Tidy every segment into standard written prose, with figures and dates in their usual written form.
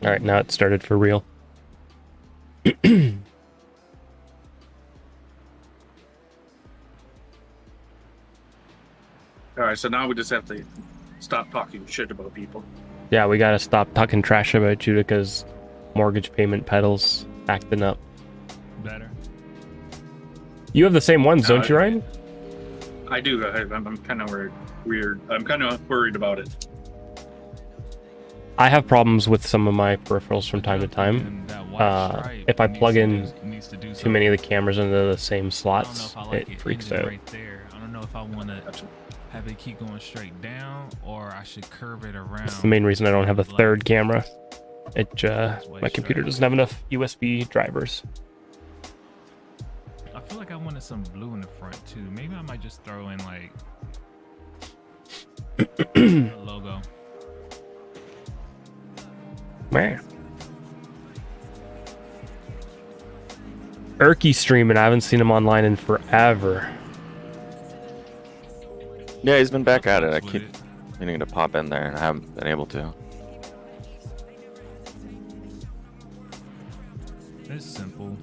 Alright, now it started for real. Alright, so now we just have to stop talking shit about people. Yeah, we gotta stop talking trash about you because mortgage payment pedals acting up. Better. You have the same ones, don't you, Ryan? I do. I'm kind of weird. I'm kind of worried about it. I have problems with some of my peripherals from time to time. If I plug in too many of the cameras into the same slots, it freaks out. Right there. I don't know if I want to have it keep going straight down or I should curve it around. That's the main reason I don't have a third camera. My computer doesn't have enough USB drivers. I feel like I wanted some blue in the front too. Maybe I might just throw in like a logo. Man. Erky streaming. I haven't seen him online in forever. Yeah, he's been back at it. I keep meaning to pop in there and I haven't been able to. It's simple.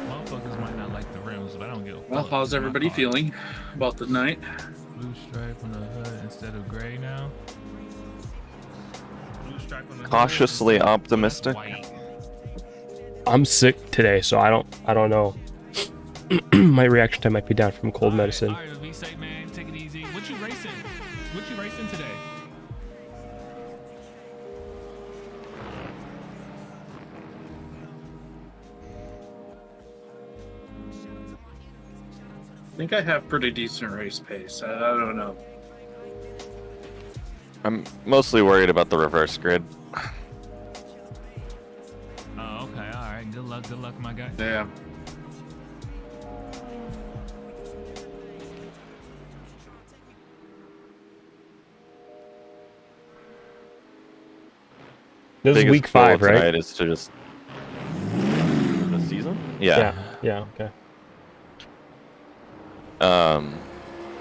Motherfuckers might not like the rims, but I don't give a fuck. Well, how's everybody feeling about the night? Blue stripe on the hood instead of gray now. Blue stripe on the Cautiously hood optimistic. white. I'm sick today, so I don't know. My reaction time might be down from cold medicine. All right, be safe, man. Take it easy. What you racing? What you racing today? I think I have pretty decent race pace. I don't know. I'm mostly worried about the reverse grid. Oh, okay. All right. Good luck, my guy. Yeah. This is Biggest week 5, goal right? tonight is to just the season. Yeah. Yeah. Okay.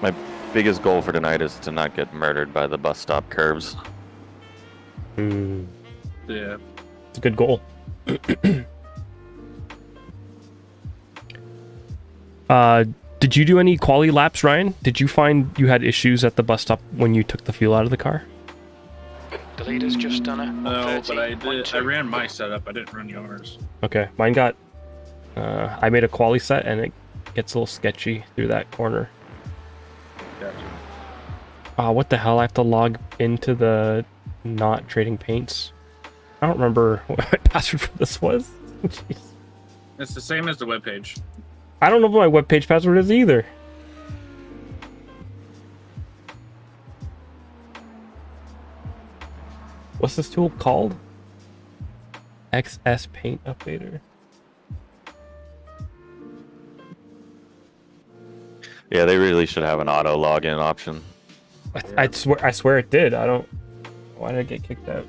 My biggest goal for tonight is to not get murdered by the bus stop curbs. Hmm. Yeah. It's a good goal. Did you do any quality laps, Ryan? Did you find you had issues at the bus stop when you took the fuel out of the car? The leader's just done a No, but I 130.2. ran my setup. I didn't run yours. Okay, mine got. I made a quali set and it gets a little sketchy through that corner. Gotcha. What the hell? I have to log into the not trading paints. I don't remember what my password for this was. Jeez. It's the same as the webpage. I don't know what my webpage password is either. What's this tool called? XS Paint Updater. Yeah, they really should have an auto login option. I swear it did. I don't. Why did I get kicked out?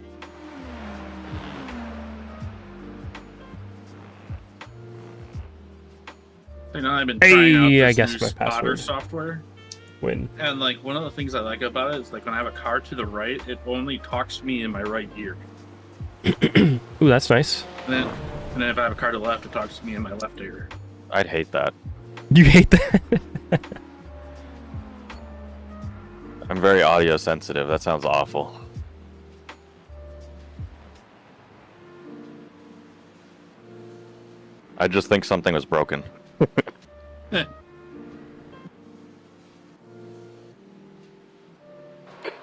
You know, I've been trying out Hey, this I guess new my spotter password. software. When? And like one of the things I like about it is like when I have a car to the right, it only talks to me in my right ear. Ooh, that's nice. And then if I have a car to the left, it talks to me in my left ear. I'd hate that. You hate that? I'm very audio sensitive. That sounds awful. I just think something was broken.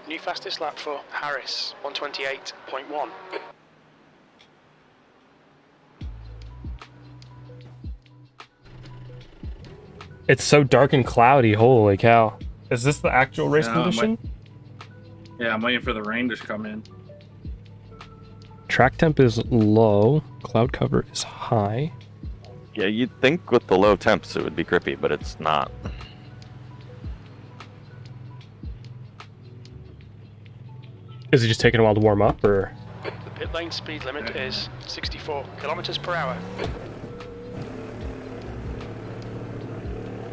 New fastest lap for Harris, 128.1. It's so dark and cloudy. Holy cow! Is this the actual race Yeah, condition? Yeah, I'm waiting for the rain to come in. Track temp is low. Cloud cover is high. Yeah, you'd think with the low temps it would be grippy, but it's not. Is it just taking a while to warm up, or? The pit lane speed limit is 64 kilometers per hour.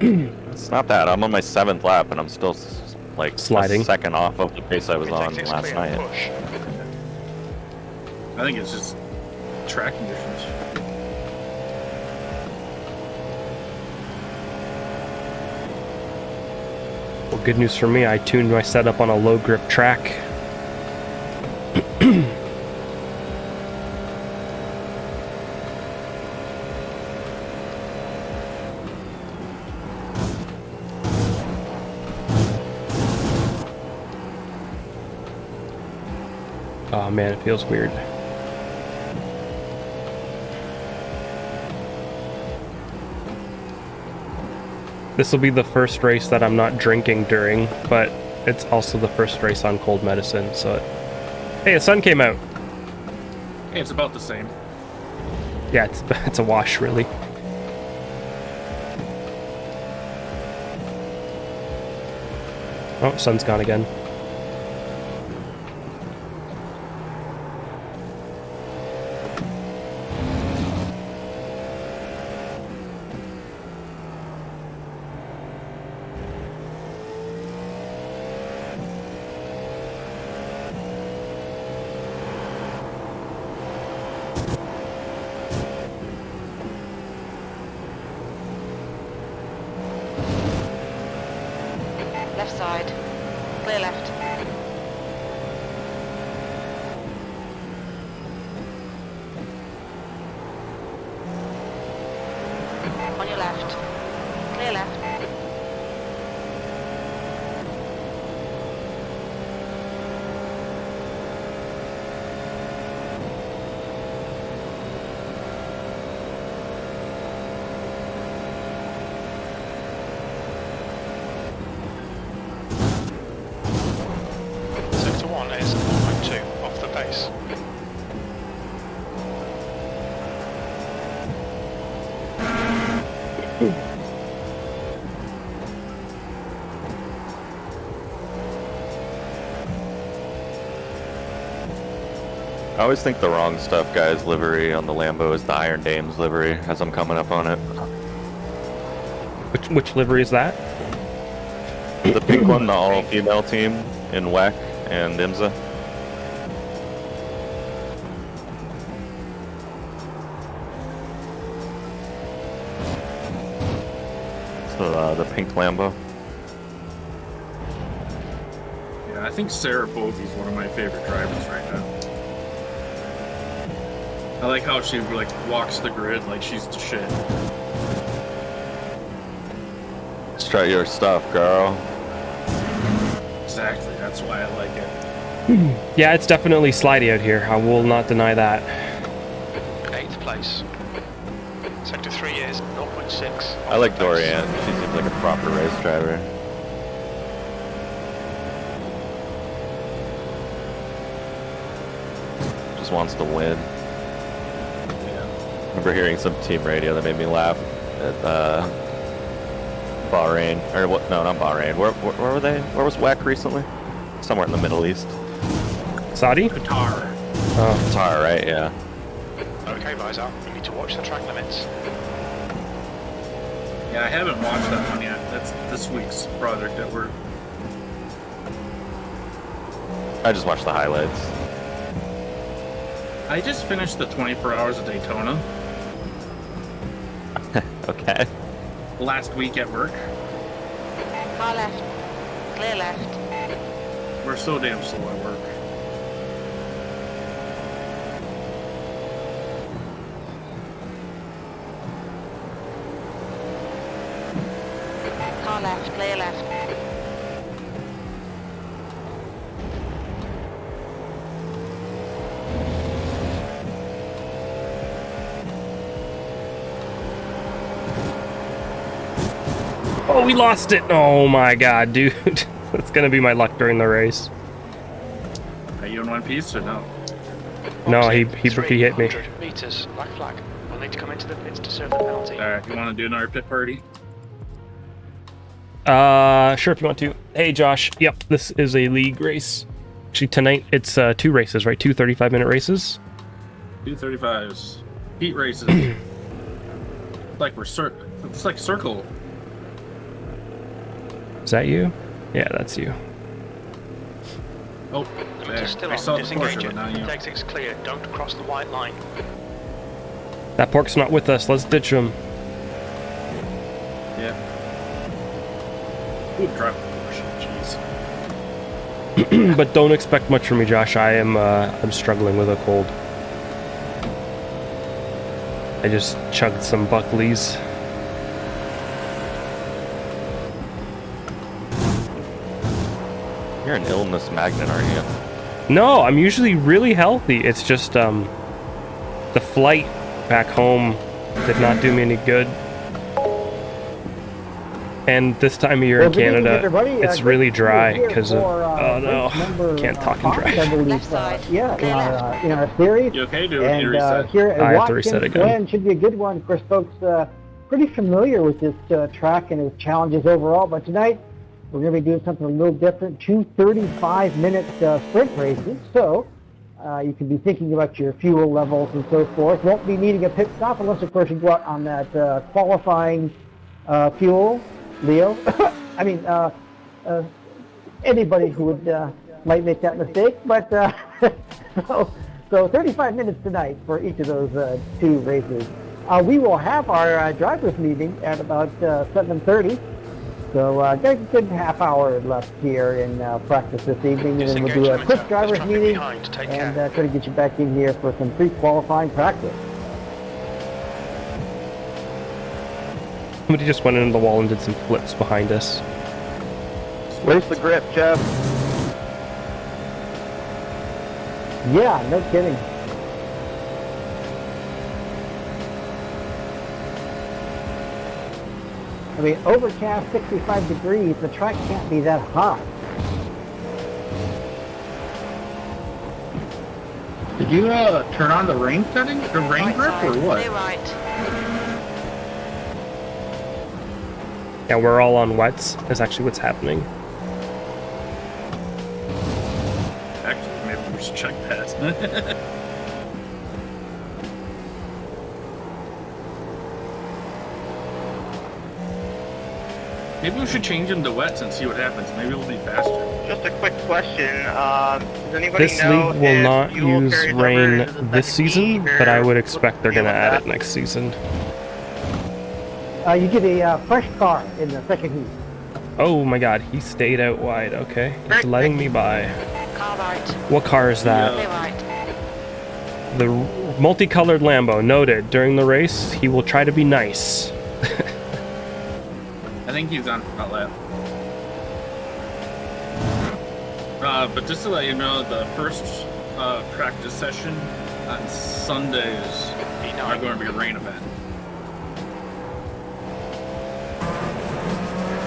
It's not that. I'm on my 7th lap and I'm still like Sliding. a second off of the pace I was on Exits last clear, night. push. I think it's just track conditions. Well, good news for me, I tuned my setup on a low grip track. Oh man, it feels weird. This will be the first race that I'm not drinking during, but it's also the first race on cold medicine, so... Hey, the sun came out! Hey, it's about the same. Yeah, it's a wash, really. Oh, sun's gone again. Left side. Clear left. On your left. Clear left. Sector 1 is 1.2 off the base. I always think the wrong stuff, guys. Livery on the Lambo is the Iron Dames livery as I'm coming up on it. Which livery is that? The pink one, the all-female team in WEC and IMSA. So the pink Lambo. Yeah, I think Sarah Bovey's one of my favorite drivers right now. I like how she like walks the grid like she's the shit. Let's try your stuff, girl. Exactly, that's why I like it. Yeah, it's definitely slidey out here. I will not deny that. 8th place. Sector 3 is 0.6. I like Dorian. She seems like a proper race driver. Just wants to win. I remember hearing some team radio that made me laugh at Bahrain, or what? No, not Bahrain. Where were they? Where was WEC recently? Somewhere in the Middle East. Saudi? Qatar. Oh, Qatar, right? Yeah. Okay, visor. You need to watch the track limits. Yeah, I haven't watched that one yet. That's this week's project at work. I just watched the highlights. I just finished the 24 Hours of Daytona Okay. last week at work. Car left. Clear left. We're so damn slow at work. Car left. Clear left. oh, we lost it! Oh my god, dude. That's gonna be my luck during the race. Are you in one piece or no? No, he hit me. 300 meters, black flag. We'll need to come into the pits to serve the penalty. Alright, you want to do another pit party? Sure if you want to. Hey Josh, yep, this is a league race. Actually tonight it's 2 races, right? 2 35-minute races. 235s. Heat races. Like we're it's like circle. Is that you? Yeah, that's you. Oh, Limiter there. still I on. saw the Disengage Porsche, it. but now you. Exit's clear. Don't cross the white line. That pork's not with us. Let's ditch him. Yeah. Ooh, drive the Porsche. Jeez. But don't expect much from me, Josh. I'm struggling with a cold. I just chugged some Buckleys. You're an illness magnet, aren't you? No, I'm usually really healthy. It's just the flight back home did not do me any good. And this time of year in Canada, it's really dry because of... Oh no, can't talk and drive. Left side. Yeah, Clear left. in our series. You okay? Do And you reset? here at I have to Watkins, reset again. Glen should be a good one. Of course, folks pretty familiar with this track and its challenges overall. But tonight, we're going to be doing something a little different. 2 35-minute sprint races. So you can be thinking about your fuel levels and so forth. Won't be needing a pit stop unless, of course, you go out on that qualifying fuel. Leo, I mean, anybody who would might make that mistake, but so 35 minutes tonight for each of those 2 races. We will have our drivers meeting at about 7:30, so got a good half hour left here in practice this evening, and then we'll do a quick drivers meeting and try to get you back in here for some pre-qualifying practice. Somebody just went into the wall and did some flips behind us. Where's the grip, Jeff? Yeah, no kidding. I mean, overcast, 65 degrees, the track can't be that hot. Did you turn on the rain setting? The rain Right grip side. or what? Clear right. Yeah, we're all on wets. That's actually what's happening. Actually, maybe we should check that. Maybe we should change them to wets and see what happens. Maybe it'll be faster. Just a quick question. Does anybody This know league will if not fuel use carries over rain to the this second season, heat, but I or would expect they're deal going to with add that? it next season. You get a fresh car in the second heat. Oh my god, he stayed out wide. Okay, he's letting me by. Car right. What car is that? Clear right. The multicolored Lambo. Noted. During the race, he will try to be nice. I think he's on that lap. But just to let you know, the first practice session on Sundays are going to be a rain event.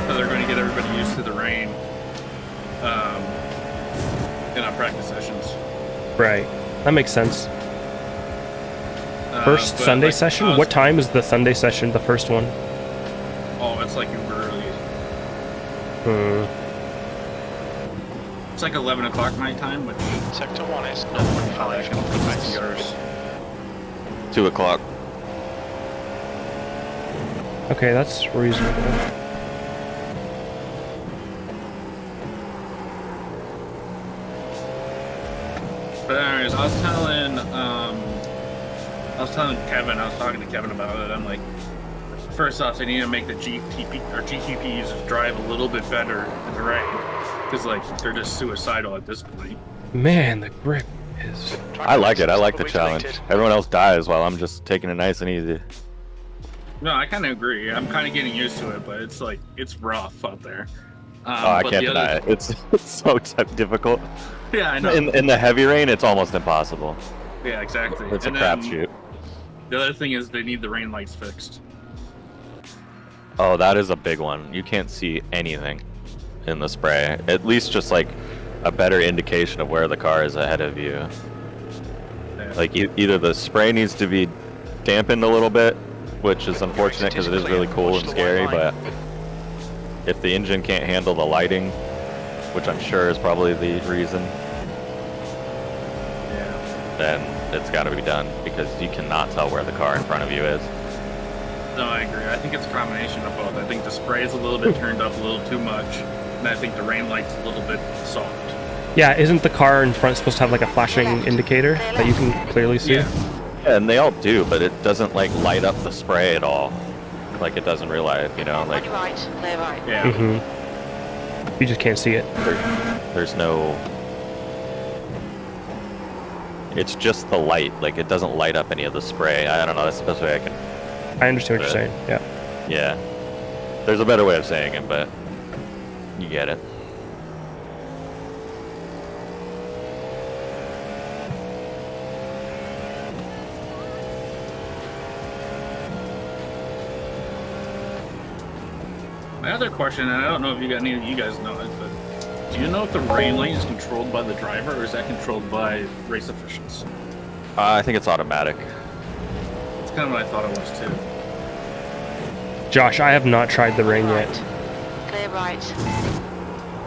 So they're going to get everybody used to the rain in our practice sessions. Right. That makes sense. First but, Sunday like, session? What time is the Sunday session, the first one? Oh, it's like uber early. It's like 11 o'clock my time, which Sector 1 is 0.5 can off the base. yours. 2 o'clock. Okay, that's reasonable. But anyways, I was talking to Kevin about it. I'm like, first off, they need to make the GTP users drive a little bit better in the rain, because like they're just suicidal at this point. Man, the grip is... I like it. I like the challenge. Everyone else dies while I'm just taking it nice and easy. No, I kind of agree. I'm kind of getting used to it, but it's like it's rough out there. I can't deny it. It's so difficult. Yeah, I know. In the heavy rain, it's almost impossible. Yeah, exactly. It's And a then crapshoot. The other thing is they need the rain lights fixed. Oh, that is a big one. You can't see anything in the spray. At least just like a better indication of where the car is ahead of you. Yeah. Like either the spray needs to be dampened a little bit, which is unfortunate because it is really cool and scary, but if the engine can't handle the lighting, which I'm sure is probably the reason, then it's got to be done because you cannot tell where the car in front of you is. No, I agree. I think it's a combination of both. I think the spray is a little bit turned up a little too much, and I think the rain light's a little bit soft. Yeah, isn't the car in front supposed to have like a flashing indicator that you can clearly see? Yeah. Yeah, and they all do, but it doesn't like light up the spray at all, like it does in real life. You know, On like your right, clear right. Yeah. Mm-hmm. You just can't see it. there's no. It's just the light. Like it doesn't light up any of the spray. I don't know. That's the best way I can. I understand what you're saying. Yeah. Yeah. There's a better way of saying it, but you get it. My other question, and I don't know if any of you guys know it, but do you know if the rain lane is controlled by the driver or is that controlled by race officials? I think it's automatic. That's kind of what I thought it was too. Josh, I have not tried the rain yet. Clear right.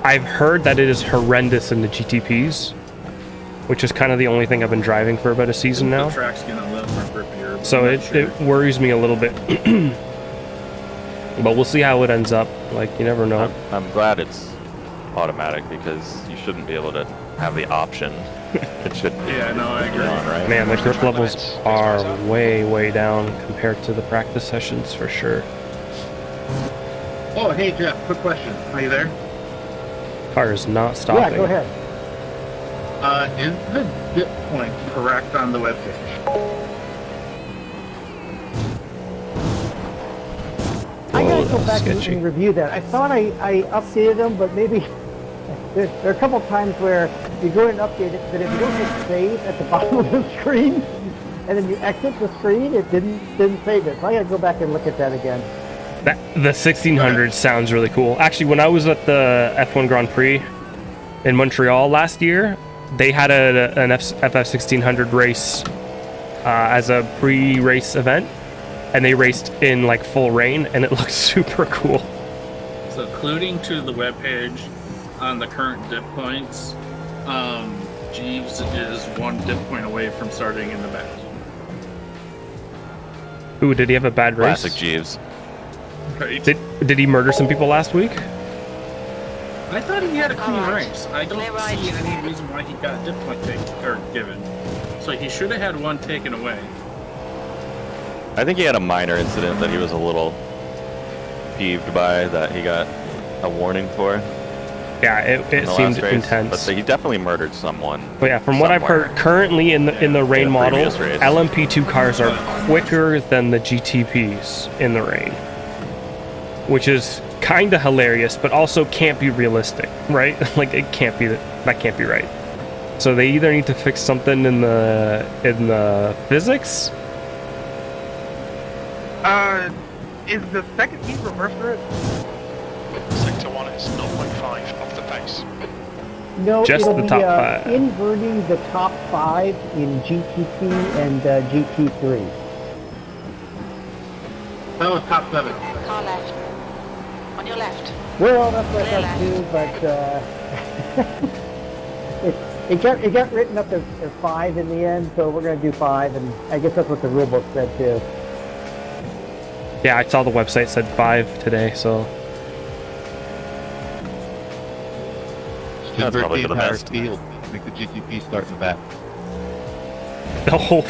I've heard that it is horrendous in the GTPs, which is kind of the only thing I've been driving for about a season The now. track's gonna live for grippier. but So I'm it, not sure. it worries me a little bit. But we'll see how it ends up. Like, you never know. I'm glad it's automatic because you shouldn't be able to have the option. It should be Yeah, no, I agree. on, right? Man, the grip levels are way, way down compared to the practice sessions for sure. Oh, hey Jeff, quick question. Are you there? Car is not stopping. Yeah, go ahead. Is the dip point correct on the webpage? I gotta Oh, go that's back sketchy. and review that. I thought I updated them, but maybe there are a couple times where you go and update it, but if you don't hit save at the bottom of the screen, and then you exit the screen, it didn't save it. So I gotta go back and look at that again. The 1600 sounds really cool. Actually, when I was at the F1 Grand Prix in Montreal last year, they had an FF1600 race as a pre-race event, and they raced in like full rain, and it looked super cool. So, including to the webpage on the current dip points, Jeeves is one dip point away from starting in the back. Ooh, did he have a bad race? Classic Jeeves. Right. Did he murder some people last week? I thought he had a clean Alright. race. I don't Clear right. see any reason why he got a dip point given. So he should have had one taken away. I think he had a minor incident that he was a little peeved by that he got a warning for. Yeah, it in the seemed last race, intense. but he definitely murdered someone. But yeah, from what I've somewhere. heard, currently in the rain the model, previous race. LMP2 cars are quicker than the GTPs in the rain, which is kind of hilarious, but also can't be realistic, right? Like it can't be that can't be right. So they either need to fix something in the physics. Is the second heat reverse grip? Sector 1 is 0.5 off the pace. No, Just it'll the be top five. inverting the top 5 in GTP and GT3. That was top 7. Car left. On your left. Well, that's what Clear I thought too, but it got written up as 5 in the end, so we're going to do 5, and I guess that's what the rule book said too. Yeah, I saw the website said 5 today, so That's probably for the best. Field. Make the GTP start in the back. the whole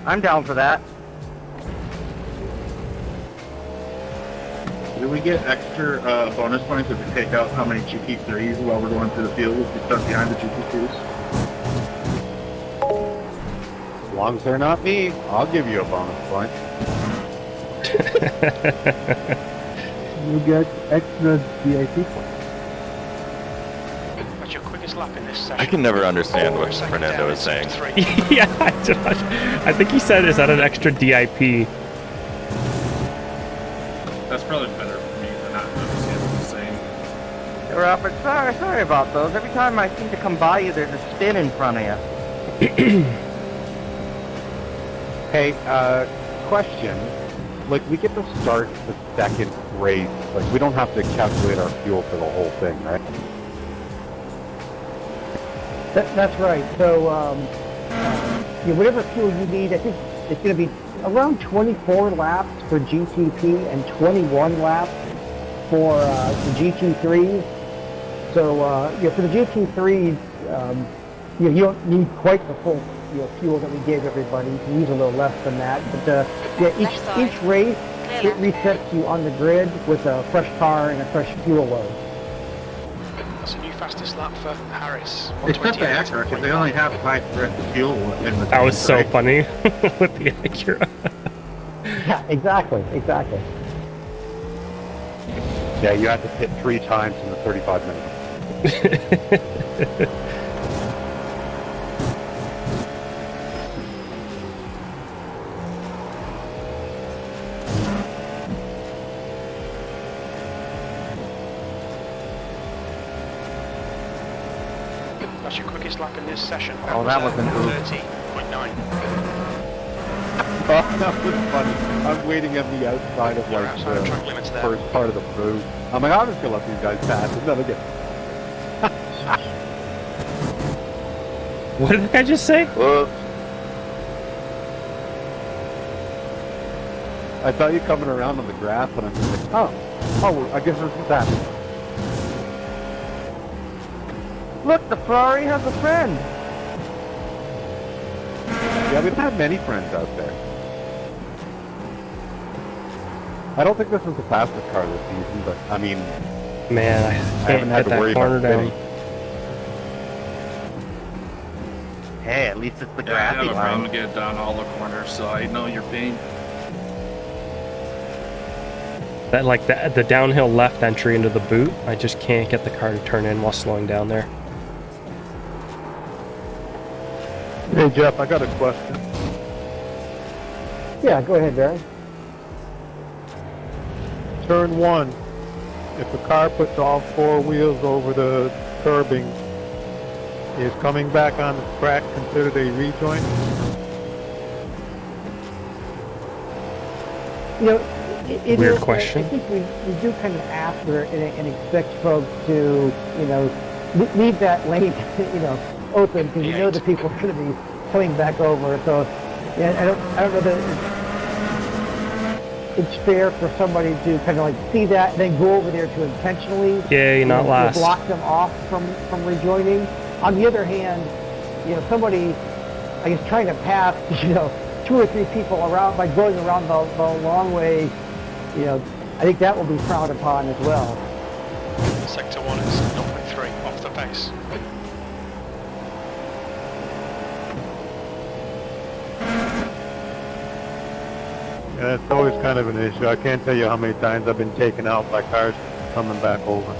I'm down for that. Do we get extra bonus points if we take out how many GT3s while we're going through the field if we start behind the GT2s? As long as they're not me, I'll give you a bonus point. You get extra DIT points. What's your quickest lap in this session? I can never understand what Second Fernando down is in saying. sector 3. yeah, Josh. I think he said, is that an extra DIP? That's probably better for me than not understand what he's saying. Hey, Robert, sorry about those. Every time I seem to come by you, there's a spin in front of you. Hey, question. Like, we get to start the second race. Like, we don't have to calculate our fuel for the whole thing, right? That's right. So, whatever fuel you need, I think it's going to be around 24 laps for GTP and 21 laps for the GT3s. So for the GT3s, you don't need quite the full fuel that we gave everybody. You can use a little less than that. But each race, it resets you on the grid with a fresh car and a fresh fuel load. That's a new fastest lap for Harris. It's not the Acura because they only have 5% fuel in the That was tank, so right? funny with the Acura. Yeah, exactly. Yeah, you had to hit 3 times in the 35 minutes. That's your quickest lap in this session. Oh, that was an oof. 30.9. Oh, that was funny. I'm waiting on the outside of You're like outside of the track limits there. first part of the booth. I'm like, I'm just gonna let these guys pass, and then again. What did that guy just say? I saw you coming around on the grass, and I'm just like, oh, I guess this is happening. Look, the Ferrari has a friend. Yeah, we've had many friends out there. I don't think this is the fastest car this season, but I mean, Man, I haven't can't had get to worry that corner about down. spinning. Hey, at least it's the Yeah, I have grassy a problem line. getting down all the corners, so I know your pain. That like the downhill left entry into the boot, I just can't get the car to turn in while slowing down there. Hey Jeff, I got a question. Yeah, go ahead, Barry. Turn 1. If a car puts all 4 wheels over the curbing, is coming back on the track considered a rejoin? It Weird is, question. I think we do kind of ask for it and expect folks to, leave that lane, open because you know the people are going to be coming back over. So, yeah, I don't know that it's fair for somebody to kind of like see that and then go over there to intentionally Not last. block them off from rejoining. On the other hand, somebody, I guess, trying to pass, 2 or 3 people around by going around the long way, I think that will be frowned upon as well. Sector 1 is 0.3 off the pace. Yeah, it's always kind of an issue. I can't tell you how many times I've been taken out by cars coming back over.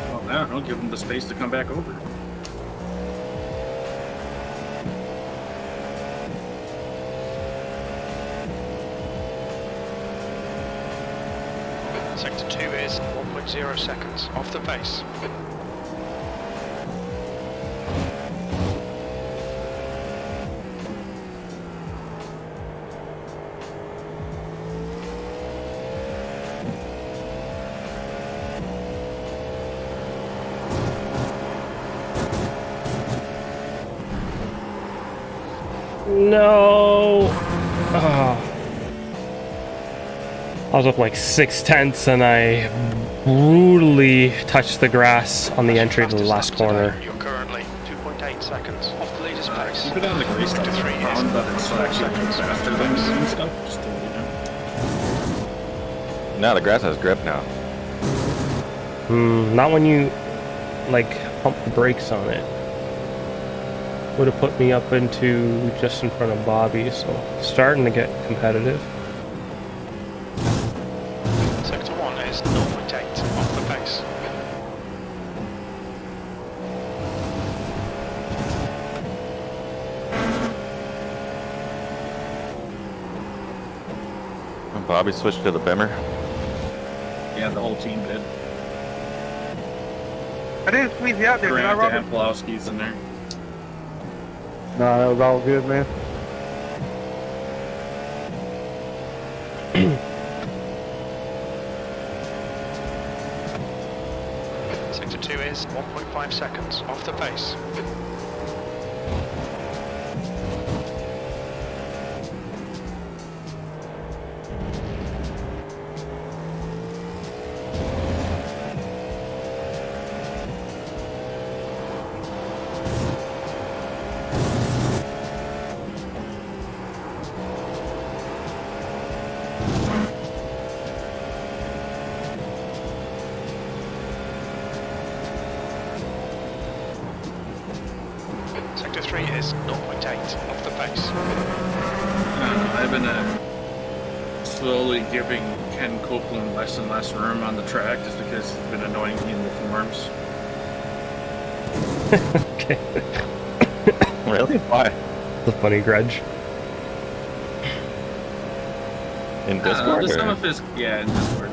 Well, now don't give them the space to come back over. Sector 2 is 1.0 seconds off the pace. No. Oh. I was up like 6/10 and I brutally touched the grass on the entry to the last corner. You're currently 2.8 seconds off the leader's pace. Keep it on the grease stuff. Sector 3 I is found that it's actually faster than the green stuff. Just to, Now the grass has grip now. Not when you like pump the brakes on it. Would have put me up into just in front of Bobby, so starting to get competitive. Sector 1 is 0.8 off the pace. And Bobby switched to the Bimmer. yeah, the whole team did. I didn't squeeze you out there, did I, Grant Robert? and Pulowski's in there. No, that was all good, man. Sector 2 is 1.5 seconds off the pace. is 0.8 off the pace. I've been slowly giving Ken Copeland less and less room on the track just because he's been annoying me in the forums. Okay. Really? Why? It's a funny grudge. In Discord? Just some or- of his, yeah, in Discord.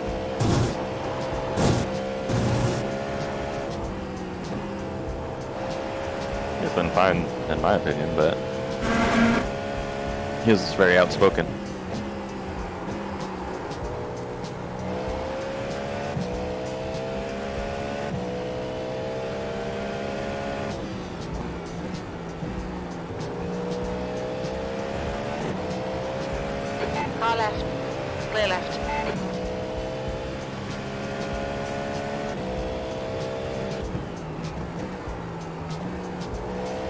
He's been fine, in my opinion, but he's very outspoken. Car left. Clear left.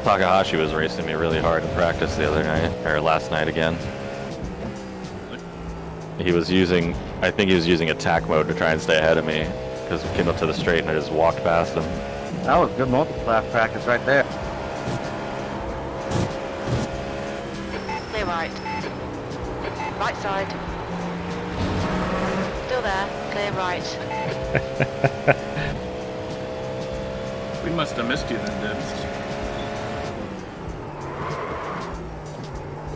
Takahashi was racing me really hard in practice the other night, or last night again. He was using, I think he was using attack mode to try and stay ahead of me, because we came up to the straight and I just walked past him. That was good multi-class practice right there. Clear right. Right side. Still there. Clear right. We must have missed you then, Dibs.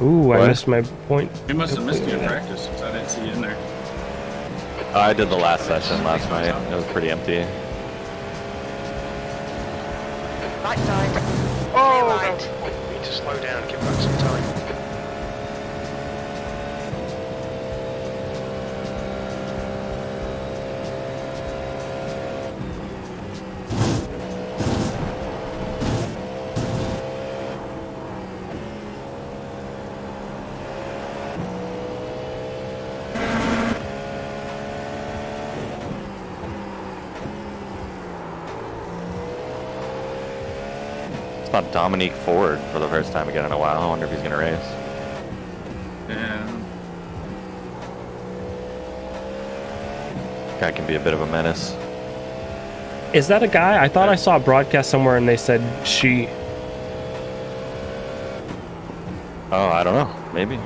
Ooh, I What? missed my point. We must have missed you in practice since I didn't see you in there. I did the last session last night. It was pretty empty. Right side. Oh, Clear right. We need to slow down and give back some time. Saw Dominique Ford for the first time again in a while. I wonder if he's gonna race. And Guy can be a bit of a menace. Is that a guy? I thought I saw a broadcast somewhere and they said she. Oh, I don't know. Maybe.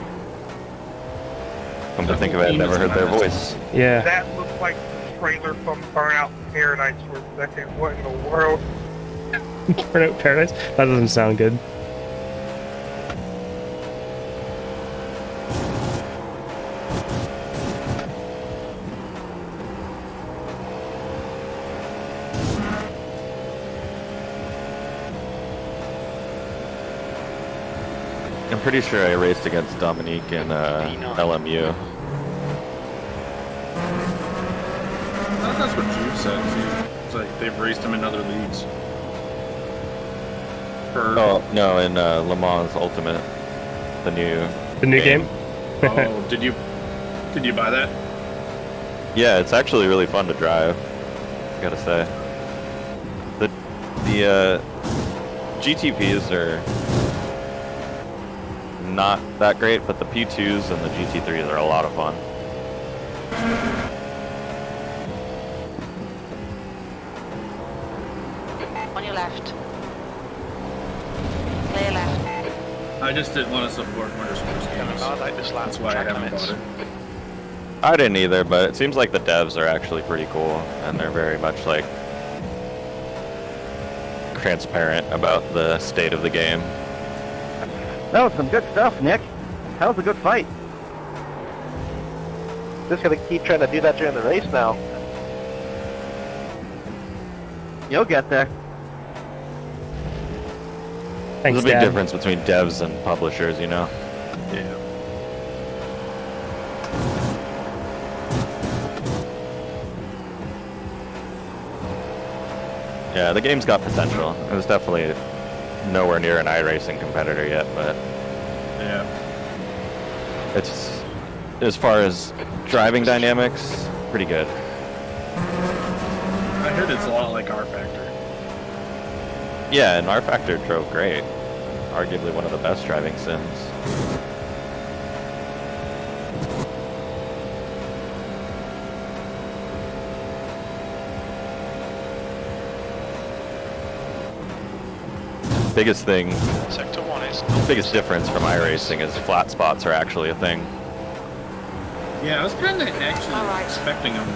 Come to think of it, I've never heard their voice. Yeah. That looks like the trailer from Burnout Paradise for a second. What in the world? Burnout Paradise? That doesn't sound good. I'm pretty sure I raced against Dominique in LMU. I thought that's what Jude said too. It's like they've raced him in other leagues. Oh, no, in Le Mans Ultimate. The new game? Oh, did you buy that? Yeah, it's actually really fun to drive, I gotta say. The GTPs are not that great, but the P2s and the GT3s are a lot of fun. On your left. Clear left. I just didn't want to support motorsports games. I like this lap. That's why I Track haven't limits. bought it. I didn't either, but it seems like the devs are actually pretty cool, and they're very much like transparent about the state of the game. That was some good stuff, Nick. That was a good fight. Just gonna keep trying to do that during the race now. You'll get there. Thanks, There's a big Dad. difference between devs and publishers, you know? Yeah. Yeah, the game's got potential. It was definitely nowhere near an iRacing competitor yet, but Yeah. it's, as far as driving dynamics, pretty good. I heard it's a lot like R Factor. Yeah, and R Factor drove great. Arguably one of the best driving sims. biggest thing, Sector 1 is biggest difference from iRacing is flat spots are actually a thing. Yeah, I was kind of actually All right. expecting them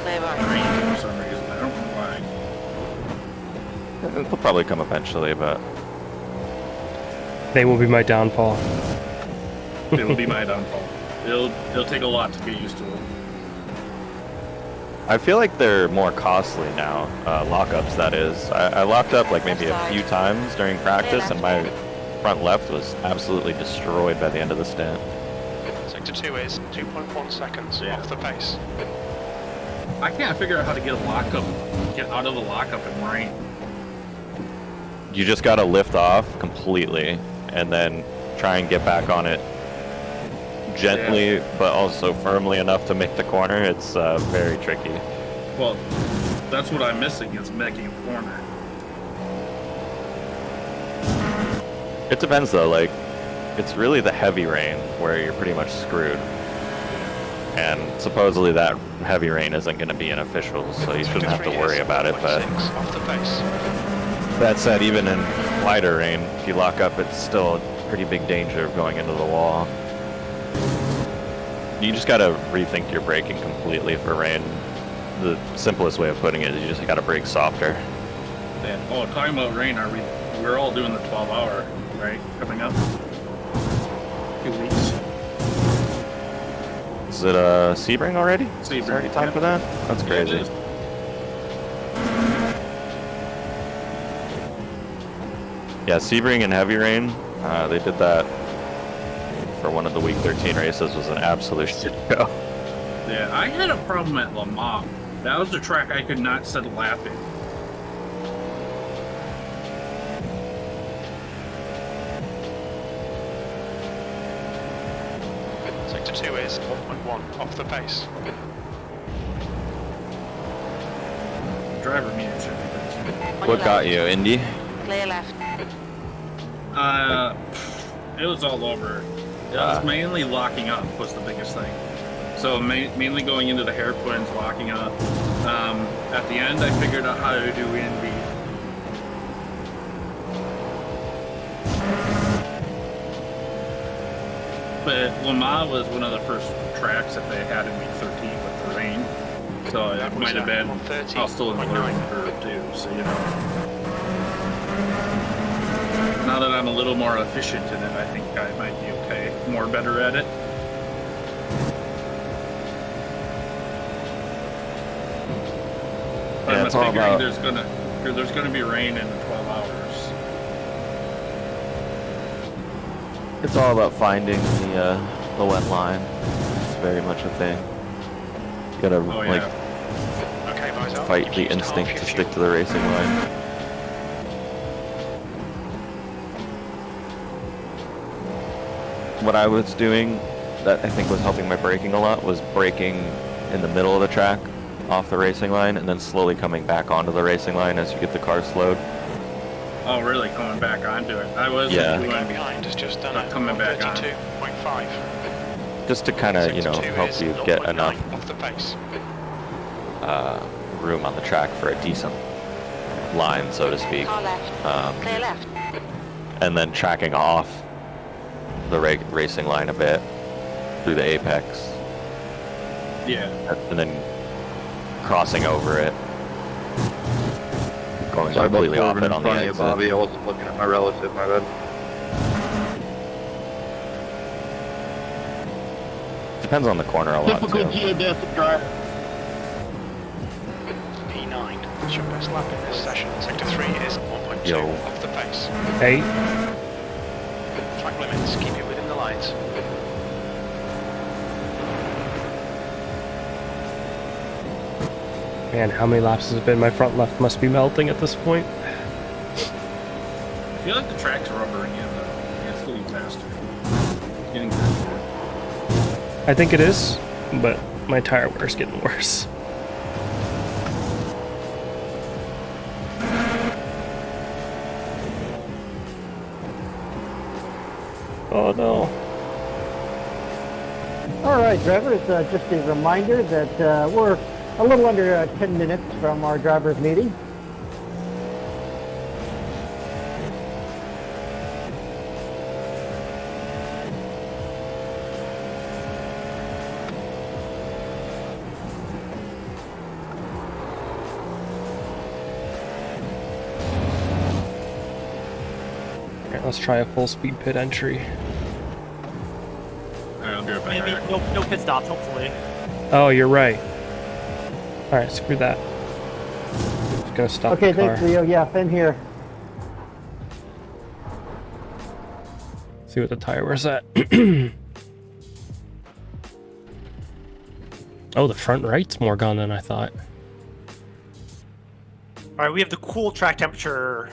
Clear right. green for some reason. I don't know why. They'll probably come eventually, but They will be my downfall. It will be my downfall. It'll take a lot to get used to it. I feel like they're more costly now. Lockups, that is. I locked up like maybe a few times during practice, and my front left was absolutely destroyed by the end of the stint. Sector 2 is 2.1 seconds Yeah. off the pace. I can't figure out how to get out of the lockup in rain. You just gotta lift off completely, and then try and get back on it gently, but also firmly enough to make the corner. It's very tricky. Well, that's what I'm missing is making a corner. It depends though, like, it's really the heavy rain where you're pretty much screwed. And supposedly that heavy rain isn't going to be in officials, so you shouldn't have to worry about it, but off the pace. that said, even in lighter rain, if you lock up, it's still a pretty big danger of going into the wall. You just gotta rethink your braking completely for rain. The simplest way of putting it is you just gotta brake softer. Yeah. Oh, talking about rain, we're all doing the 12-hour, right? Coming up. 2 weeks. Is it Sebring already? Sebring, Is it already time yeah. for that? That's crazy. Yeah, it is. Yeah, Sebring and heavy rain, they did that for one of the week 13 races. Was an absolute shit show. Yeah, I had a problem at Le Mans. That was the track I could not set a lap in. Sector 2 is 1.1 off the pace. Driver meter should be good. On What your got left. you, Indy? Clear left. It was all over. It was mainly locking up was the biggest thing. So mainly going into the hairpins, locking up. At the end, I figured out how to do Indy. But Le Mans was one of the first tracks that they had in week 13 with the rain. So it might have been, I was still in the learning curve too, so you know. Now that I'm a little more efficient in it, I think I might be okay. More better at it. But Yeah, I'm it's all figuring about- there's gonna be rain in 12 hours. It's all about finding the wet line. It's very much a thing. You gotta Oh, yeah. like Okay, boys, I'll fight keep the using instinct half to your stick to the racing line. What I was doing that I think was helping my braking a lot was braking in the middle of the track off the racing line and then slowly coming back onto the racing line as you get the car slowed. Oh, really? Coming back onto it? I was Yeah. The guy doing behind has just done Not it. coming back on. 32.5. Just to kind of, you know, Sector 2 help is you get 0.9 enough off the pace. room on the track for a decent line, so to speak. Car left. Clear left. And then tracking off the racing line a bit through the apex, yeah. and then crossing over it, going completely off it on the exit. Bobby. I wasn't looking at my relative, my bad. Depends on the corner a lot too. geodesic driver. P9. That's your best lap in this session. Sector 3 is 1.2 Yo. off the pace. Hey, Track limits, keep it within the lines. man, how many laps has it been? My front left must be melting at this point. I feel like the track's rubbering in though. It's getting faster. It's getting faster. I think it is, but my tire wear's getting worse. Oh no. All right, drivers, just a reminder that we're a little under 10 minutes from our drivers' meeting. Let's try a full speed pit entry. Alright, I'll be right back. Maybe no pit stops, hopefully. Oh, you're right. Alright, screw that. Just gonna stop Okay, the car. thanks, Leo. Yeah, same here. See what the tire wear's at. Oh, the front right's more gone than I thought. All right, we have the cool track temperature.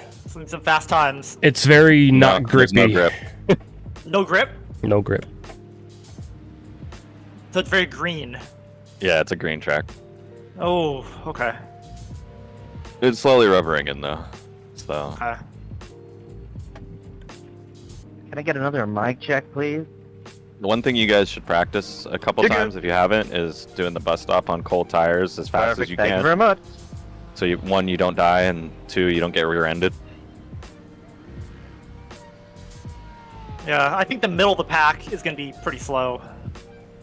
Some fast times. It's very not there's grippy. no grip. No grip, No grip. so it's very green. Yeah, it's a green track. Oh, okay. It's slowly rubbering in though. So Okay. Can I get another mic check, please? the one thing you guys should practice a couple You're good. times if you haven't is doing the bus stop on cold tires as fast as Perfect. you Thank can. you very much. So one, you don't die, and two, you don't get rear-ended. Yeah, I think the middle of the pack is gonna be pretty slow.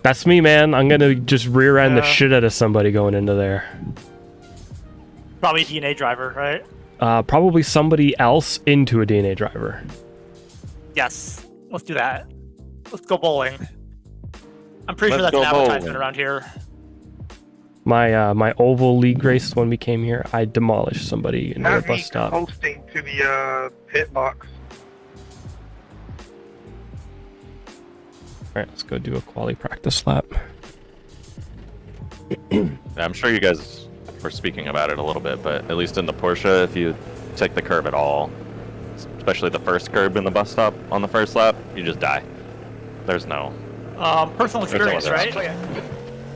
That's me, man. I'm gonna just rear end the Yeah. shit out of somebody going into there. Probably a DNA driver, right? Probably somebody else into a DNA driver. Yes. Let's do that. Let's go bowling. I'm pretty sure Let's that's an go advertisement bowling. around here. My oval league race when we came here, I demolished somebody in the Have me bus stop. hosting to the pit box. Alright, let's go do a quali practice lap. I'm sure you guys were speaking about it a little bit, but at least in the Porsche, if you take the curb at all, especially the first curb in the bus stop on the first lap, you just die. There's no... Personal There's no experience, other right?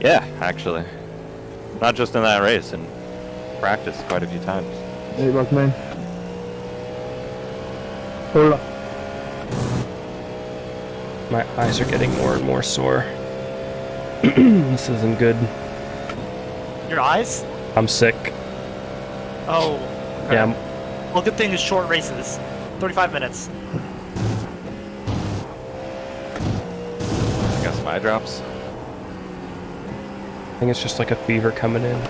Yeah, actually. Not just in that race, in practice quite a few times. Hey, Buckman. Hola. My eyes are getting more and more sore. This isn't good. Your eyes? I'm sick. Oh. Okay. Yeah, Well, good thing is short races. 35 minutes. I got some eye drops. I think it's just like a fever coming in. You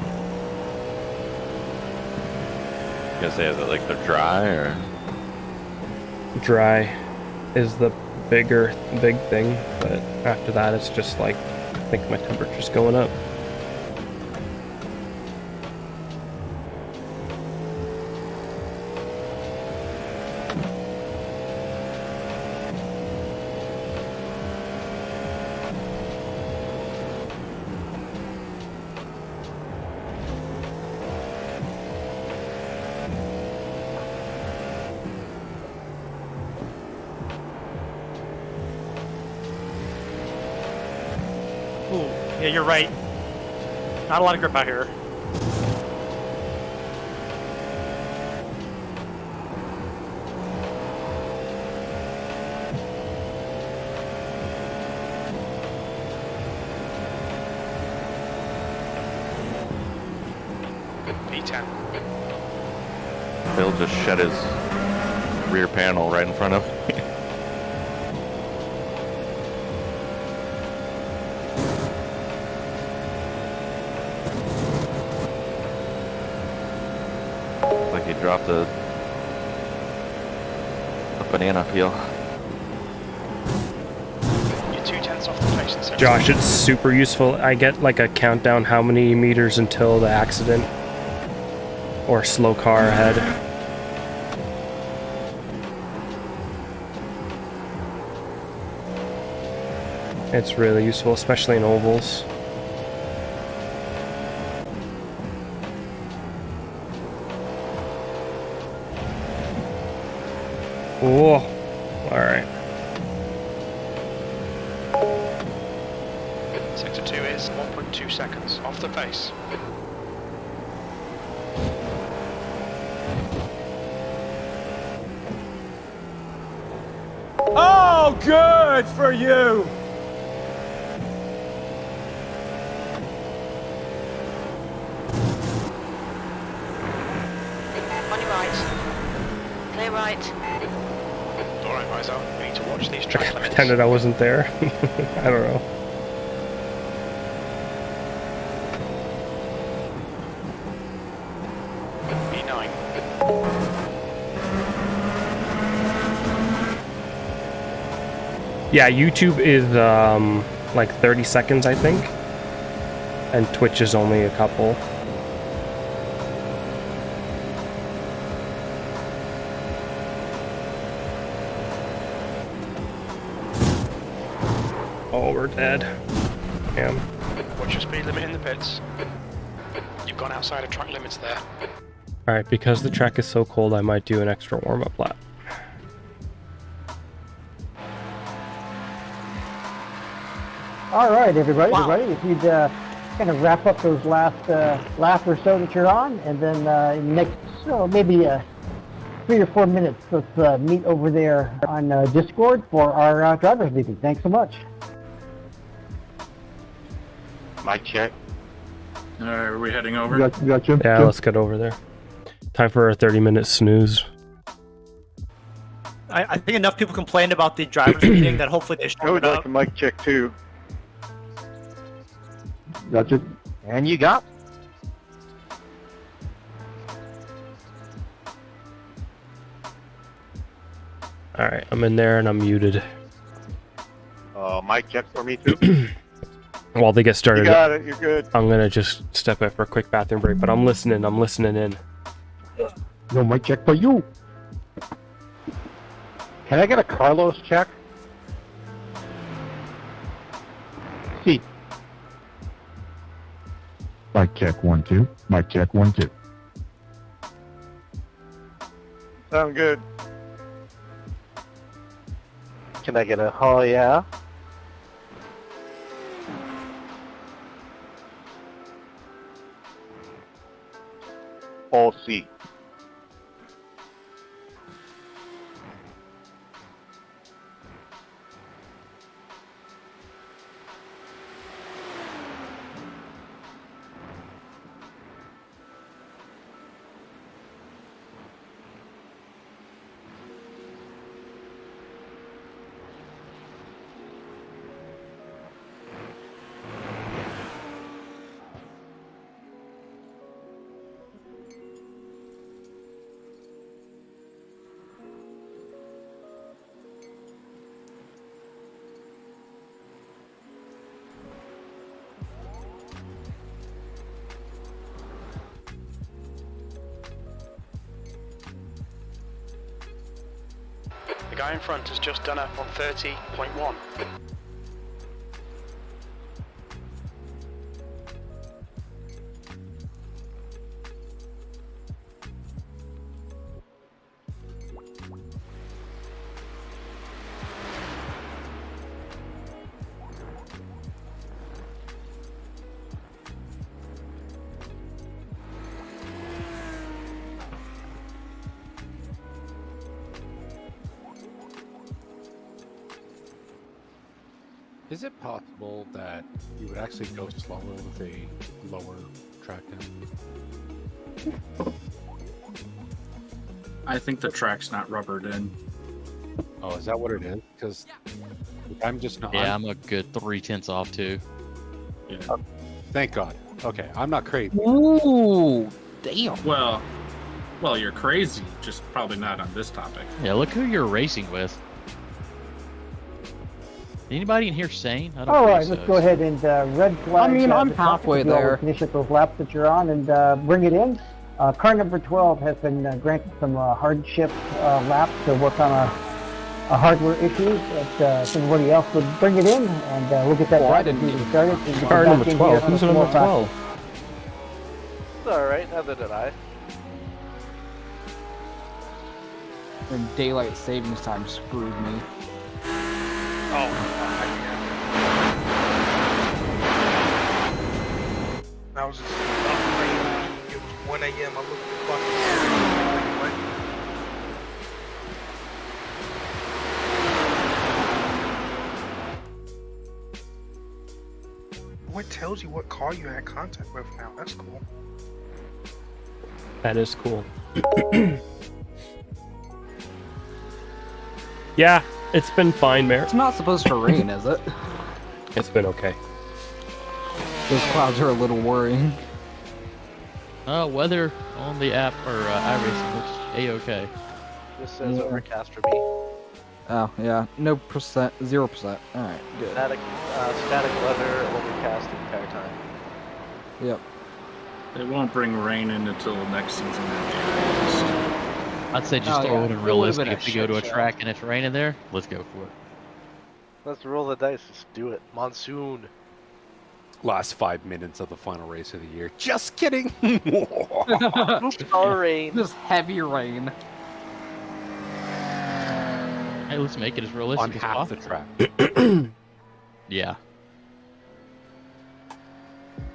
gonna say, is it like they're dry, or...? Dry is the big thing, but after that it's just like, I think my temperature's going up. Ooh, yeah, you're right. Not a lot of grip out here. P10. Bill just shed his rear panel right in front of me. Like he dropped a banana peel. You're 2/10 off the pace in second. Josh, it's super useful. I get like a countdown how many meters until the accident or slow car ahead. It's really useful, especially in ovals. Whoa. Alright. Sector 2 is 1.2 seconds off the pace. Oh, good for you! On your right. Clear right. Alright, Mizo, we need to watch these track limits. Pretended I wasn't there. I don't know. B9. Yeah, YouTube is like 30 seconds, I think, and Twitch is only a couple. Oh, we're dead. Damn. What's your speed limit in the pits? You've gone outside of track limits there. Alright, because the track is so cold, I might do an extra warm-up lap. All right, everybody. If you'd kind of wrap up those last lap or so that you're on, and then next, maybe 3 or 4 minutes, let's meet over there on Discord for our drivers meeting. Thanks so much. Mic check. Alright, are we heading over? Gotcha. Yeah, let's get over there. Time for a 30-minute snooze. I think enough people complained about the drivers meeting that hopefully they I would shorten like up. a mic check too. Gotcha. And you got. Alright, I'm in there and I'm muted. Mic check for me too. While they get started, You got it. You're good. I'm gonna just step out for a quick bathroom break, but I'm listening in. No mic check for you. Can I get a Carlos check? See. Mic check 1 2. Mic check 1 2. Sound good. Can I get a oh yeah? All C. The guy in front has just done up on 30.1. Is it possible that you would actually go slower with a lower track end? I think the track's not rubbered in. Oh, is that what it is? Because I'm just not. Yeah, I'm a good 3/10 off too. Yeah. Thank God. Okay, I'm not crazy. Ooh, damn. Well, you're crazy. Just probably not on this topic. Yeah, look who you're racing with. Anybody in here sane? I don't All think right, so. let's go ahead and red flag. I mean, I'm the top halfway if you all there. Finish up those laps that you're on and bring it in. Car number 12 has been granted some hardship laps to work on a hardware issue. That somebody else would bring it in, and we'll get that I done. didn't Started. Car number 12. Who's number 12? It's alright, neither did I. And daylight savings time screwed me. I was just it was 1 a.m. I looked at the clock and what? What tells you what car you had contact with now? That's cool. That is cool. Yeah, it's been fine, Mayor. It's not supposed to rain, is it? It's been okay. Those clouds are a little worrying. Weather on the app or iRacing looks a-okay. This says overcast for me. Oh, yeah. No percent. 0%. Alright, good. Static weather overcast the entire time. Yep. They won't bring rain in until next season at the earliest. I'd say just throw it in It would've realistic. been a If you go to a shit show. track and it's raining there, let's go for it. Let's roll the dice. Let's do it. Monsoon. Last 5 minutes of the final race of the year. Just kidding. All rain. Just heavy rain. Hey, let's make it as realistic On as half the possible. track. Yeah.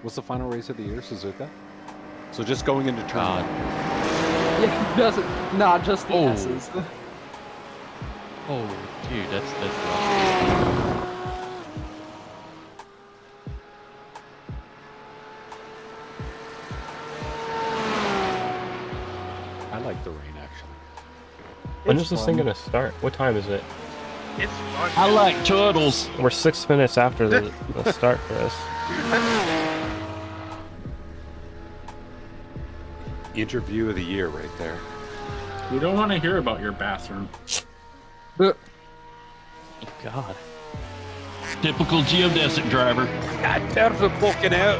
What's the final race of the year, Suzuka? So just going into turn one. Yeah, doesn't. Not just the S's. Oh, dude, that's rough. I like the rain, actually. When is this thing gonna start? What time is it? It's fun. I like turtles. We're 6 minutes after the start for this. Interview of the year right there. We don't want to hear about your bathroom. Oh, God. Typical geodesic driver. God, there's a booking out.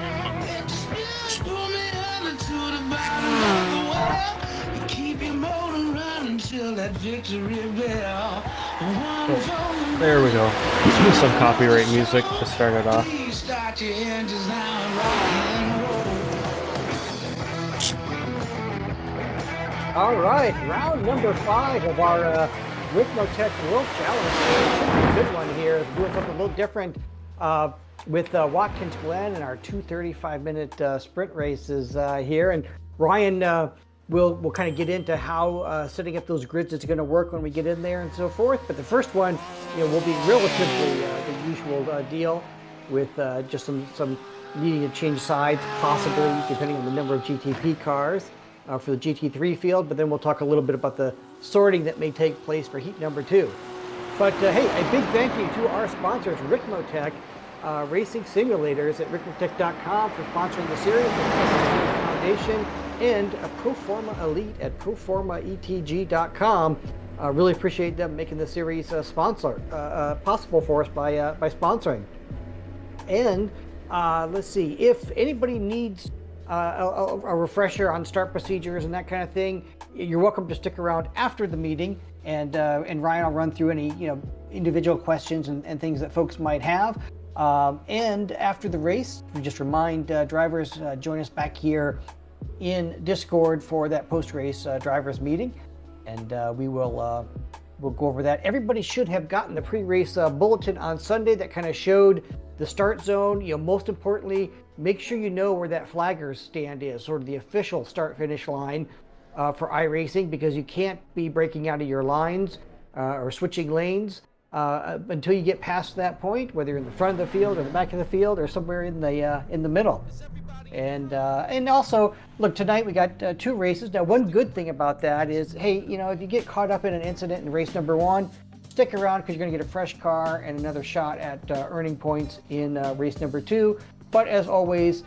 There we go. Some copyright music to start it off. All right, round number 5 of our Ricmotech World Challenge. Good one here. Doing something a little different with Watkins Glen and our 2:35-minute sprint races here. And Ryan we'll kind of get into how setting up those grids is going to work when we get in there and so forth. But the first one, will be relatively the usual deal with just some needing to change sides, possibly depending on the number of GTP cars for the GT3 field. But then we'll talk a little bit about the sorting that may take place for heat number 2. But hey, a big thank you to our sponsors, Ricmotech Racing Simulators at Ricmotech.com for sponsoring the series, the SSC Foundation, and Proforma Elite at ProformaETG.com. Really appreciate them making the series possible for us by sponsoring. And let's see, if anybody needs a refresher on start procedures and that kind of thing, you're welcome to stick around after the meeting, and Ryan will run through any individual questions and things that folks might have. And after the race, we just remind drivers join us back here in Discord for that post-race drivers meeting, and we'll go over that. Everybody should have gotten the pre-race bulletin on Sunday that kind of showed the start zone. Most importantly, make sure you know where that flagger's stand is, sort of the official start-finish line for iRacing, because you can't be breaking out of your lines or switching lanes until you get past that point, whether you're in the front of the field or the back of the field or somewhere in the middle. And also, look, tonight we got 2 races. Now, one good thing about that is, hey, if you get caught up in an incident in race number 1, stick around because you're going to get a fresh car and another shot at earning points in race number 2. But as always,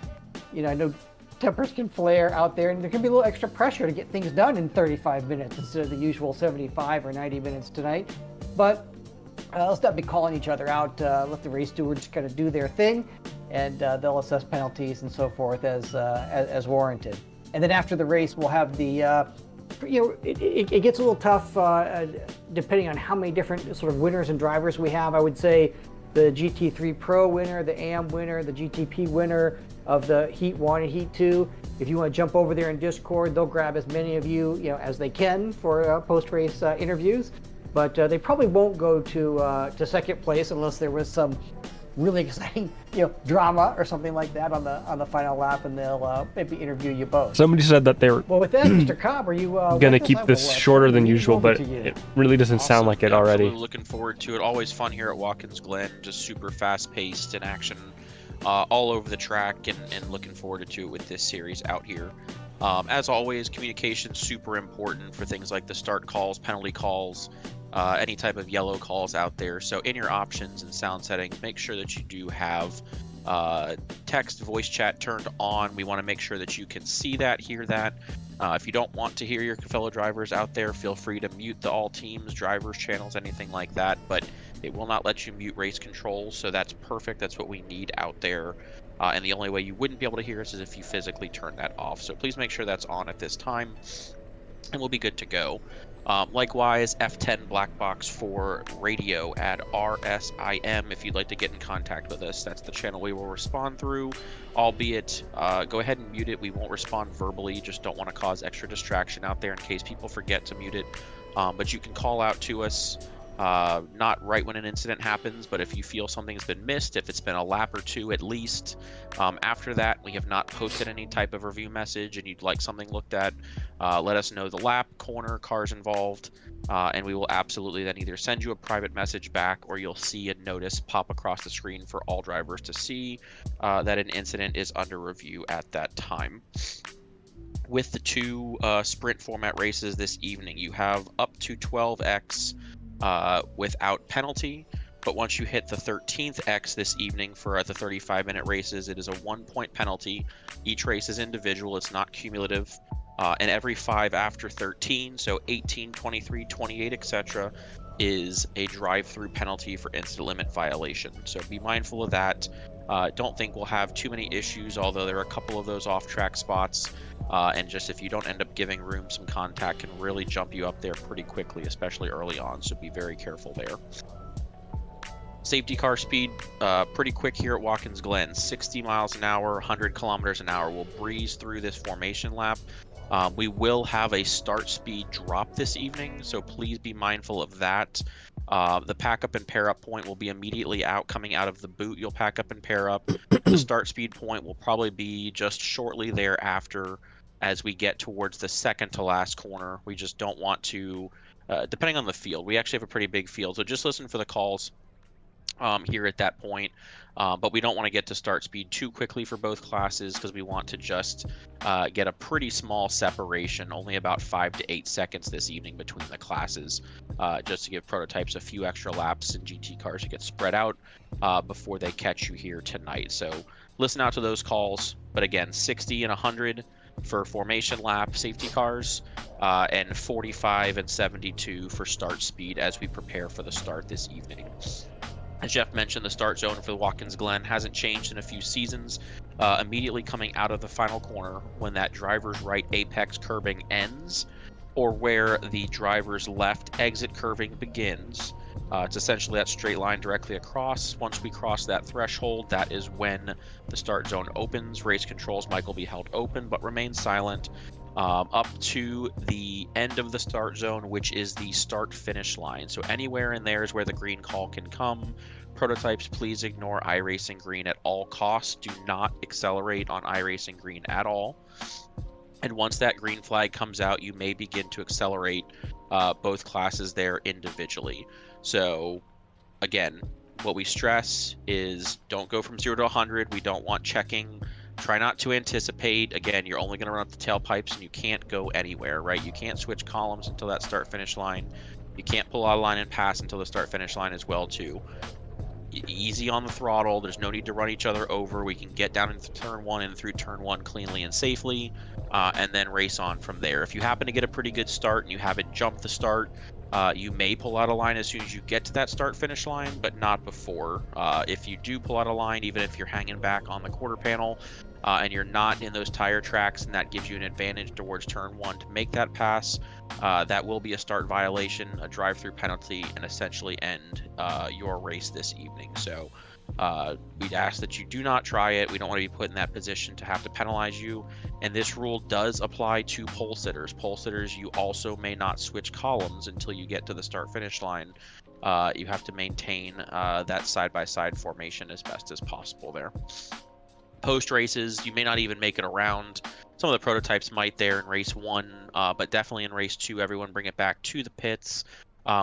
I know tempers can flare out there, and there can be a little extra pressure to get things done in 35 minutes instead of the usual 75 or 90 minutes tonight. But let's not be calling each other out. Let the race stewards kind of do their thing, and they'll assess penalties and so forth as warranted. And then after the race, we'll have the it gets a little tough depending on how many different sort of winners and drivers we have. I would say the GT3 Pro winner, the AM winner, the GTP winner of the Heat 1 and Heat 2. If you want to jump over there in Discord, they'll grab as many of you, as they can for post-race interviews. But they probably won't go to second place unless there was some really exciting, drama or something like that on the final lap, and they'll maybe interview you both. Somebody said that they were Well, with that, Mr. Cobb, are you gonna keep this shorter than usual, but it really doesn't sound like it already. Absolutely looking forward to it. Always fun here at Watkins Glen. Just super fast-paced and action all over the track, and looking forward to it with this series out here. As always, communication super important for things like the start calls, penalty calls, any type of yellow calls out there. So in your options and sound settings, make sure that you do have text voice chat turned on. We want to make sure that you can see that, hear that, If you don't want to hear your fellow drivers out there, feel free to mute the all teams, drivers, channels, anything like that, but it will not let you mute race controls, so that's perfect. That's what we need out there. And the only way you wouldn't be able to hear us is if you physically turn that off. So please make sure that's on at this time, and we'll be good to go. Likewise, F10 black box for radio at RSIM if you'd like to get in contact with us. That's the channel we will respond through, albeit go ahead and mute it. We won't respond verbally, just don't want to cause extra distraction out there in case people forget to mute it. But you can call out to us, not right when an incident happens, but if you feel something's been missed, if it's been a lap or two at least. After that, we have not posted any type of review message and you'd like something looked at, let us know the lap, corner, cars involved, and we will absolutely then either send you a private message back or you'll see a notice pop across the screen for all drivers to see that an incident is under review at that time. With the two sprint format races this evening, you have up to 12x without penalty, but once you hit the 13th X this evening for the 35-minute races, it is a 1-point penalty. Each race is individual, it's not cumulative, and every 5 after 13, so 18, 23, 28, etc., is a drive-through penalty for incident limit violation. So be mindful of that. Don't think we'll have too many issues, although there are a couple of those off-track spots. And just if you don't end up giving room, some contact can really jump you up there pretty quickly, especially early on, so be very careful there. Safety car speed, pretty quick here at Watkins Glen. 60 miles an hour, 100 kilometers an hour. We'll breeze through this formation lap. We will have a start speed drop this evening, so please be mindful of that. The pack up and pair up point will be immediately out, coming out of the boot. You'll pack up and pair up. The start speed point will probably be just shortly thereafter as we get towards the second to last corner. We just don't want to, depending on the field, we actually have a pretty big field, so just listen for the calls here at that point. But we don't want to get to start speed too quickly for both classes because we want to just get a pretty small separation, only about 5 to 8 seconds this evening between the classes, just to give prototypes a few extra laps and GT cars to get spread out before they catch you here tonight. So listen out to those calls. But again, 60 and 100 for formation lap safety cars, and 45 and 72 for start speed as we prepare for the start this evening. As Jeff mentioned, the start zone for the Watkins Glen hasn't changed in a few seasons. Immediately coming out of the final corner, when that driver's right apex curbing ends, or where the driver's left exit curving begins, it's essentially that straight line directly across. Once we cross that threshold, that is when the start zone opens. Race controls might be held open, but remain silent up to the end of the start zone, which is the start finish line. So anywhere in there is where the green call can come. Prototypes, please ignore iRacing green at all costs. Do not accelerate on iRacing green at all. And once that green flag comes out, you may begin to accelerate both classes there individually. So again, what we stress is don't go from 0 to 100. We don't want checking. Try not to anticipate. Again, you're only going to run up the tailpipes and you can't go anywhere, right? You can't switch columns until that start finish line. You can't pull out a line and pass until the start finish line as well too. Easy on the throttle. There's no need to run each other over. We can get down into turn 1 and through turn 1 cleanly and safely, and then race on from there. If you happen to get a pretty good start and you haven't jumped the start, you may pull out a line as soon as you get to that start finish line, but not before. If you do pull out a line, even if you're hanging back on the quarter panel and you're not in those tire tracks, and that gives you an advantage towards turn 1 to make that pass, that will be a start violation, a drive-through penalty, and essentially end your race this evening. So we'd ask that you do not try it. We don't want to be put in that position to have to penalize you. And this rule does apply to pole sitters. Pole sitters, you also may not switch columns until you get to the start finish line. You have to maintain that side-by-side formation as best as possible there. Post races, you may not even make it around. Some of the prototypes might there in race 1, but definitely in race 2, everyone bring it back to the pits.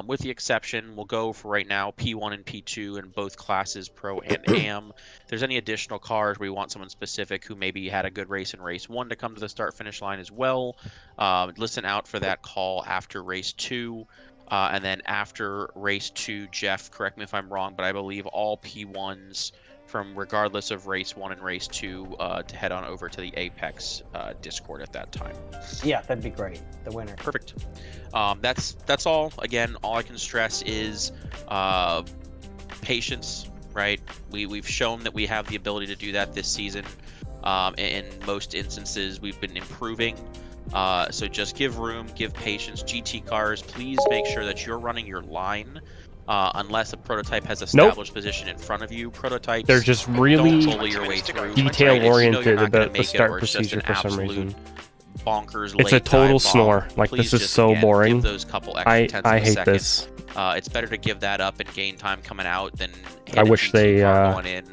With the exception, we'll go for right now P1 and P2 in both classes, Pro and Am. If there's any additional cars where we want someone specific who maybe had a good race in race 1 to come to the start finish line as well, listen out for that call after race 2. And then after race 2, Jeff, correct me if I'm wrong, but I believe all P1s from regardless of race 1 and race 2 to head on over to the Apex Discord at that time. Yeah, that'd be great. The winner. Perfect. That's all. Again, all I can stress is patience, right? We've shown that we have the ability to do that this season. In most instances, we've been improving. So just give room, give patience. GT cars, please make sure that you're running your line. Unless a prototype has established position in front of you, prototypes They're just really don't bully your way through. detail-oriented Right? about the start procedure for some reason. Bonkers. It's a total snore. Like, Please this is just, so again, boring. Give those couple extra tenths I of a hate second. this. It's better to give that up and gain time coming out than hit I a wish GT they car going in,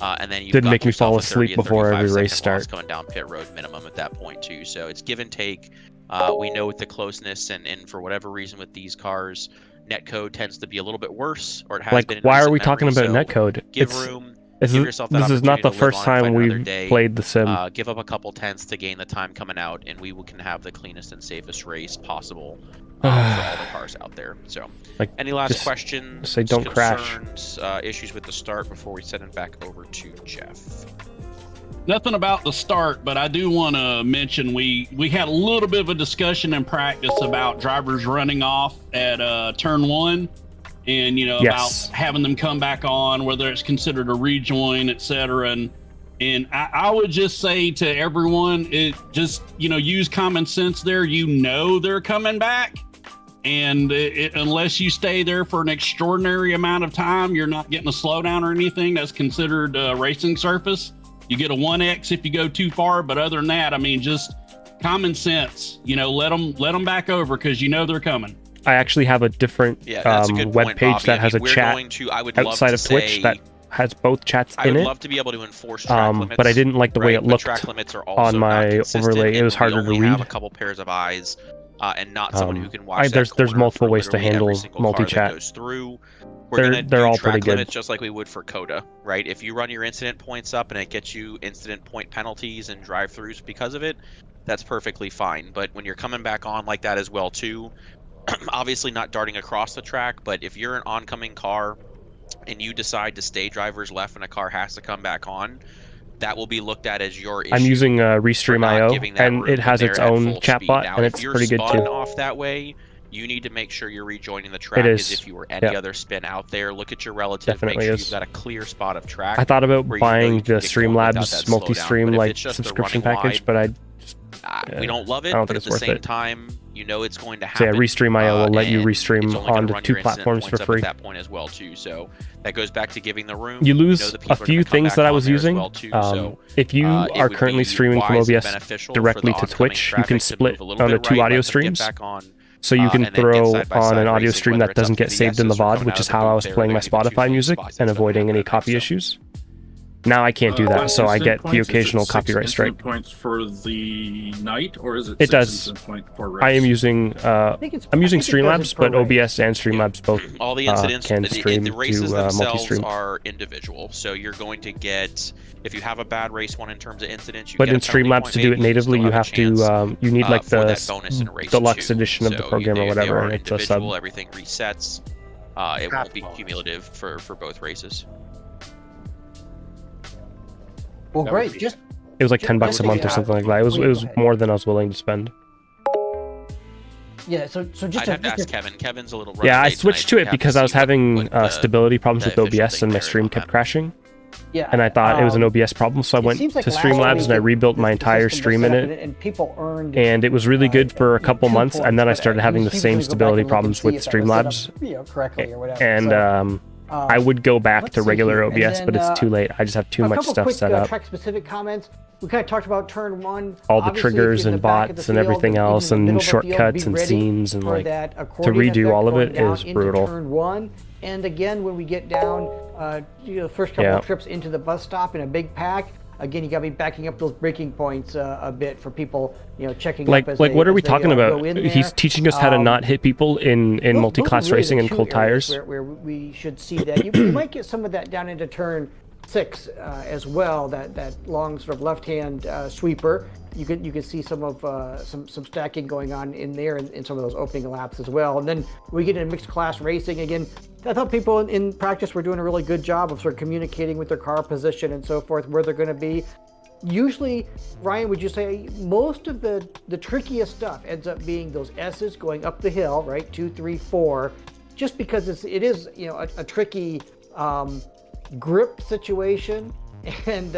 and then you've didn't got make me yourself fall a asleep 30 before every 35 race second loss start. going down pit road minimum at that point too. So it's give and take. We know with the closeness and for whatever reason with these cars, netcode tends to be a little bit worse, or it has been. Like, why are we recent talking memory, about so netcode? Give room. This Give yourself that is not opportunity the to live first on and time fight another we've day. played the sim. Give up a couple tenths to gain the time coming out, and we can have the cleanest and safest race possible for all the cars out there. So, Like, any last just questions, say don't crash. concerns, issues with the start before we send it back over to Jeff? Nothing about the start, but I do want to mention we had a little bit of a discussion in practice about drivers running off at turn 1, and Yes. about having them come back on, whether it's considered a rejoin, etc. And I would just say to everyone, just use common sense there. They're coming back, and unless you stay there for an extraordinary amount of time, you're not getting a slowdown or anything that's considered racing surface. You get a 1x if you go too far, but other than that, I mean, just common sense. Let them back over because they're coming. I actually have a different that's a good web point, page Bobby. that I has mean, a we're chat going to- I would love outside to of Twitch say- that has both chats I in would it. love to be able to enforce track limits, But I didn't like the way right? it But looked track limits are also on not my consistent, overlay. It and was harder we only to have read. a couple pairs of eyes, and not someone who can watch that there's corner multiple for ways to literally handle every single car that multi-chat. goes through. We're gonna They're do all track pretty good. limits just like we would for Coda, right? If you run your incident points up and it gets you incident point penalties and drive-throughs because of it, that's perfectly fine. But when you're coming back on like that as well too, obviously not darting across the track, but if you're an oncoming car and you decide to stay driver's left and a car has to come back on, that will be looked at as your issue. I'm using Restream.io, and it has its own chatbot, Now, and if it's you're pretty good spun too. off that way, you need to make sure you're rejoining the track It as is. if you were any Yeah. other spin out there. Look at your relative, Definitely make sure is. you've got a clear spot of track. I thought about where you know buying you can the get going without that Streamlabs multi-stream slowdown. But if like it's just the subscription running package, wide, but we don't love it, I don't but think at it's the worth same it. time, it's going to So yeah, happen. Restream.io will let you and restream it's only gonna onto run 2 your incident platforms for points up free. at that point as well too. So that goes back to giving the room. You know lose that people a are few gonna come things back that I on was there as using. well, too. So, If you it are would currently be streaming from wise and OBS beneficial directly for to the oncoming Twitch, you traffic can to split move a little onto bit 2 right, audio let them get streams. back on, So you can and then get throw side-by-side on an audio racing, stream whether that it's up doesn't to get the saved in the S's or VOD, coming which out is of the how I booth was there, playing they're my gonna be two Spotify music spots and instead of avoiding any having copy so. issues. Now I can't do that, so I get the occasional copyright strike. Instant points for the night, or is it It 6 does. instant point per race? I am using I'm using Streamlabs, but OBS and Streamlabs both All the incidents, can stream the races to themselves multi-stream. are individual. So you're going to get, if you have a bad race one in terms of incidents, you But get in a penalty Streamlabs point to do it maybe, you natively, still you have to you need like for the that bonus in race deluxe 2. edition of the So program or they whatever, are and it's a individual, sub. everything resets. It won't be cumulative for both races. Well, great. Just It was like $10 a month or something like that. It was more than I was willing to spend. yeah. So just I'd have to just ask Kevin. Kevin's a little Yeah, I running late switched tonight. to it because I was having stability problems with OBS and my stream kept crashing. Yeah, And I thought it was an OBS problem, so I went seems like to last Streamlabs week and I rebuilt my the entire system was stream set in up it. and people earned. And it was really good for a couple 2 months, and then I points, started but having the usually same we go back stability and look problems and see with if that was set Streamlabs. up, correctly or whatever. And So, I would go back let's to see regular here. And OBS, but then, it's too late. I just have too a much couple stuff quick, set up. track-specific comments. We kind of talked about turn 1. All the Obviously, if triggers you're in and the back of bots the and field, everything even else, the and middle of the field, shortcuts be and ready scenes and for like that to accordion redo effect all of going it down is into brutal. Turn 1, and again when we get down, the first couple Yeah. of trips into the bus stop in a big pack. Again, you got to be backing up those braking points a bit for people, checking Like up as what they, are we as they, talking go about? in He's there. teaching us how to not hit people in Those are multi-class really racing the and two cold areas tires. where we should see that. You might get some of that down into turn 6 as well. That long sort of left-hand sweeper. You can see some of some stacking going on in there in some of those opening laps as well. And then we get into mixed class racing again. I thought people in practice were doing a really good job of sort of communicating with their car position and so forth, where they're going to be. Usually, Ryan, would you say most of the trickiest stuff ends up being those S's going up the hill, right? 2, 3, 4, just because it is a tricky grip situation, and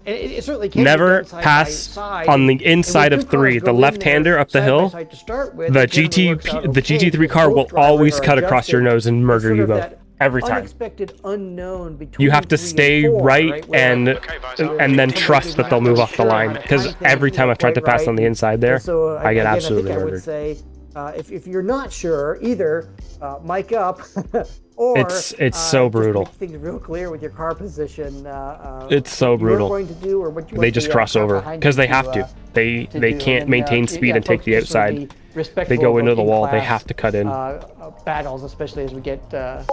it certainly can never be done pass side on the and inside when of two cars 3, go the in left-hander there up the side by hill. side to start with, The it generally works out okay GT3 because car both will drivers always are cut across your adjusted. nose and It's murder sort you of both that every time. unexpected unknown between You have to 3 stay and 4, right and then trust that they'll move off the line, because every time I've tried to pass on the inside there, so, I get again, absolutely I think murdered. I would say if you're not sure, either mic up or It's so brutal. Just make things real clear with your car position. It's so brutal. What you're going to do or what you They want just the cross car over behind because you they have to. They do. can't And, maintain speed yeah, and take folks, the just sort of outside. be respectful They go of into the those wall. They in-class, have to cut in. battles, especially as we get I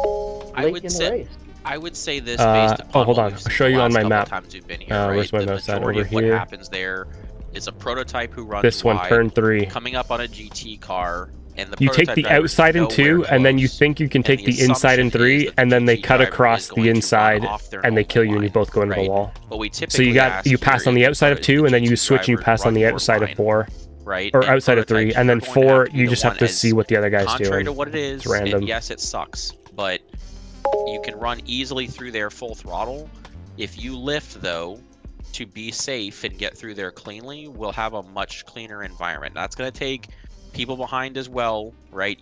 late would in the say race. I would say this based upon hold what on. we've I'll seen show the you on last my couple map. times we've been here, right? Where's my The mouse at? majority Over of what here. happens there is a prototype who runs This one, wide, turn 3. coming up on a GT car, and the You take prototype the driver is outside in 2, nowhere and then you close. think you can take the the inside in assumption 3, is that and the then they GT cut driver across is the going to run inside, off their and they normal kill you, and you line, both go into the right? wall. What we So typically ask you pass here on the is outside of the 2, and then you GT switch and you drivers pass on the run more outside of line, 4. right? Or And outside of 3, prototypes, and then you're going to have 4, to be you the just have one to as see what the other guy's contrary doing. to what it is, It's random. and yes, it sucks, but you can run easily through there full throttle. If you lift, though, to be safe and get through there cleanly, we'll have a much cleaner environment. That's going to take people behind as well, right?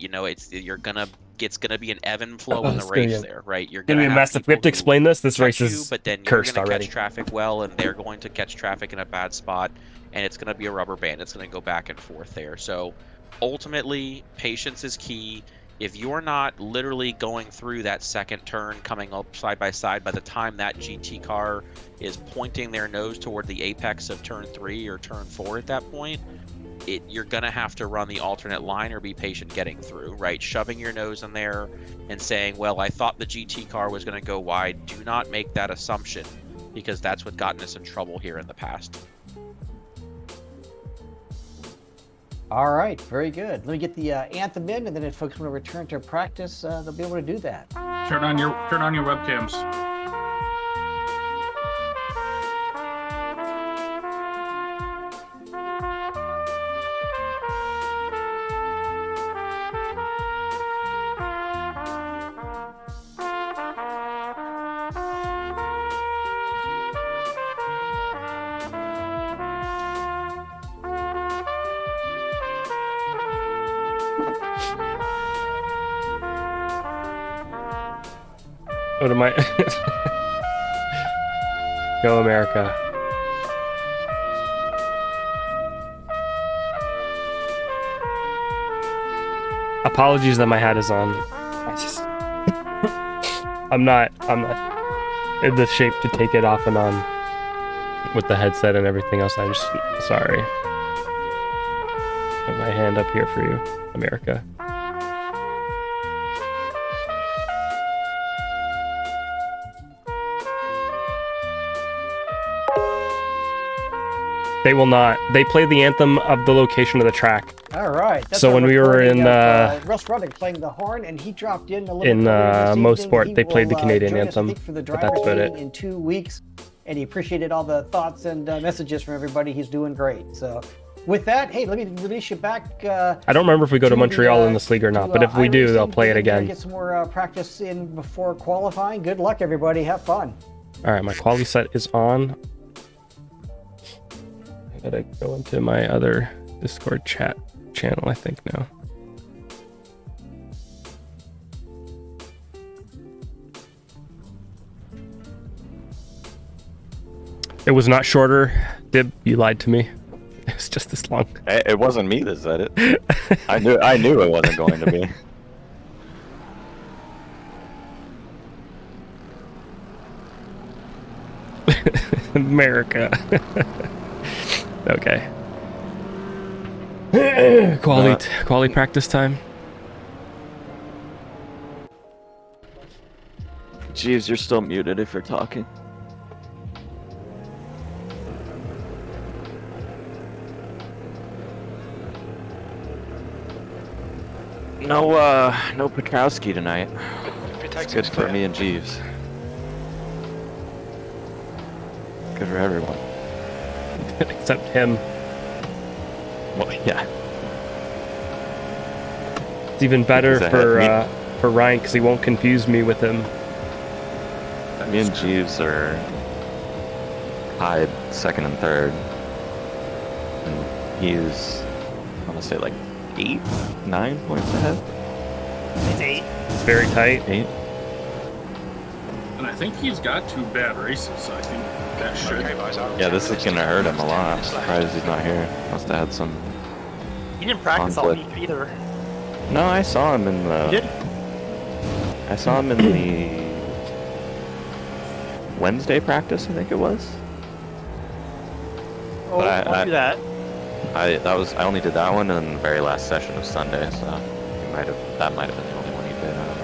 It's gonna be an ebb and flow in the race there, right? You're Gonna gonna be a have mess. If we have to people who explain this race catch you, is but then you're cursed gonna already. catch traffic well, and they're going to catch traffic in a bad spot, and it's gonna be a rubber band. It's gonna go back and forth there. So ultimately, patience is key. If you're not literally going through that second turn, coming up side by side, by the time that GT car is pointing their nose toward the apex of turn 3 or turn 4 at that point, you're gonna have to run the alternate line or be patient getting through, right? Shoving your nose in there and saying, well, I thought the GT car was gonna go wide. Do not make that assumption, because that's what gotten us in trouble here in the past. All right, very good. Let me get the anthem in, and then if folks want to return to practice, they'll be able to do that. Turn on your webcams. What am I? Go America. Apologies that my hat is on. I'm not in the shape to take it off and on with the headset and everything else. I'm just sorry. Put my hand up here for you, America. They will not. They play the anthem of the location of the track. All right. That's So when we were in Russ Ruddick playing the horn, and he dropped in a little in bit earlier this Most evening. Sport, He they played the will, Canadian join us, I anthem, think, for the but that's drivers about meeting it. in 2 weeks, and he appreciated all the thoughts and messages from everybody. He's doing great. So with that, hey, let me release you back. I don't remember if we go to Montreal in this league or not, but if we do, they'll play it again. Get some more practice in before qualifying. Good luck, everybody. Have fun. All right, my quality set is on. I gotta go into my other Discord chat channel, I think now. It was not shorter. Dib, you lied to me. It's just this long. It wasn't me that said it. I knew it wasn't going to be. America. Okay. Quality practice time. Jeeves, you're still muted if you're talking. No Petrowski tonight. It's good for me and Jeeves. Good for everyone. Except him. Well, yeah. It's even better for Ryan because he won't confuse me with him. Me and Jeeves are tied second and third. And he's, I want to say, like 8, 9 points ahead. It's 8. It's very tight. 8. And I think he's got 2 bad races, so I think that should. Yeah, this is gonna hurt him a lot. I'm surprised he's not here. Must have had some. He didn't practice all week either. No, I saw him in the. You did? I saw him in the Wednesday practice, I think it was. Oh, I'll do that. I only did that one in the very last session of Sunday, so that might have been the only one he did. I don't know.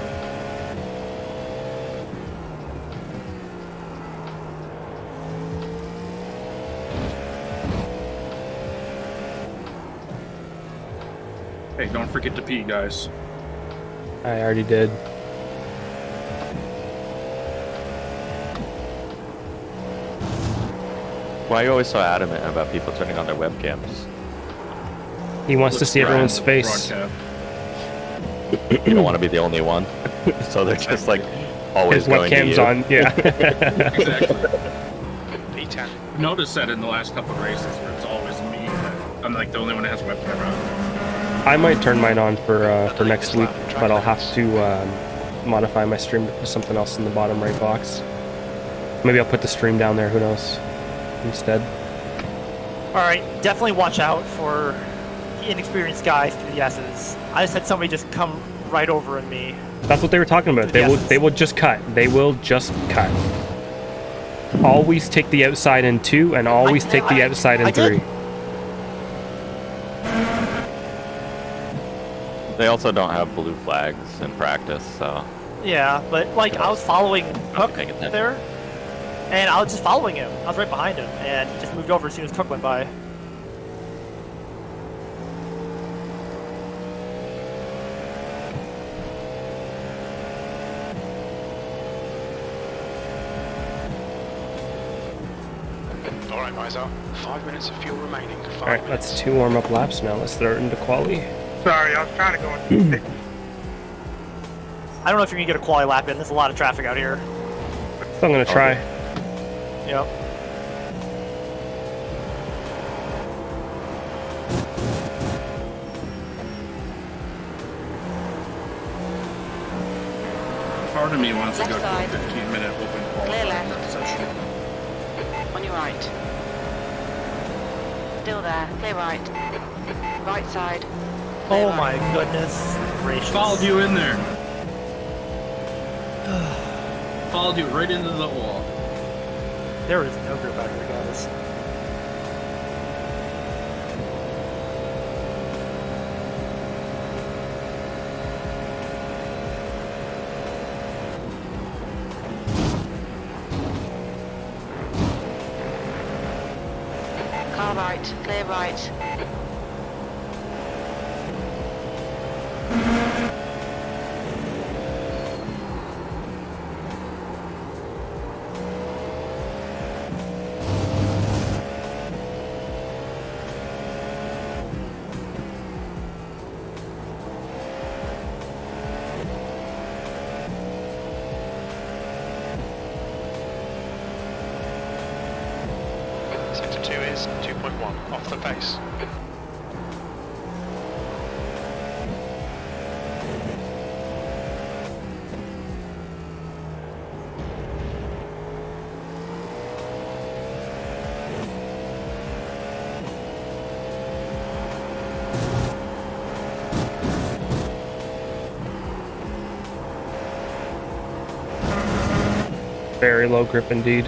Hey, don't forget to pee, guys. I already did. Why are you always so adamant about people turning on their webcams? He wants to see everyone's face. You don't want to be the only one, so they're just like always His going to webcam's you. on, yeah. Exactly. P10. Noticed that in the last couple of races where it's always me. I'm like the only one that has a webcam on. I might turn mine on for next week, but I'll have to modify my stream to put something else in the bottom right box. Maybe I'll put the stream down there, who knows, instead. Alright, definitely watch out for inexperienced guys through the S's. I just had somebody just come right over on me. That's what they were talking about. They will just cut. They will just cut. Always take the outside in 2 and always take the outside in 3. They also don't have blue flags in practice, so. Yeah, but like I was following Cook there, and I was just following him. I was right behind him, and he just moved over as soon as Cook went by. Alright, guys, 5 minutes of fuel remaining. Alright, that's 2 warm-up laps now. Let's throw it into quali. Sorry, I was trying to go in. I don't know if you're gonna get a quali lap in. There's a lot of traffic out here. So I'm gonna try. Yep. Part of me wants to go to a Left side. 15-minute open Clear qualifying left. session. On your right. Still there. Clear right. Right side. Clear Oh right. my goodness gracious. Followed you in there. Followed you right into the wall. There is no group out here, guys. Car right. Clear right. Sector 2 is 2.1, off the pace. Very low grip indeed.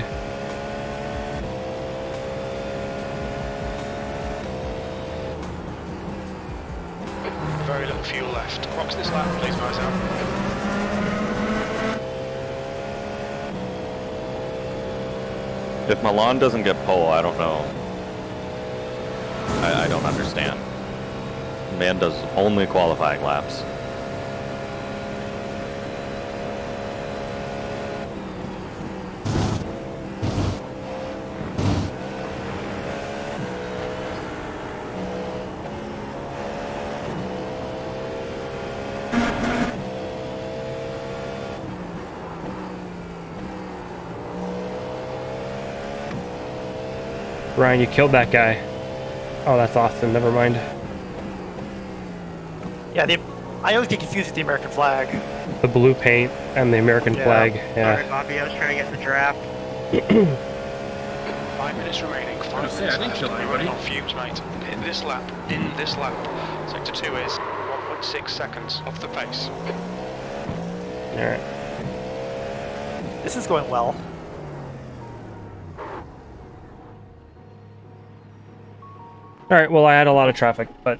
Very little fuel left. Box this lap, please, guys, out. If Milan doesn't get pole, I don't know. I don't understand. Man does only qualifying laps. Ryan, you killed that guy. Oh, that's Austin. Never mind. Yeah, I always get confused with the American flag. The blue paint and the American flag. Sorry, Yeah. Bobby, I was trying to get the draft. 5 minutes remaining. 5 minutes I didn't left. kill We're anybody. running on fumes, mate. In this lap, Sector 2 is 1.6 seconds off the pace. All right. This is going well. All right. Well, I had a lot of traffic, but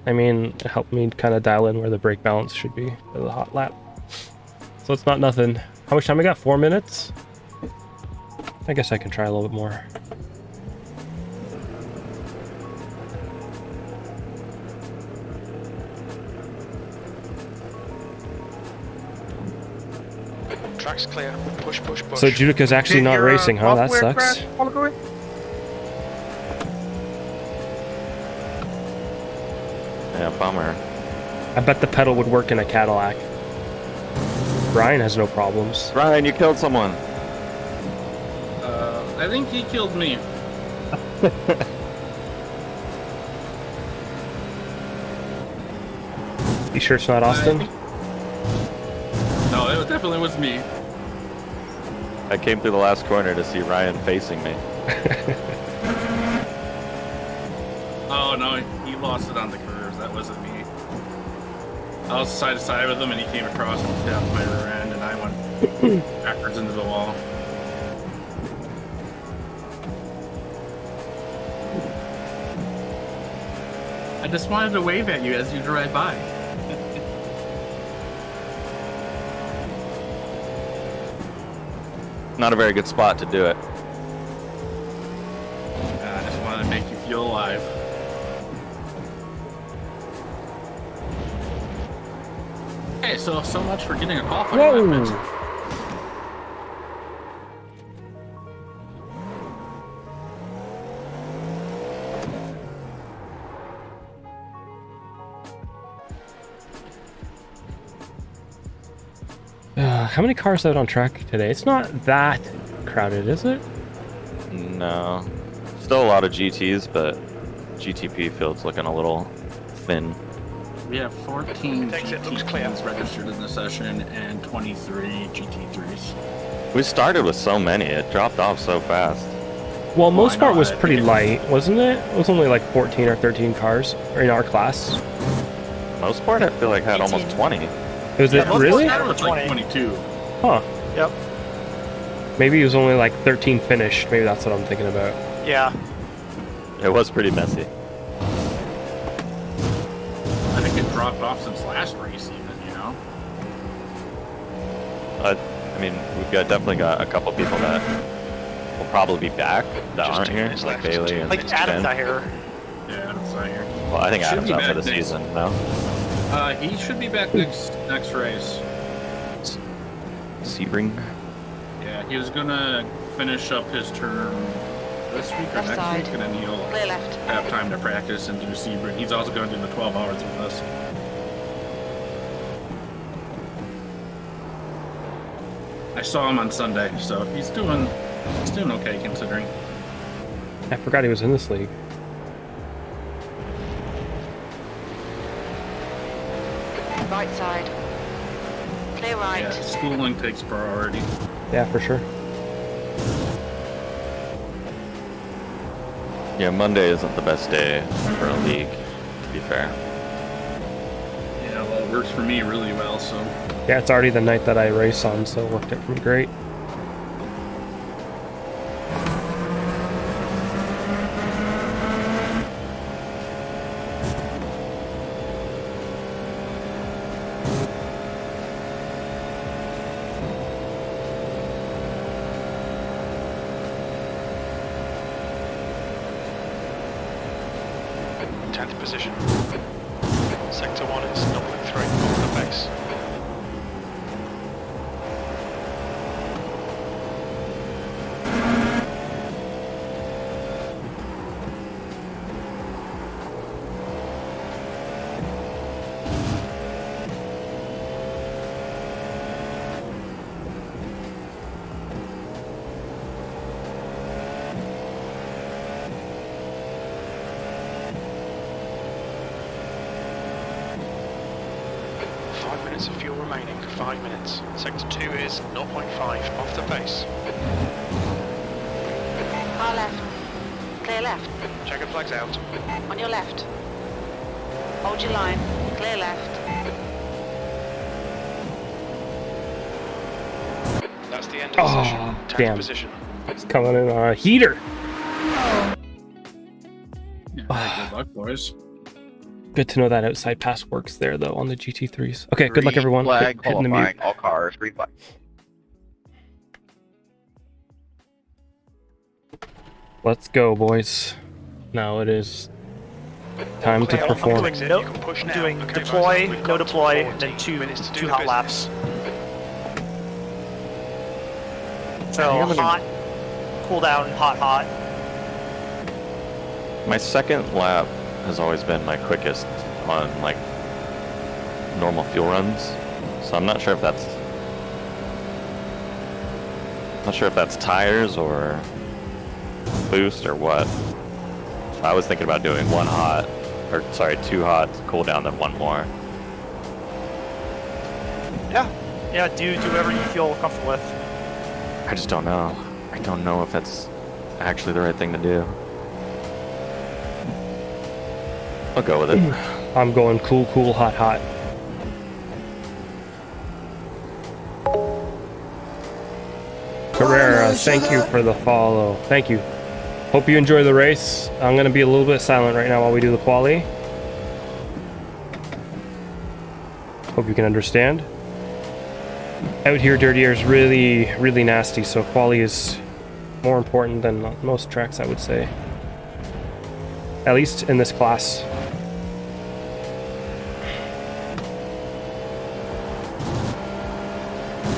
I mean, it helped me kind of dial in where the brake balance should be for the hot lap. So it's not nothing. How much time I got? 4 minutes? I guess I can try a little bit more. Track's clear. Push, push, push. So Judica's actually Did not your, racing, huh? That software sucks. crash, Oliver? Yeah, bummer. I bet the pedal would work in a Cadillac. Brian has no problems. Ryan, you killed someone. I think he killed me. You sure it's not Austin? No, it definitely was me. I came through the last corner to see Ryan facing me. Oh no, he lost it on the curves. That wasn't me. I was side to side with him, and he came across and tapped my rear end, and I went backwards into the wall. I just wanted to wave at you as you drive by. Not a very good spot to do it. I just wanted to make you feel alive. Okay, so much for getting a qualifying lap. How many cars out on track today? It's not that crowded, is it? No. Still a lot of GTs, but GTP field's looking a little thin. We have 14 GT3s registered in the session and 23 GT3s. We started with so many, it dropped off so fast. Well, most part was pretty light, wasn't it? It was only like 14 or 13 cars in our class. Most part, I feel like had almost 20. Was it really? It was like 22. Huh. Yep. Maybe it was only like 13 finished. Maybe that's what I'm thinking about. Yeah. It was pretty messy. I think it dropped off since last race, even, you know? I mean, definitely got a couple people that will probably be back that aren't here, like Bailey and Like Adam's not here. Yeah, Adam's not here. Well, I think Should Adam's be out for back the next- season, no? He should be back next race. Sebring? Yeah, he was gonna finish up his term this week or Left next side. week, and then he'll Clear left. have time to practice and do Sebring. He's also going to do the 12 hours with us. I saw him on Sunday, so he's doing okay considering. I forgot he was in this league. Right side. Clear right. Yeah, schooling takes priority. Yeah, for sure. Yeah, Monday isn't the best day for a league, to be fair. Yeah, well, it works for me really well, so. Yeah, it's already the night that I race on, so it worked out for me great. Position. Sector 1 is 0.3 off the base. 5 minutes of fuel remaining. 5 minutes. Sector 2 is 0.5 off the pace. Car left. Clear left. Checker flags out. On your left. Hold your line. Clear left. That's the end of the session. Take Damn. position. It's coming in on a heater. Yeah, good luck, boys. Good to know that outside pass works there, though, on the GT3s. Okay, good luck, everyone. Flag Hitting the mute. qualifying all cars. Green flag. Let's go, boys. Now it is time to perform. I'm doing deploy, no deploy, and then two hot laps. So hot, cool down, hot, hot. My second lap has always been my quickest on like normal fuel runs, so I'm not sure if that's tires or boost or what. So I was thinking about doing two hot, cool down, then one more. Yeah, do whatever you feel comfortable with. I just don't know. I don't know if that's actually the right thing to do. I'll go with it. I'm going cool, cool, hot, hot. Carrera, thank you for the follow. Thank you. Hope you enjoy the race. I'm going to be a little bit silent right now while we do the quali. Hope you can understand. Out here, Dirty Air is really, really nasty, so quali is more important than most tracks, I would say. At least in this class.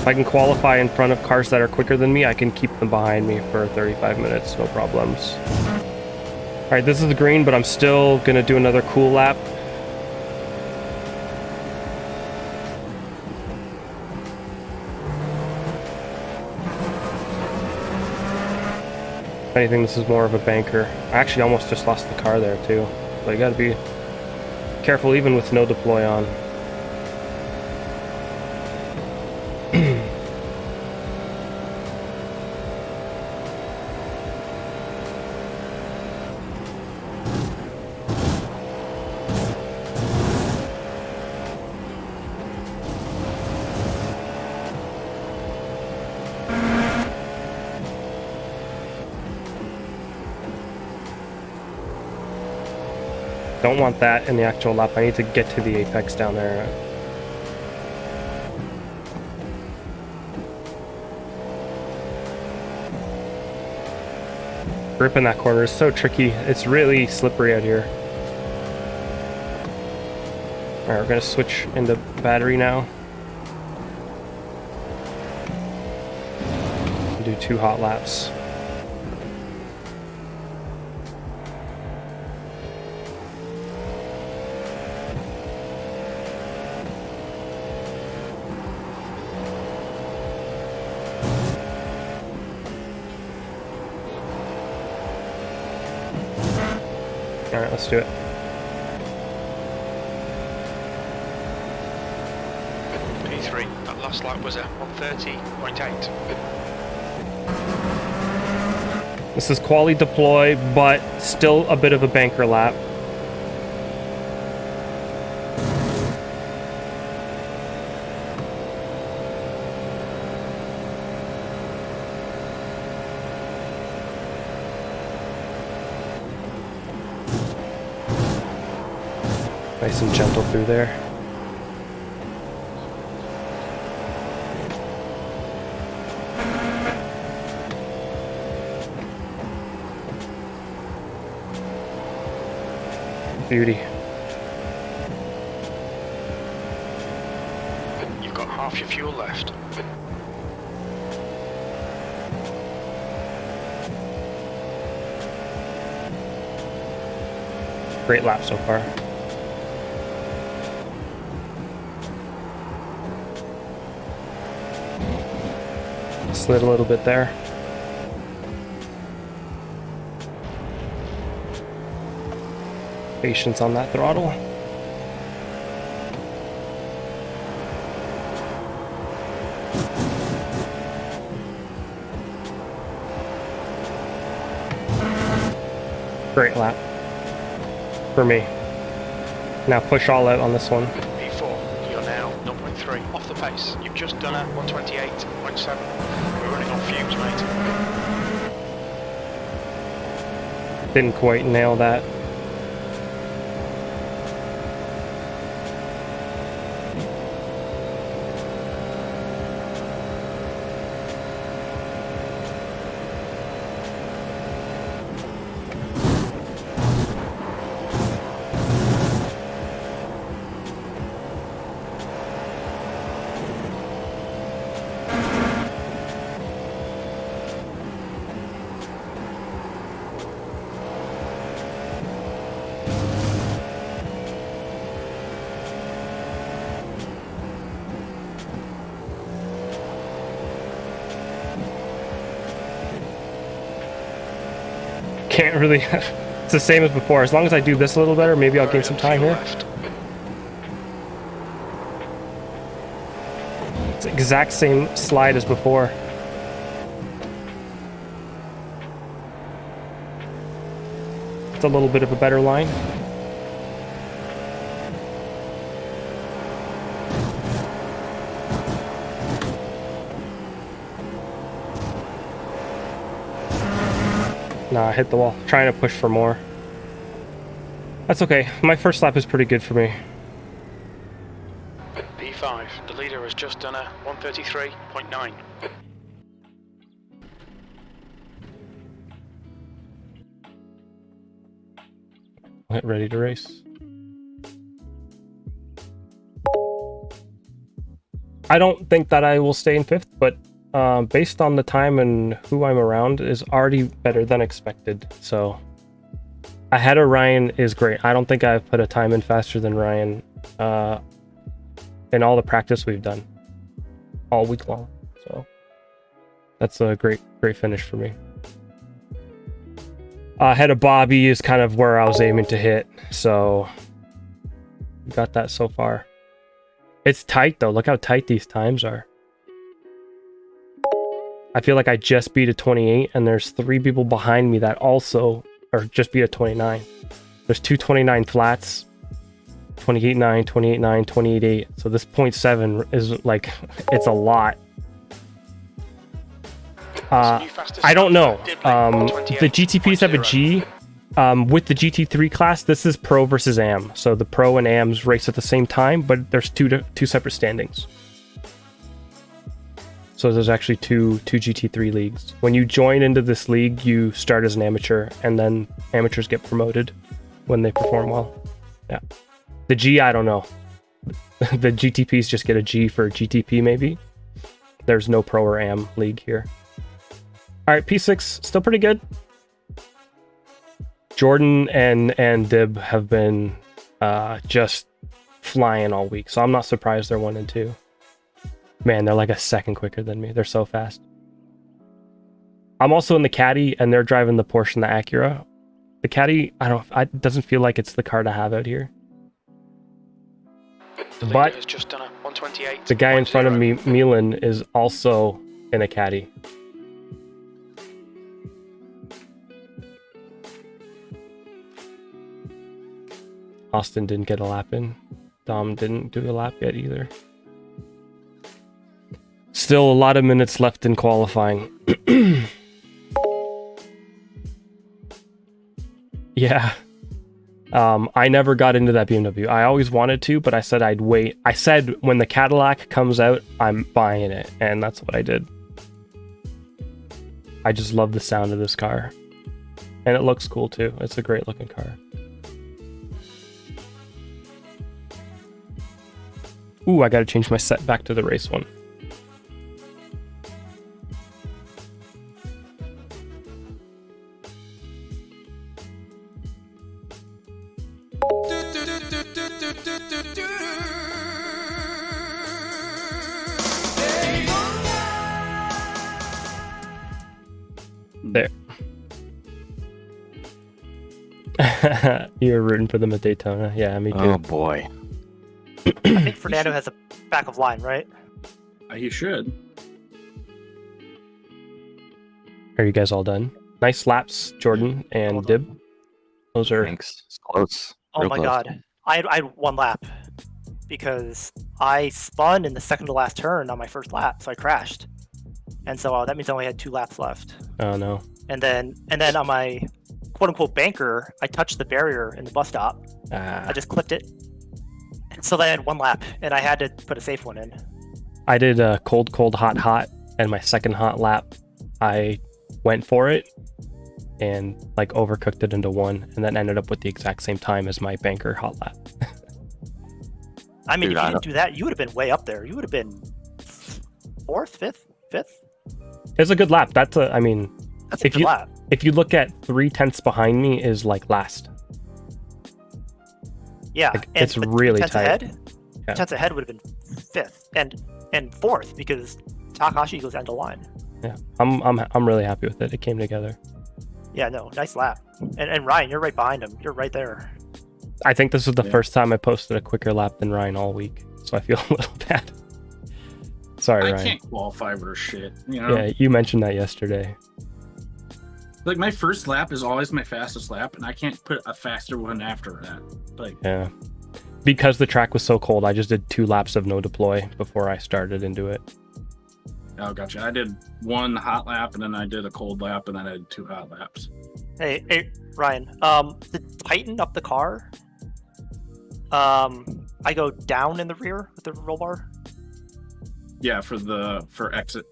If I can qualify in front of cars that are quicker than me, I can keep them behind me for 35 minutes, no problems. Alright, this is the green, but I'm still gonna do another cool lap. If anything, this is more of a banker. I actually almost just lost the car there too. So you gotta be careful even with no deploy on. Don't want that in the actual lap. I need to get to the apex down there. Grip in that corner is so tricky. It's really slippery out here. Alright, we're gonna switch into battery now. Do 2 hot laps. Alright, let's do it. P3, that last lap was at 130.8. This is quali deploy, but still a bit of a banker lap. Nice and gentle through there. Beauty. You've got half your fuel left. Great lap so far. Slid a little bit there. Patience on that throttle. Great lap. For me. Now push all out on this one. P4, you're now 0.3 off the pace. You've just done a 128.7. We're running on fumes, mate. Didn't quite nail that. Can't really. It's the same as before. As long as I do this a little better, maybe I'll gain some time here. It's the exact same slide as before. It's a little bit of a better line. Nah, I hit the wall. Trying to push for more. That's okay. My first lap is pretty good for me. P5, the leader has just done a 133.9. Get ready to race. I don't think that I will stay in 5th, but based on the time and who I'm around is already better than expected. So ahead of Ryan is great. I don't think I've put a time in faster than Ryan in all the practice we've done all week long. So that's a great finish for me. Ahead of Bobby is kind of where I was aiming to hit. So got that so far. It's tight though. Look how tight these times are. I feel like I just beat a 28 and there's 3 people behind me that also are just beat a 29. There's 2 29 flats, 28.9, 28.9, 28.8. So this 0.7 is like, it's a lot. I don't know. The GTPs have a G. With the GT3 class, this is Pro versus AM. So the Pro and AMs race at the same time, but there's two separate standings. So there's actually two GT3 leagues. When you join into this league, you start as an amateur, and then amateurs get promoted when they perform well. Yeah. The G, I don't know. The GTPs just get a G for GTP, maybe. There's no Pro or AM league here. All right, P6, still pretty good. Jordan and Dib have been just flying all week, so I'm not surprised they're 1 and 2. Man, they're like a second quicker than me. They're so fast. I'm also in the Caddy, and they're driving the Porsche and the Acura. The Caddy, it doesn't feel like it's the car to have out here. But has just done a 128. The guy in front of me, Milan, is also in a Caddy. Austin didn't get a lap in. Dom didn't do a lap yet either. Still a lot of minutes left in qualifying. Yeah. I never got into that BMW. I always wanted to, but I said I'd wait. I said when the Cadillac comes out, I'm buying it, and that's what I did. I just love the sound of this car. And it looks cool too. It's a great looking car. Ooh, I gotta change my set back to the race one. There. You're rooting for them at Daytona. Yeah, me too. Oh boy. I think Fernando has a back of line, right? He should. Are you guys all done? Nice laps, Jordan and Dib. Those are It's close. Oh Real my close. god. I had one lap because I spun in the second to last turn on my first lap, so I crashed. And so that means I only had 2 laps left. Oh no. And then on my quote unquote banker, I touched the barrier in the bus stop. I just clipped it. And so then I had 1 lap, and I had to put a safe one in. I did a cold, hot, and my second hot lap, I went for it and like overcooked it into 1, and then ended up with the exact same time as my banker hot lap. I mean, if you didn't do that, you would have been way up there. You would have been 4th, 5th. It's a good lap. That's a good lap. If you look at 3/10 behind me is like last. Yeah, like, it's really tight. Ahead, 10th ahead would have been 5th and 4th because Takahashi goes end of line. Yeah, I'm really happy with it. It came together. Yeah, no, nice lap. And Ryan, you're right behind him. You're right there. I think this is the first time I posted a quicker lap than Ryan all week, so I feel a little bad. Sorry, Ryan. I can't qualify for shit. You know? Yeah, you mentioned that yesterday. Like my first lap is always my fastest lap, and I can't put a faster one after that. Like, yeah, because the track was so cold, I just did 2 laps of no deploy before I started into it. oh, gotcha. I did 1 hot lap, and then I did a cold lap, and then I did 2 hot laps. Hey, Ryan. To tighten up the car, I go down in the rear with the roll bar. Yeah, for exit.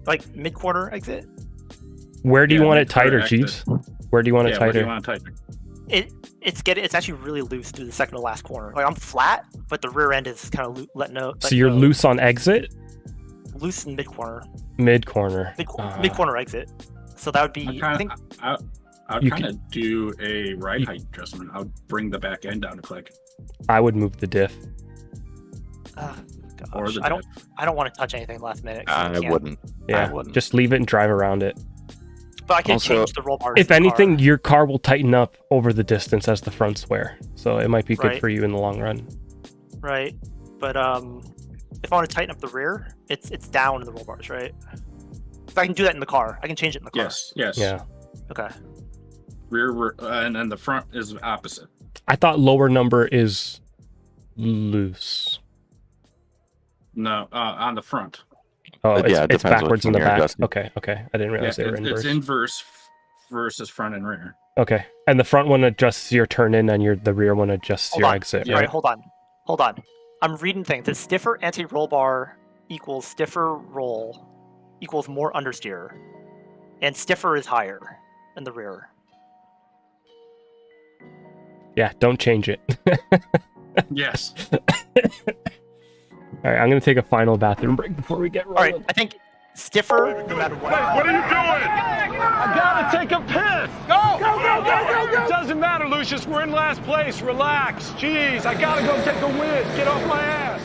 Like mid quarter exit. Where do you want it mid-quarter tighter, exit. Jeeves? Where do you want it Where tighter? do you want it tighter? It's actually really loose through the second to last corner. Like I'm flat, but the rear end is kind of letting out. So you're loose on exit? Loose in mid corner. Mid corner. Mid corner exit. So that would be. I think I'd kind of do a ride height adjustment. I would bring the back end down a click. I would move the diff. Or the I don't want to touch anything last minute. I wouldn't. Yeah, I wouldn't. just leave it and drive around it. But I can Also, change the roll bars. If anything, your car will tighten up over the distance as the fronts wear, so it might be good Right. for you in the long run. Right, but if I want to tighten up the rear, it's down in the roll bars, right? So I can do that in the car. I can change it in the car. Yes. Yeah. Okay. Rear, and then the front is opposite. I thought lower number is loose. No, on the front. Oh, it's, yeah, it it's depends backwards in which the one you're back. adjusting. Okay. I didn't realize they were inverse. It's inverse versus front and rear. Okay, and the front one adjusts your turn in, and the rear one adjusts Hold your on. exit. All Right? right, hold on. I'm reading things. The stiffer anti-roll bar equals stiffer roll equals more understeer, and stiffer is higher in the rear. Yeah, don't change it. Yes. All right, I'm gonna take a final bathroom break before we get rolling. All right, I think stiffer no matter what. What are you doing? I gotta take a piss. Go! Go! It doesn't matter, Lucius. We're in last place. Relax. Jeez, I gotta go take a whiz. Get off my ass.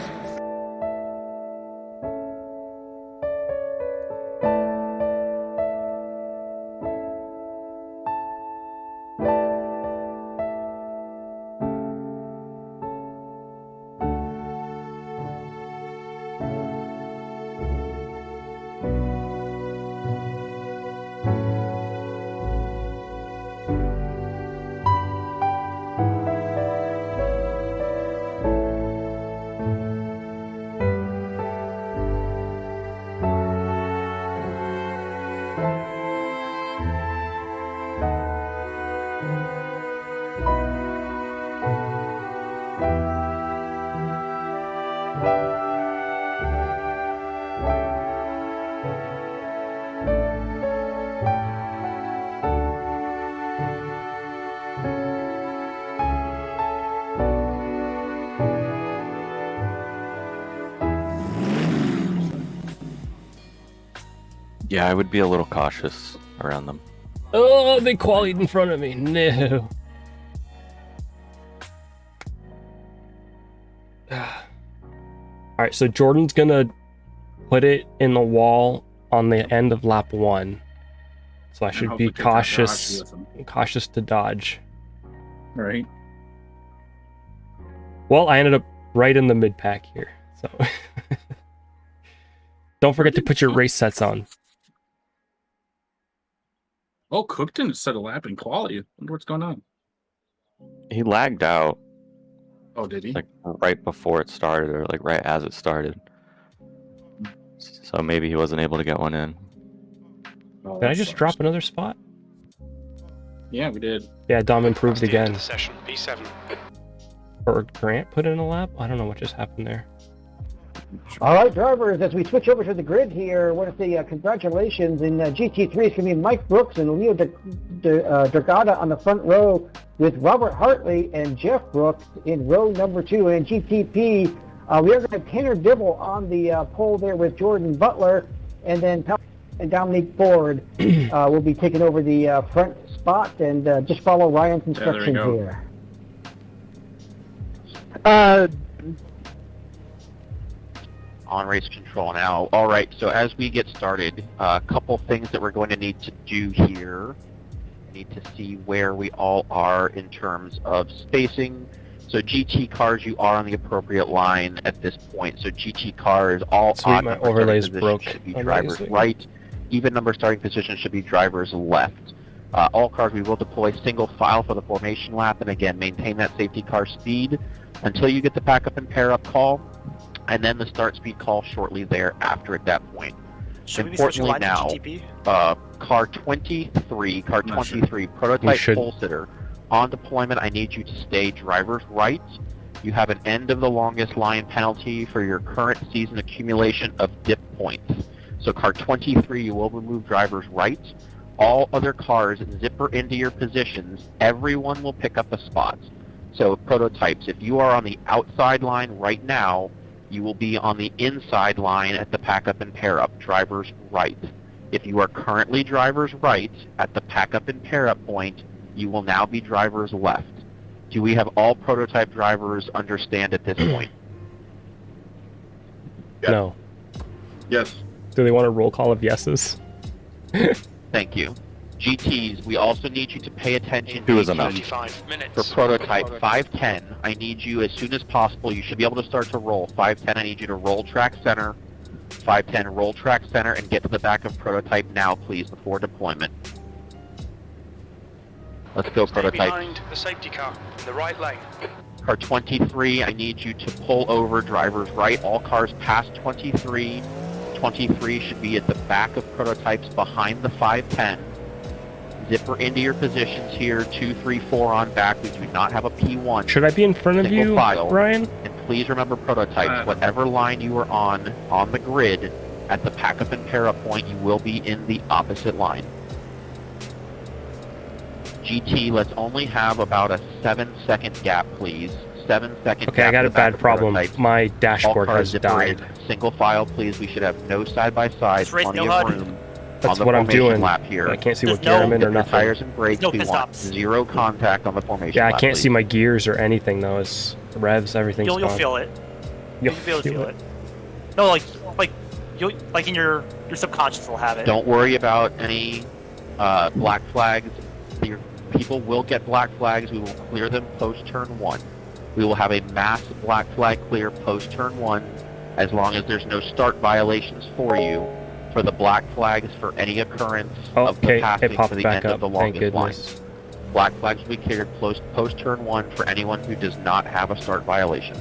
Yeah, I would be a little cautious around them. Oh, they qualied in front of me. No. All right, so Jordan's gonna put it in the wall on the end of lap 1. So I should be hopefully take that cautious, dodge with him. cautious to dodge. Right. Well, I ended up right in the mid pack here. So don't forget to put your race sets on. Oh, Cook didn't set a lap in quality. I wonder what's going on. He lagged out. Oh, did he? Like right before it started, or like right as it started. So maybe he wasn't able to get one in. Oh, Did I just drop another spot? Yeah, we did. Yeah, Dom improved again. Session P7. Or Grant put in a lap? I don't know what just happened there. All right, drivers, as we switch over to the grid here, I want to say congratulations. In GT3, it's going to be Mike Brooks and Leo Dragata on the front row with Robert Hartley and Jeff Brooks in row number 2. And in GTP, we are going to have Tanner Dibble on the pole there with Jordan Butler. And then Dominique Ford will be taking over the front spot. And just follow Ryan's instructions here. On race control now. All right, so as we get started, a couple things that we're going to need to do here. We need to see where we all are in terms of spacing. So GT cars, you are on the appropriate line at this point. So GT cars, all odd number overlays starting broke. positions should be drivers right. Even number starting positions should be drivers left. All cars, we will deploy single file for the formation lap, and again, maintain that safety car speed until you get the pack up and pair up call, and then the start speed call shortly thereafter at that point. Should we be switching Importantly lines to now, GTP? car 23, prototype pole sitter. On deployment, I need you to stay driver's right. You have an end of the longest line penalty for your current season accumulation of dip points. So car 23, you will remove driver's right. All other cars zipper into your positions. Everyone will pick up a spot. So prototypes, if you are on the outside line right now, you will be on the inside line at the pack up and pair up, driver's right. If you are currently driver's right at the pack up and pair up point, you will now be driver's left. Do we have all prototype drivers understand at this point? No. Yes. Do they want a roll call of yeses? Thank you. GTs, we also need you to pay attention Two is enough. 55 minutes. For prototype 510, I need you as soon as possible. You should be able to start to roll. 510, I need you to roll track center. 510, roll track center and get to the back of prototype now, please, before deployment. Let's go, Stay prototype. behind the safety car in the right lane. Car 23, I need you to pull over driver's right. All cars past 23. 23 should be at the back of prototypes behind the 510. Zipper into your positions here. 2, 3, 4 on back. We do not have a P1. Should I be in front of Single you, file. Ryan? And please remember prototypes. Whatever line you are on the grid, at the pack up and pair up point, you will be in the opposite line. GT, let's only have about a 7-second gap, please. 7-second Okay, gap. I got a bad problem. My dashboard All cars has died. zipper in. Single file, please. We should have no side-by-side, plenty no of HUD. room. That's on the what I'm formation doing. lap here. I can't see what There's gear I'm in Dip or your nothing. tires and brakes. No We pit want stops. zero contact on the formation Yeah, I lap, can't please. see my gears or anything though. It's revs, everything's You'll gone. feel it. You'll You'll be able to feel it. No, like you'll like in your subconscious will have it. Don't worry about any black flags. Your people will get black flags. We will clear them post turn 1. We will have a mass black flag clear post turn 1 as long as there's no start violations for you. For the black flags for any occurrence of the Okay, passing it popped to the back end of up. the Thank longest line. goodness. Black flags will be cleared post turn 1 for anyone who does not have a start violation.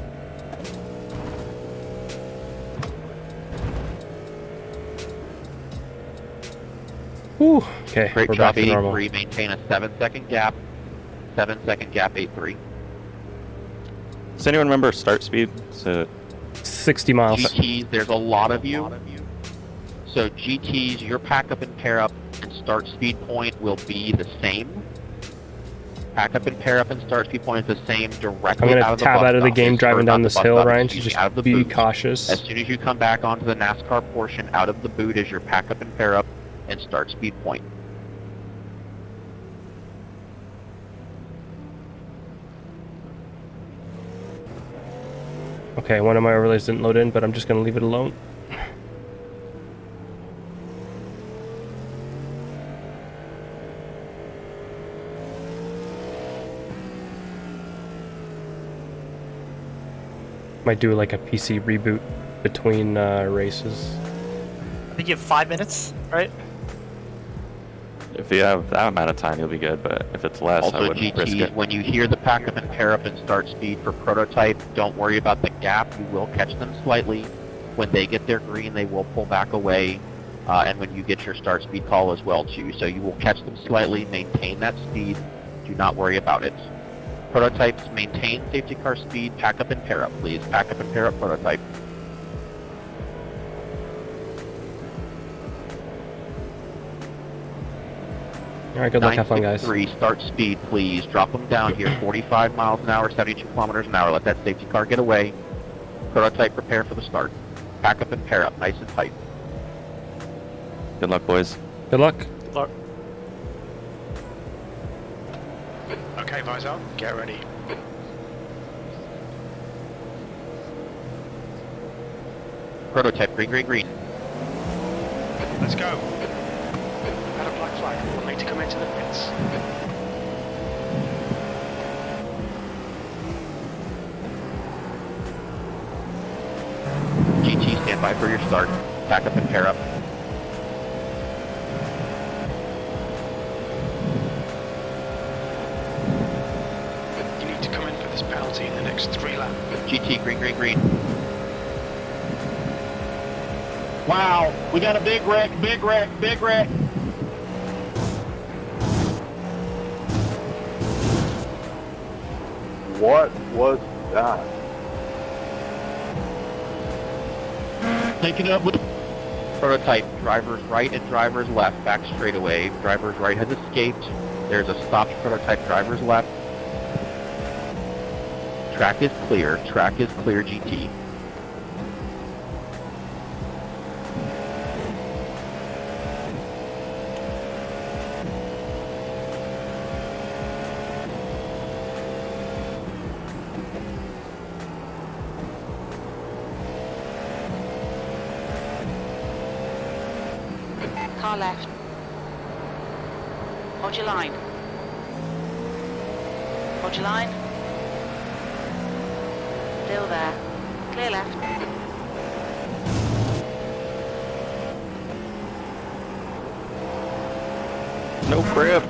Whew. Okay, Great we're job, back to normal. 83. Maintain a 7-second gap. 7-second gap, 83. Does anyone remember start speed? So 60 miles. GTs, there's a lot of you. So GTs, your pack up and pair up and start speed point will be the same. Pack up and pair up and start speed point is the same directly I'm out gonna of the tab bus out of the stop. game Or driving not down the this bus hill, stop, Ryan, so excuse me, just out of the be boot. cautious. As soon as you come back onto the NASCAR portion, out of the boot is your pack up and pair up and start speed point. Okay, one of my overlays didn't load in, but I'm just gonna leave it alone. Might do like a PC reboot between races. I think you have 5 minutes, right? If you have that amount of time, you'll be good. But if it's less, I Also, wouldn't risk GT, it. when you hear the pack up and pair up and start speed for prototype, don't worry about the gap. You will catch them slightly. When they get their green, they will pull back away. And when you get your start speed call as well, too. So you will catch them slightly, maintain that speed. Do not worry about it. Prototypes, maintain safety car speed. Pack up and pair up, please. Pack up and pair up prototype. All right, good luck. Have fun, guys. 963, start speed, please. Drop them down here. 45 miles an hour, 72 kilometers an hour. Let that safety car get away. Prototype, prepare for the start. Pack up and pair up, nice and tight. Good luck, boys. Good luck. Good luck. Okay, visor, get ready. Prototype, green, green, green. Let's go. Had a black flag. We'll need to come into the pits. GT, stand by for your start. Pack up and pair up. You need to come in for this penalty in the next 3 laps. GT, green, green, green. Wow, we got a big wreck, big wreck, big wreck. What was that? Taking it up with prototype. Drivers right and drivers left. Back straight away. Drivers right has escaped. There's a stopped prototype. Drivers left. Track is clear. Track is clear, GT. Car left. Hold your line. Hold your line. Still there. Clear left. No grip.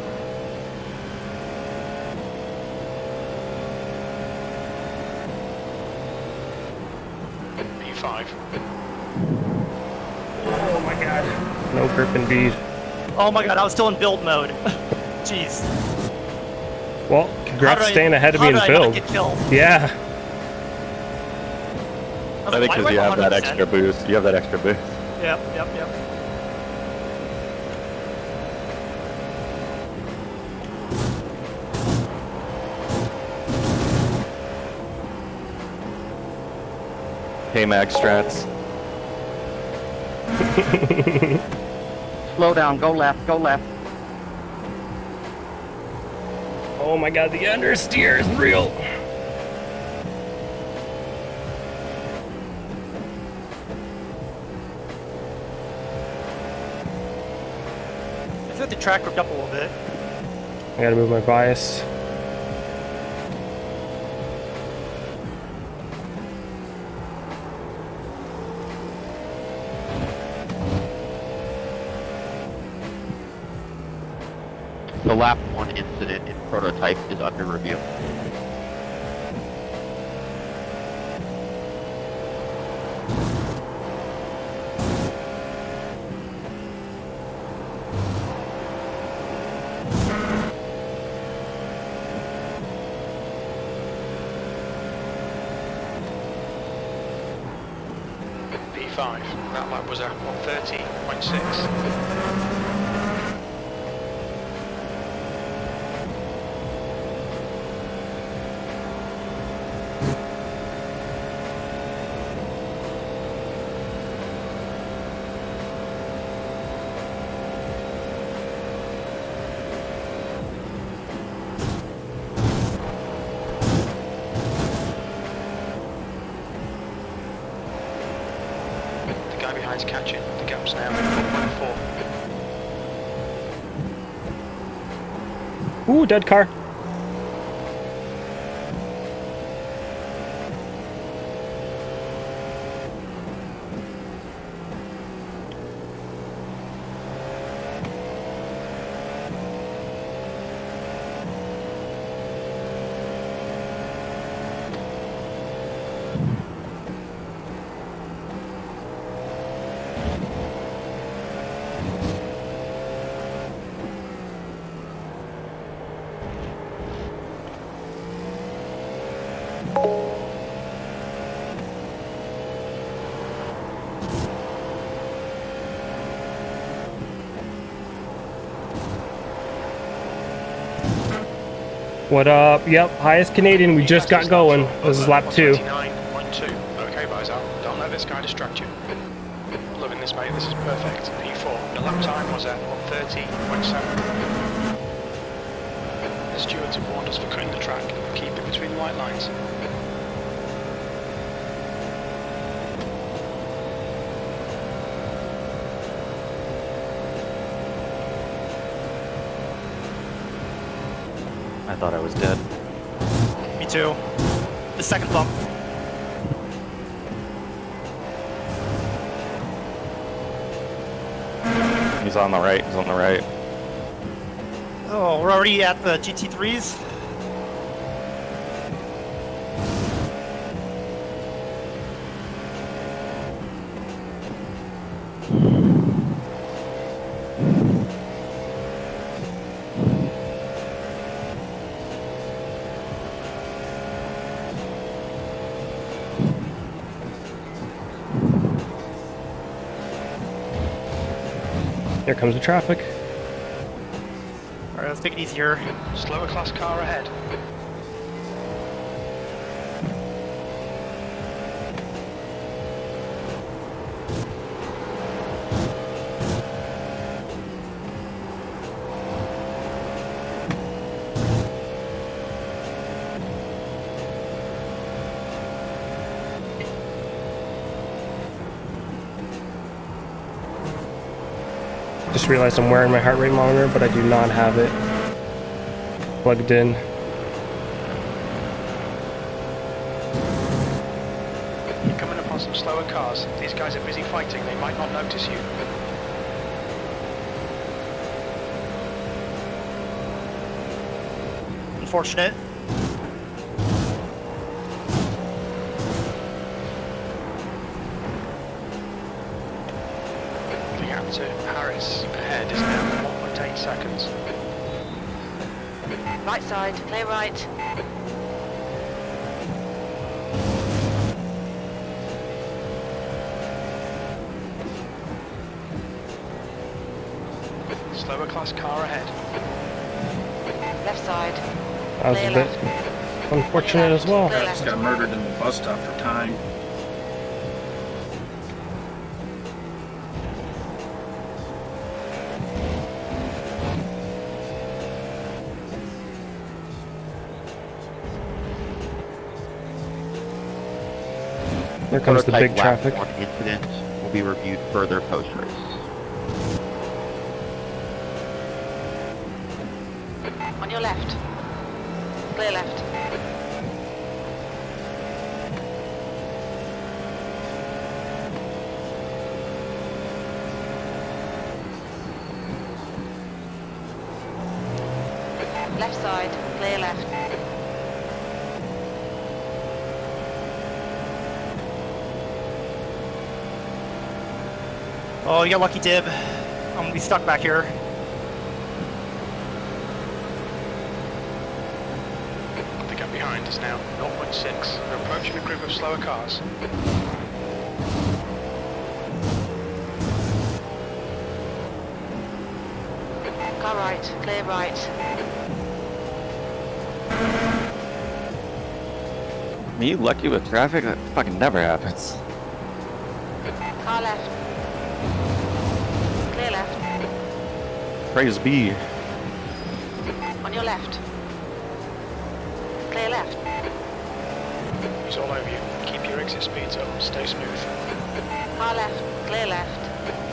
P5. Oh my god. No grip indeed. Oh my god, I was still in build mode. Jeez. Well, congrats staying ahead of me in how did I not build. get killed? Yeah. I think because you have that extra boost. You have that extra boost. Yep. Hey, mag strats. Slow down, go left, go left. Oh my god, the understeer is real. I feel like the track ripped up a little bit. I gotta move my bias. The lap 1 incident in prototype is under review. P5. That lap was at 130.6. The guy behind's catching. The gap's now 1.4. Ooh, dead car. What up? Yep, highest Canadian. We just got going. This is lap 2. 129.2. Okay, Bizer. Don't let this guy distract you. Loving this, mate. This is perfect. P4. The lap time was at 130.7. The stewards have warned us for cutting the track. Keep it between the white lines. I thought I was dead. Me too. The second bump. He's on the right. He's on the right. Oh, we're already at the GT3s. Here comes the traffic. Alright, let's take it easy here. Slower class car ahead. Just realized I'm wearing my heart rate monitor, but I do not have it plugged in. You're coming upon some slower cars. These guys are busy fighting. They might not notice you. Unfortunate. The gap to Harris ahead is now 1.8 seconds. Right side, clear right. Slower class car ahead. Left side. That was a bit unfortunate as well. I just got murdered in the bus stop for time. There comes the big Prototype traffic. lap 1 incident will be reviewed further post-race. On your left. Clear left. Left side, clear left. Oh, you got lucky, Dib. I'm gonna be stuck back here. The gap behind is now 0.6. We're approaching a group of slower cars. Car right, clear right. Are you lucky with traffic? That fucking never happens. Car left. Clear left. Praise be. On your left. Clear left. He's all over you. Keep your exit speeds up. Stay smooth. Car left, clear left.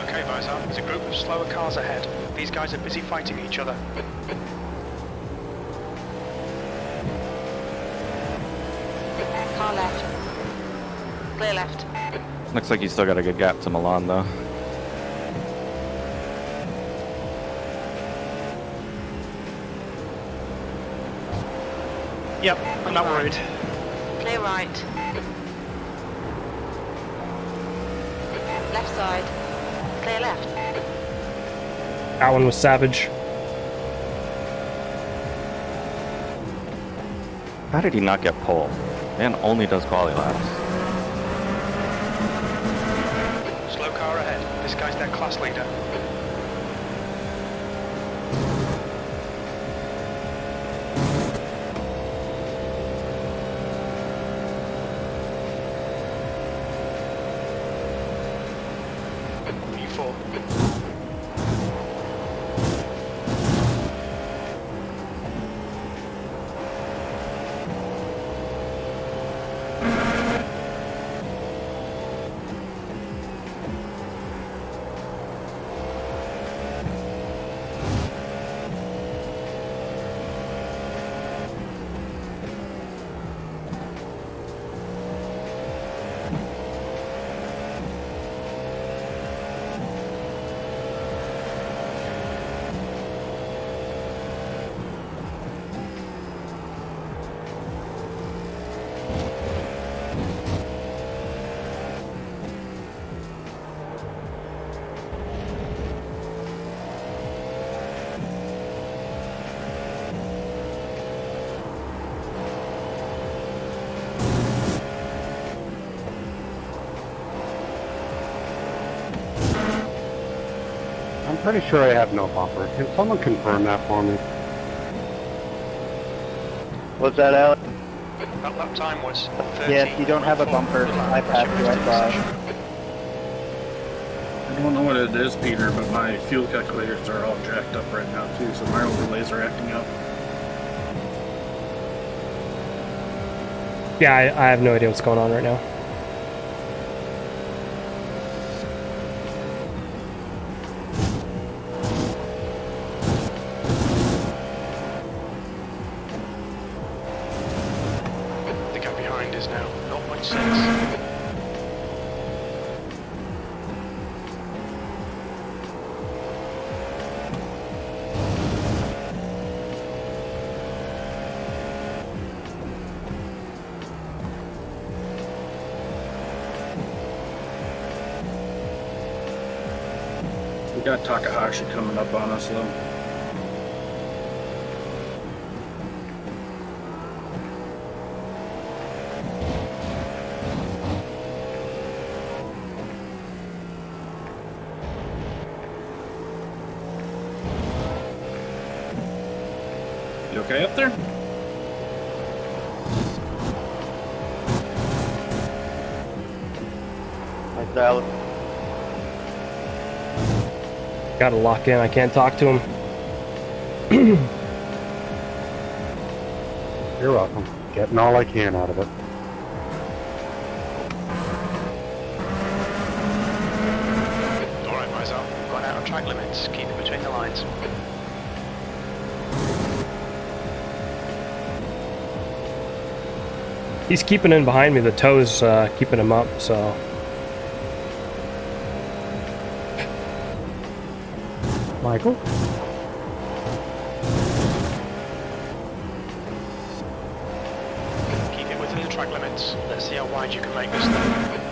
Okay, Visor. There's a group of slower cars ahead. These guys are busy fighting each other. Car left. Clear left. Looks like you still got a good gap to Milan, though. Yep, I'm not worried. Clear right. Left side. Clear left. That one was savage. How did he not get pole? And only does quality laps. Slow car ahead. This guy's their class leader. P4. I'm pretty sure I have no bumper. Can someone confirm that for me? What's that, Alex? That lap time was 30. Yes, you don't have a bumper. I passed you, I saw. I don't know what it is, Peter, but my fuel calculators are all jacked up right now too, so my overlays are acting up. Yeah, I have no idea what's going on right now. The gap behind is now 0.6. We got Takahashi coming up on us though. You okay up there? Nice, Alex. Gotta lock in. I can't talk to him. You're welcome. Getting all I can out of it. Alright, Mizo. Gone out of track limits. Keep it between the lines. He's keeping in behind me. The toe's keeping him up, so. Michael? Keep it within the track limits. Let's see how wide you can make this thing.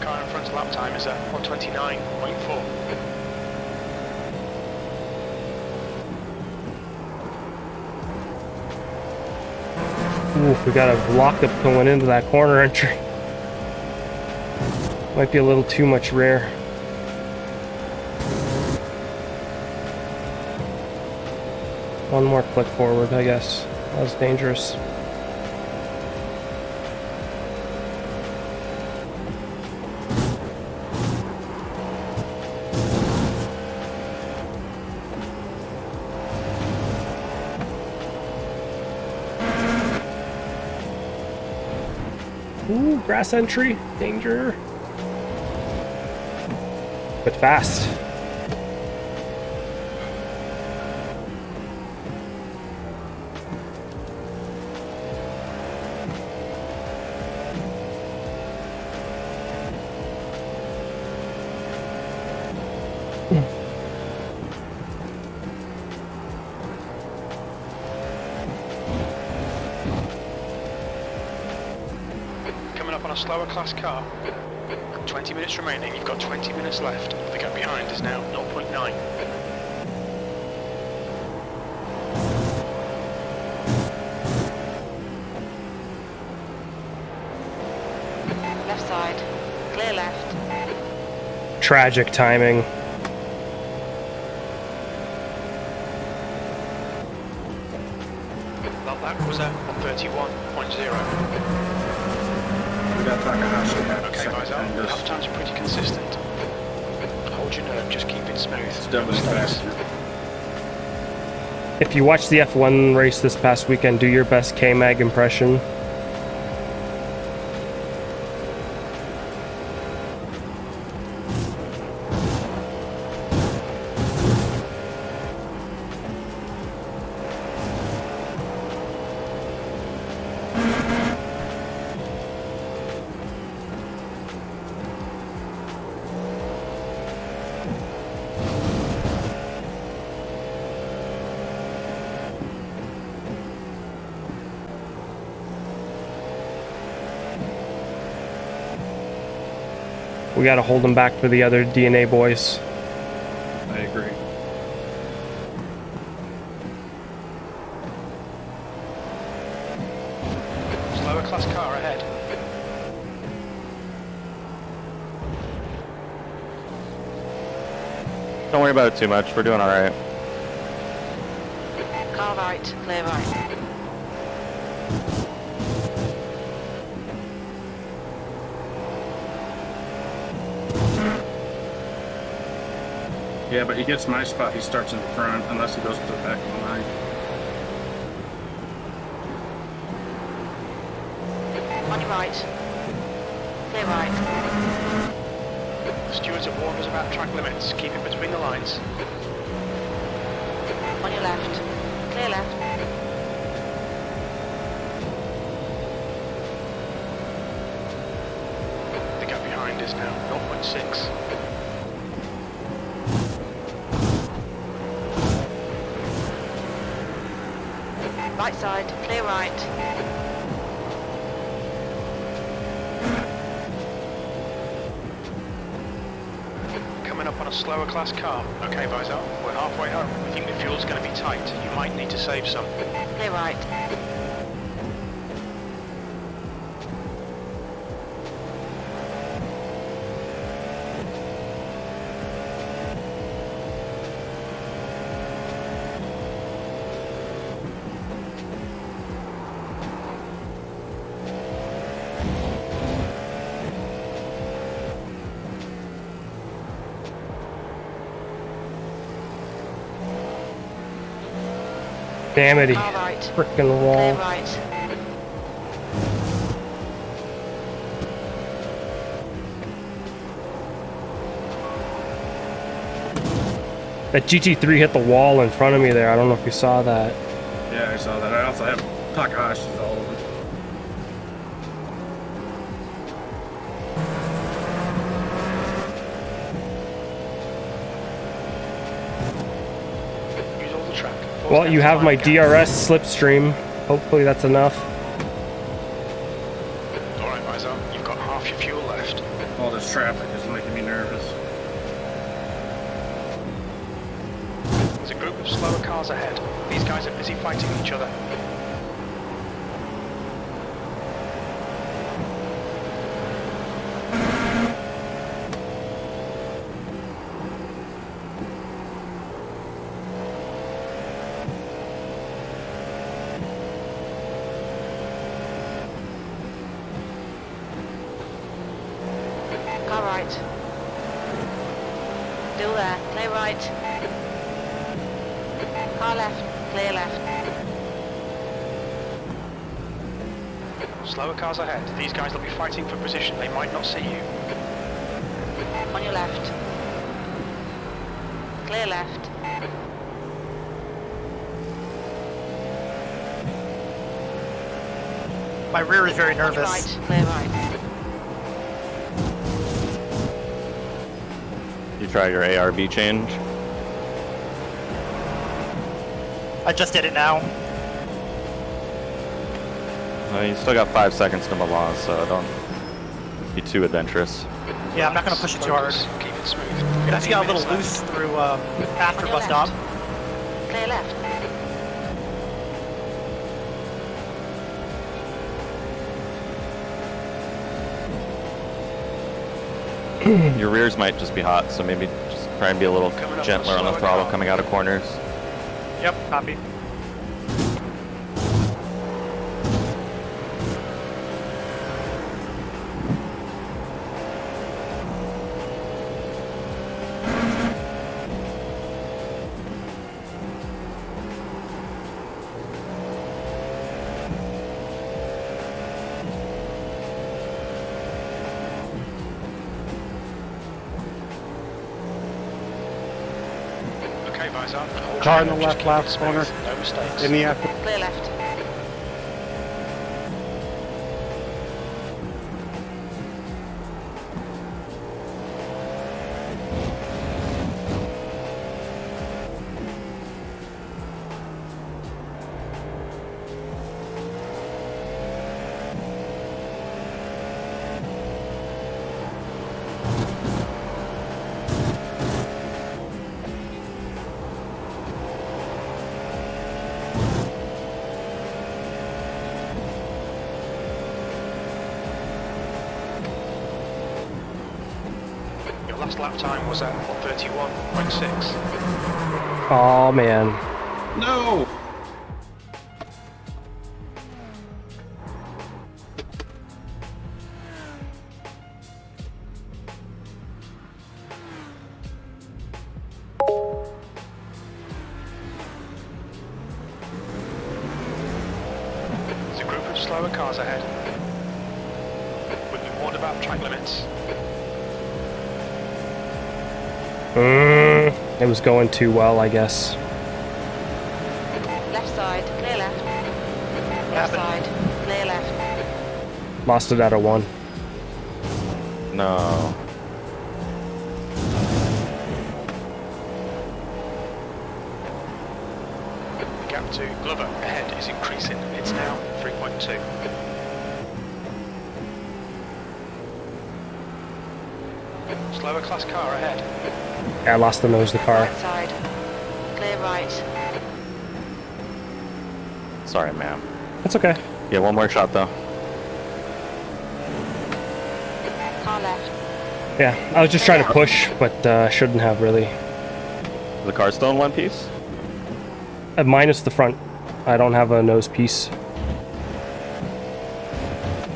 Car in front's lap time is at 129.4. Ooh, we got a lock up going into that corner entry. Might be a little too much rear. One more click forward, I guess. That was dangerous. Ooh, grass entry. Danger. But fast. Coming up on a slower class car. 20 minutes remaining, you've got 20 minutes left. The gap behind is now 0.9. Left side. Clear left. Tragic timing. That was at 31.0. We got Takahashi. Okay, guys, lap times are pretty consistent. Hold your nerve, just keep it smooth. It's definitely faster. If you watched the F1 race this past weekend, do your best K-Mag impression. We gotta hold them back for the other DNA boys. I agree. Slower class car ahead. Don't worry about it too much. We're doing all right. Car right. Clear right. Yeah, but he gets my spot, he starts in the front, unless he goes to the back of the line. On your right. Clear right. The stewards have warned us about track limits. Keep it between the lines. On your left. Clear left. The gap behind is now 0.6. Right side. Clear right. Coming up on a slower class car. Okay, Visor, we're halfway home. We think the fuel's going to be tight. You might need to save some. Clear right. Damn it, he Car right. frickin' wall. Clear right. That GT3 hit the wall in front of me there. I don't know if you saw that. Yeah, I saw that. I also have Takahashi's all of them. Use all the track. Well, you have my DRS slipstream. Hopefully that's enough. Alright, Visor, you've got half your fuel left. All this traffic is making me nervous. There's a group of slower cars ahead. These guys are busy fighting each other. Car right. Still there. Clear right. Car left. Clear left. Slower cars ahead. These guys will be fighting for position. They might not see you. On your left. Clear left. My rear is very On your nervous. right. Clear right. You try your ARV change. I just did it now. You still got 5 seconds to Milan, so don't be too adventurous. Yeah, I'm not going to push it too hard. Keep it smooth. It actually got a little loose through after On your bus stop. Clear left. Your rears might just be hot, so maybe just try and be a little gentler on the throttle coming out of corners. Yep, copy. Okay, guys, up. Car in the left corner. No mistakes. In the F. Clear left. Your last lap time was at 1:31.6. Oh man. No. There's a group of slower cars ahead. We've been warned about track limits. It was going too well, I guess. Left side. Clear left. Left side. Clear left. Lost it out of 1. No. The gap to Glover ahead is increasing. It's now 3.2. Slower class car ahead. Yeah, I lost the nose of the car. Right side. Clear right. Sorry, ma'am. That's okay. Yeah, one more shot though. Car left. Yeah, I was just trying to push, but shouldn't have really. Is the car still in one piece? Minus the front. I don't have a nose piece.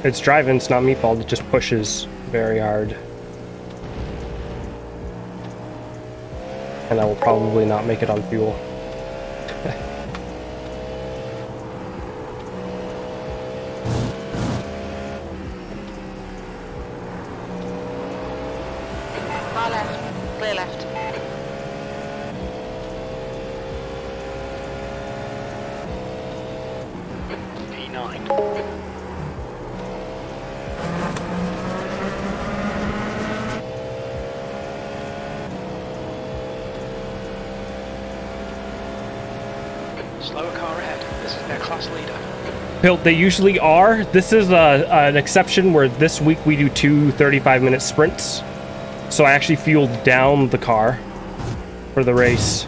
It's driving, it's not meatball, it just pushes very hard. And I will probably not make it on fuel. Car left. Clear left. P9. Slower car ahead. This is their class leader. Hilt, they usually are. This is an exception where this week we do 2 35-minute sprints. So I actually fueled down the car for the race.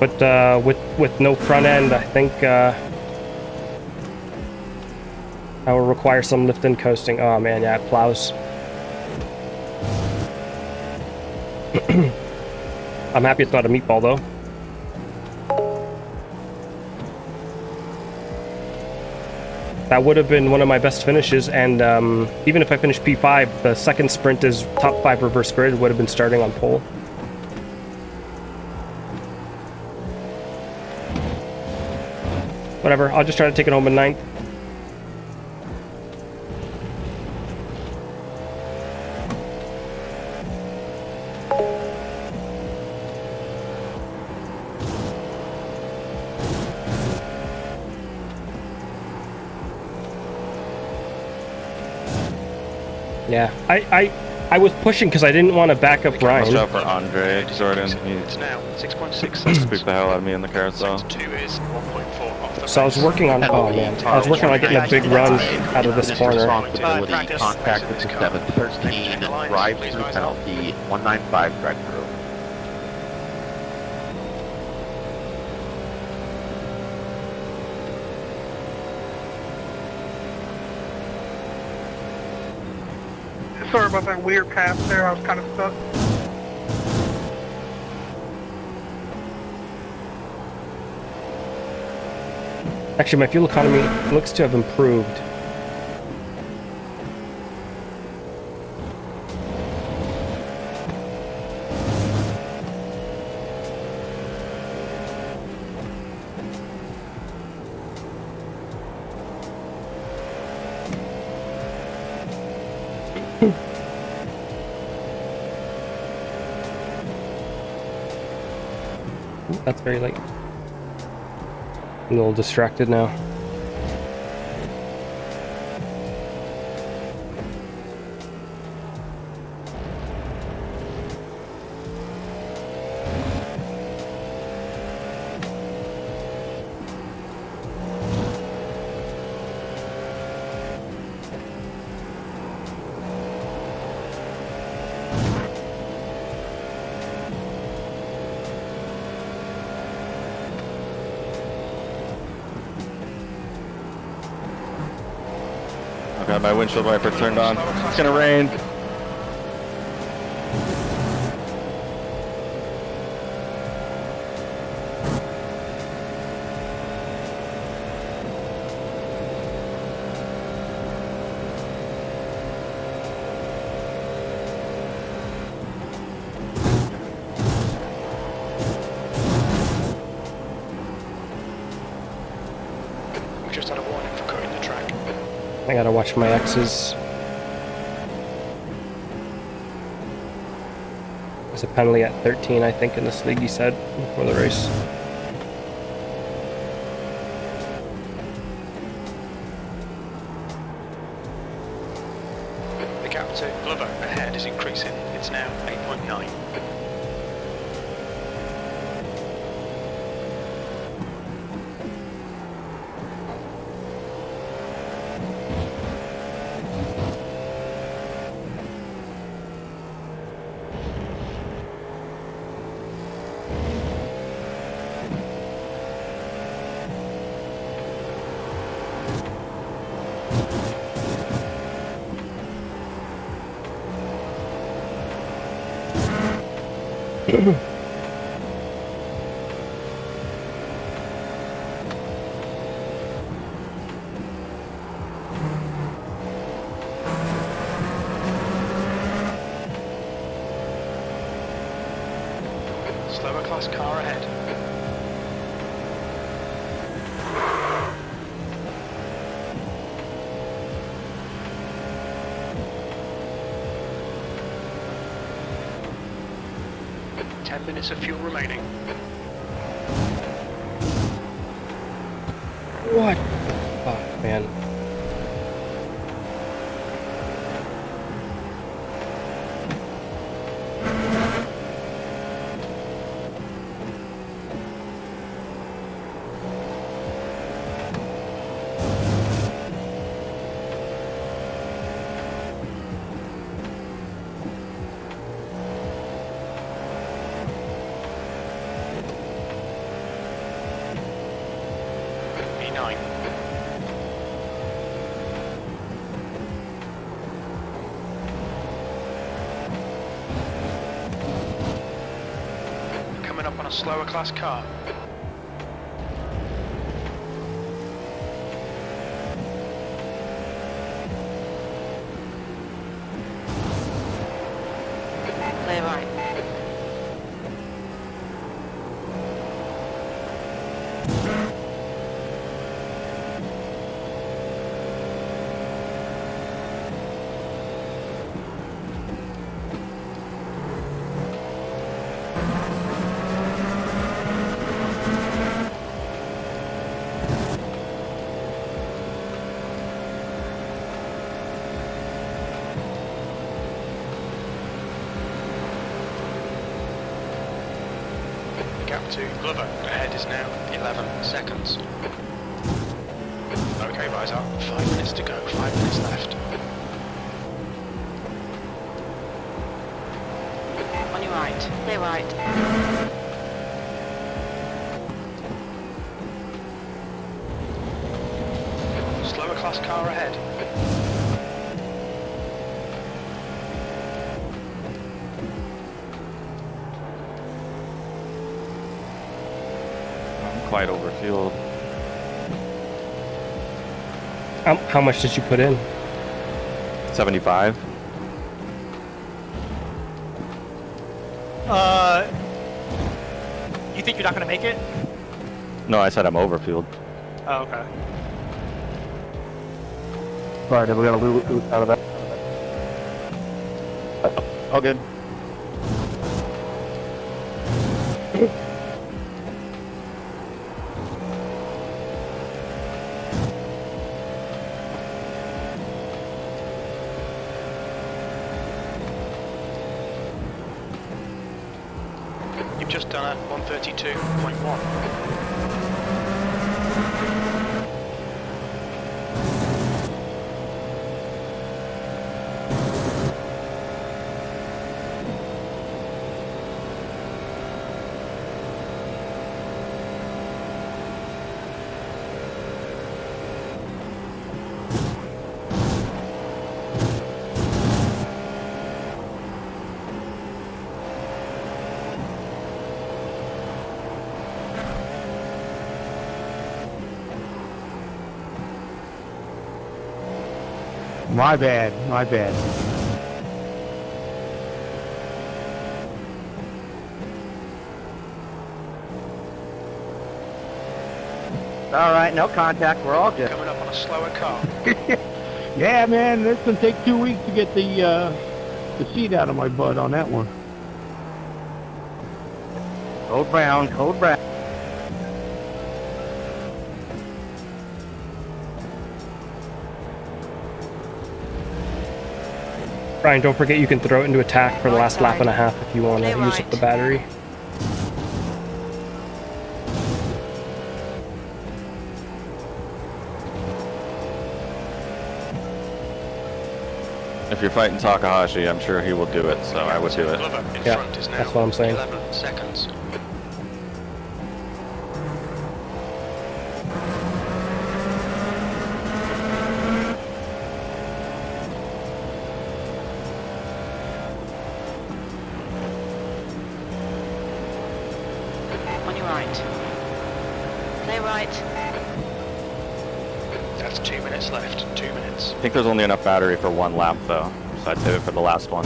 But with no front end, I think I will require some lift and coasting. Oh man, yeah, it plows. I'm happy it's not a meatball though. That would have been one of my best finishes, and even if I finished P5, the second sprint is top 5 reverse grid, would have been starting on pole. Whatever. I'll just try to take it home in 9th. Yeah, I was pushing because I didn't want to back up Ryan. Watch out for Andre Jordan. It's now 6.6. Spooked the hell out of me in the carousel. 2 is 1.4 off the So I was working on. Oh man, I was working on getting a big run out of this corner. Responsibility, contact with the 713, drive through penalty, 195 drive through. Sorry about that weird pass there. I was kind of stuck. Actually, my fuel economy looks to have improved. That's very late. I'm a little distracted now. Got my windshield wiper turned on. It's gonna rain. We just had a warning for cutting the track. I gotta watch my X's. There's a penalty at 13, I think, in this league, you said, before the race. The gap to Glover ahead is increasing. It's now 8.9. Slower class car ahead. Ten minutes of fuel remaining. What? Fuck, man. E9. Coming up on a slower class car. Clear right. gap to Glover. Ahead is now 11 seconds. Okay, guys, out. 5 minutes to go. 5 minutes left. On your right. Clear right. Slower class car ahead. I'm quite overfueled. How much did you put in? 75. You think you're not going to make it? No, I said I'm overfueled. Oh, okay. Sorry, then we got a loot out of that. All good. You've just done a 132.1. My bad, my bad. All right, no contact. We're all good. Coming up on a slower car. Yeah, man, it's gonna take 2 weeks to get the seat out of my butt on that one. Code brown, code brown. Brian, don't forget you can throw it into attack for the last lap and a half if you want to use up the battery. If you're fighting Takahashi, I'm sure he will do it, so I would do it. Yeah, that's what I'm saying. 11 seconds. On your right. Clear right. That's 2 minutes left. 2 minutes. I think there's only enough battery for one lap, though, so I'd save it for the last one.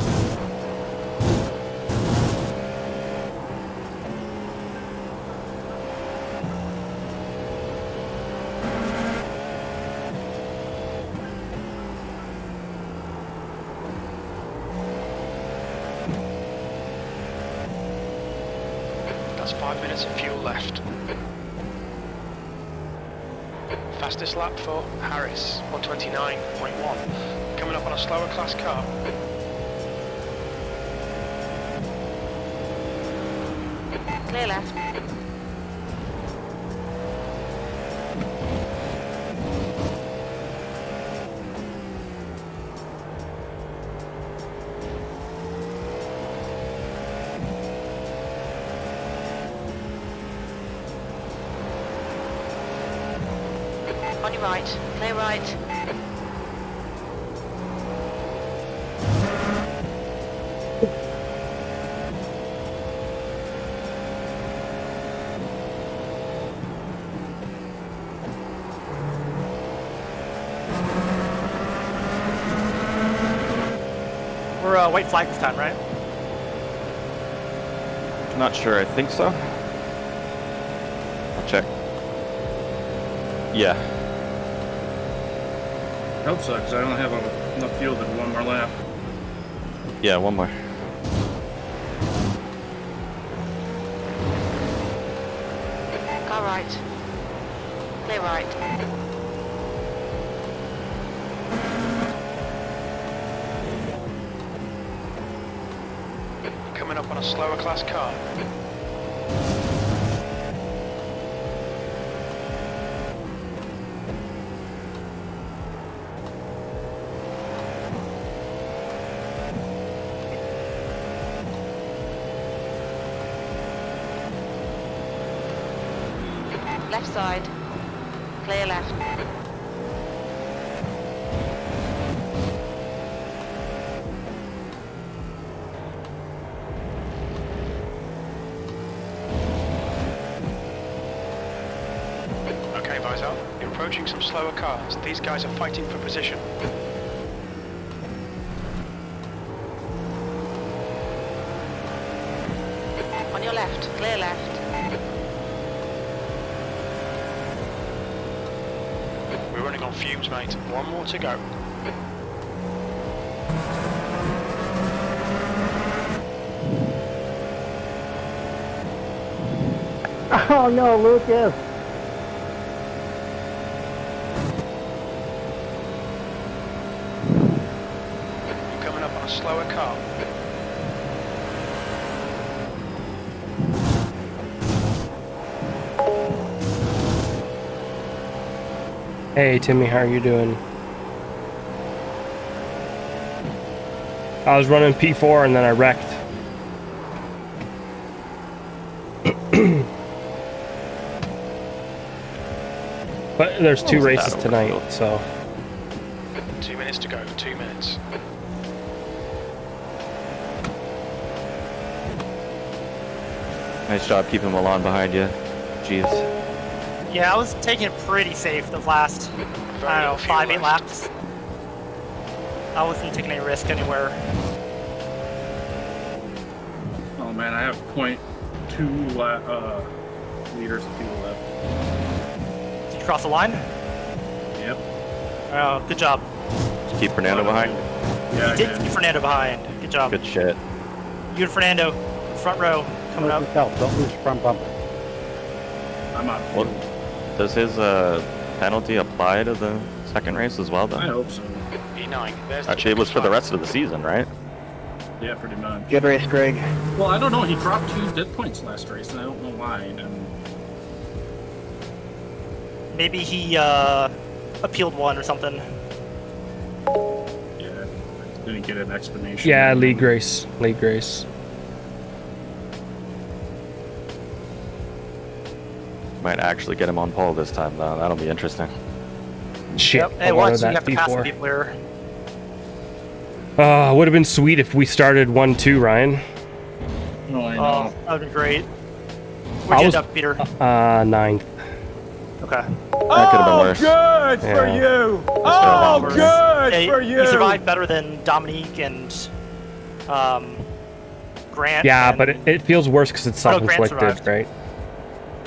That's 5 minutes of fuel left. Fastest lap for Harris, 129.1. Coming up on a slower class car. Clear left. On your right. Clear right. We're white flag this time, right? Not sure, I think so. I'll check. Yeah. I hope so, because I don't have enough fuel to do one more lap. Yeah, one more. Car right. Clear right. Coming up on a slower class car. Left side. Clear left. Okay, Visor. You're approaching some slower cars. These guys are fighting for position. On your left. Clear left. We're running on fumes, mate. One more to go. Oh no, Lucas. You're coming up on a slower car. Hey Timmy, how are you doing? I was running P4 and then I wrecked. But there's two races tonight, so 2 minutes to go. 2 minutes. Nice job keeping Milan behind you. Jeez. Yeah, I was taking it pretty safe the last, I don't know, 5-8 laps. I wasn't taking any risk anywhere. Oh man, I have 0.2 liters of fuel left. Did you cross the line? Yep. Oh, good job. Did you keep Fernando behind? Yeah, You did keep Fernando behind. Good job. Good shit. You and Fernando, front row, coming up. Don't lose front bumper. I'm on Well, fuel. does his penalty apply to the second race as well, though? I hope so. E9. There's Actually, it was for the rest of the season, right? Yeah, pretty much. Good race, Greg. Well, I don't know. He dropped 2 dead points last race, and I don't know why. And Maybe he appealed one or something. yeah, I didn't get an explanation. yeah, league race. Might actually get him on pole this time, though. That'll be interesting. Shit. Yep. I Hey, wanted once you that have to pass the P4. people here. Would have been sweet if we started 1-2, Ryan. Oh, I know. Oh, that would be great. I Where'd you was- end up, Peter? 9th. Okay. That could have been worse. Good for Yeah. you. Oh, good Yeah, for you you. survived better than Dominique and Grant. Yeah, and- but it feels worse because it's Oh, no, Grant self-inflicted, survived. right?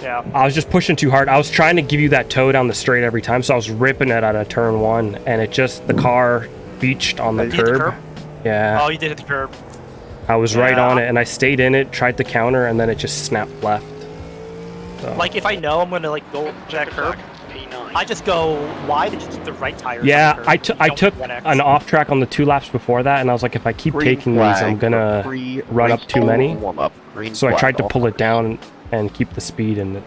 Yeah. I was just pushing too hard. I was trying to give you that toe down the straight every time, so I was ripping it out of turn 1, and it just, the car beached on the You hit the curb. curb? Yeah. Oh, you did hit the curb. I was right Yeah. on it, and I stayed in it, tried to counter, and then it just snapped left. So. Like, if I know I'm gonna like go to that curb, I just go wide and just keep the right tires. Yeah, on the curb. I Don't took 1X. an off track on the 2 laps before that, and I was like, if I keep Green taking these, I'm flag, gonna run up too many. Warm-up. Green So I flag, tried to all pull it cars. down and keep the speed, and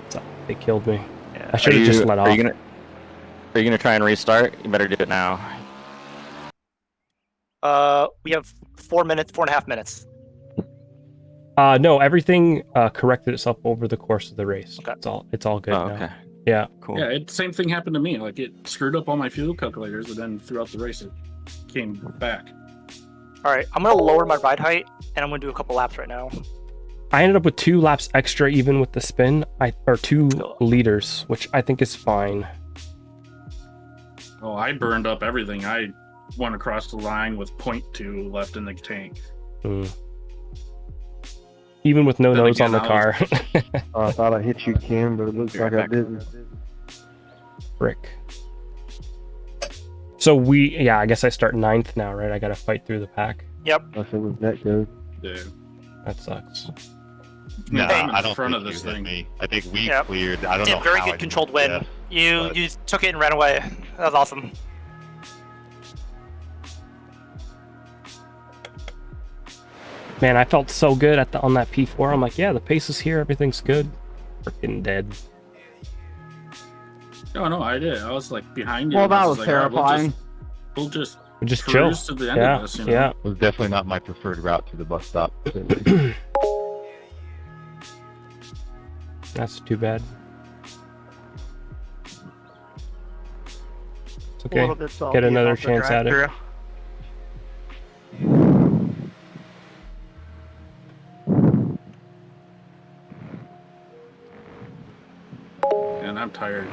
it killed me. Yeah. I should have just let off. Are you gonna try and restart? You better do it now. We have 4.5 minutes. No, everything corrected itself over the course of the race. Okay. It's all good Oh, now. okay. Yeah. Cool. Yeah, same thing happened to me. Like, it screwed up all my fuel calculators, and then throughout the race, it came back. All right, I'm gonna lower my ride height, and I'm gonna do a couple laps right now. I ended up with 2 laps extra even with the spin, or 2 liters, which I think is fine. Oh, I burned up everything. I went across the line with 0.2 left in the tank. Even with no Then nose on again, the car. I thought I hit you, Kim, but it looks like I didn't. Frick. So I guess I start 9th now, right? I gotta fight through the pack. Yep. I said, was that good? Yeah. That sucks. Nah, I don't front think of this you hit thing. me. I think we Yep. cleared. I don't Did know very how good I controlled didn't win. get You but- you took it and ran away. That was awesome. Man, I felt so good on that P4. I'm like, yeah, the pace is here, everything's good. Freaking dead. Oh no, I did. I was like behind you. Well, and I that was like, all right, terrifying. We'll just Just chill. cruise to the end Yeah, of this, you know? yeah. It was definitely not my preferred route to the bus stop. That's too bad. Okay, little bit salty get another about the chance at it. drive-thru. And I'm tired.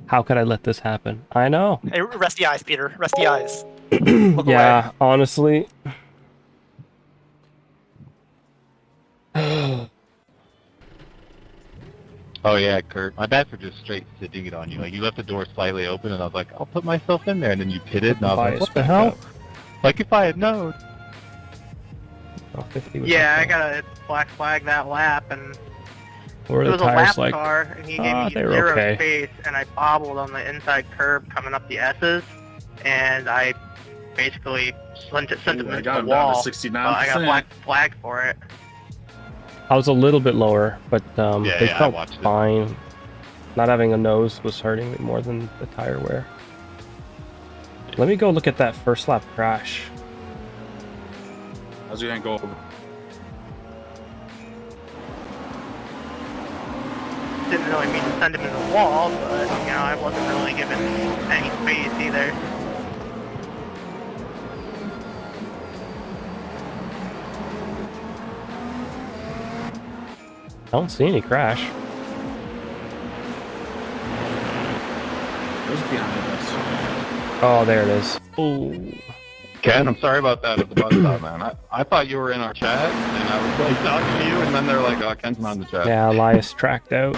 How could I let this happen? I know. Hey, rest the eyes, Peter. Rest the eyes. Look Yeah, away. honestly. Oh yeah, Kurt. My bad for just straight sitting it on you. Like you left the door slightly open, and I was like, I'll put myself in there, and then you pitted, and I was like, what the hell? Like if I had known. Oh, 50 was Yeah, okay. I gotta black flag that lap, and Where it are was the a tires lap like? car, and he gave me they were 0 okay. space, and I bobbled on the inside curb coming up the S's, and I basically sent him I into got the him down wall. to 69%. I got black flagged for it. I was a little bit lower, but they I felt watched it. fine. Not having a nose was hurting me more than the tire wear. Let me go look at that first lap crash. I was gonna go over. Didn't really mean to send him in the wall, but, you know, I wasn't really given any space either. I don't see any crash. It was behind us. Oh, there it is. Oh. Ken, I'm sorry about that at the bus stop, man. I thought you were in our chat, and I was like talking to you, and then they're like, oh, Ken's not in the chat. Yeah, Elias tracked out.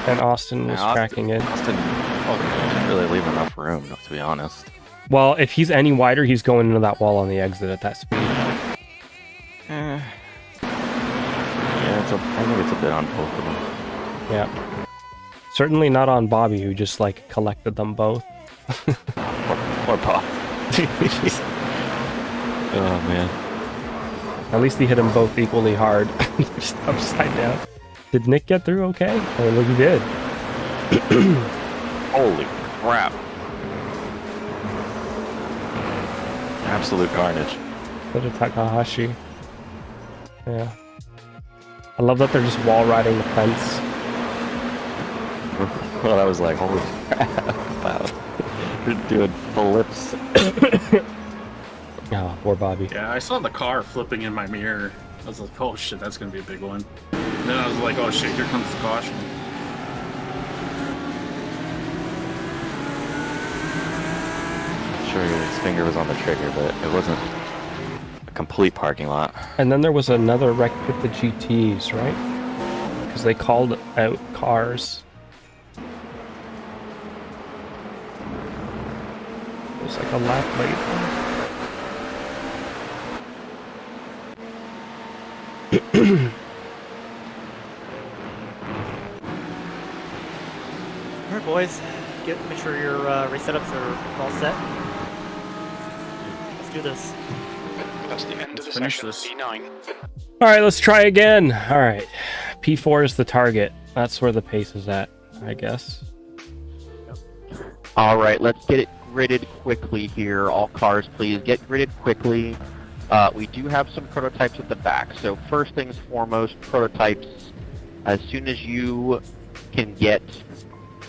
And Austin was tracking in. Austin didn't really leave enough room, to be honest. Well, if he's any wider, he's going into that wall on the exit at that speed. Yeah, I think it's a bit on both of them. Yeah. Certainly not on Bobby, who just, like, collected them both. Or Bob. Oh, man. At least he hit them both equally hard. Just upside down. Did Nick get through okay? Oh, look, he did. Holy crap. Absolute carnage. So did Takahashi. Yeah. I love that they're just wall riding the fence. Well, I was like, holy crap. Wow. You're doing flips. Oh, poor Bobby. Yeah, I saw the car flipping in my mirror. I was like, oh shit, that's gonna be a big one. And then I was like, oh shit, here comes the caution. Sure, his finger was on the trigger, but it wasn't a complete parking lot. And then there was another wreck with the GTs, right? Because they called out cars. It was like a lap later. All right, boys. Make sure your race setups are all set. Let's do this. That's the end of the finish session. this. P9. All right, let's try again. All right. P4 is the target. That's where the pace is at, I guess. All right, let's get it gridded quickly here. All cars, please get gridded quickly. We do have some prototypes at the back. So first things foremost, prototypes. As soon as you can get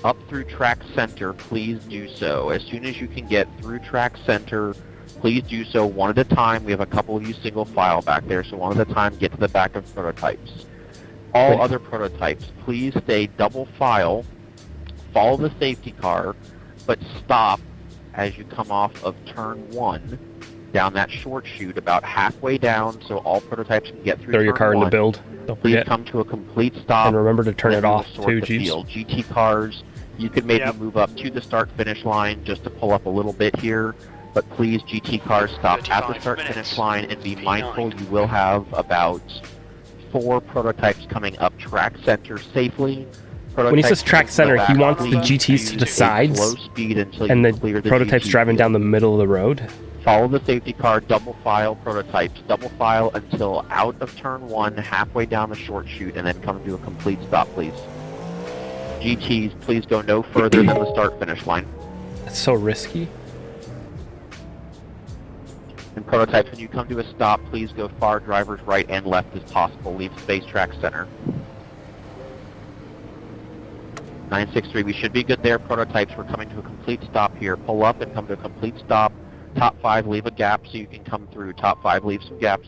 up through track center, please do so. As soon as you can get through track center, please do so one at a time. We have a couple of you single file back there, so one at a time, get to the back of prototypes. All other prototypes, please stay double file, follow the safety car, but stop as you come off of turn 1 down that short chute about halfway down so all prototypes can get through Throw your turn car in 1. the build. Don't Please forget. come to a complete stop. And remember to turn then it we will off sort too, the Jeeps. field. GT cars, you could maybe move up to the start-finish line just to pull up a little bit here. But please, GT cars, stop at the start-finish line and be mindful you will have about 4 prototypes coming up track center safely. When he says track center, he wants the GTs to the sides and the prototypes driving down the middle of the road. Follow the safety car, double file prototypes, double file until out of turn 1, halfway down the short chute, and then come to a complete stop, please. GTs, please go no further than the start-finish line. That's so risky. And prototypes, when you come to a stop, please go far driver's right and left as possible. Leave space track center. 963, we should be good there. Prototypes, we're coming to a complete stop here. Pull up and come to a complete stop. Top 5, leave a gap so you can come through. Top 5, leave some gaps.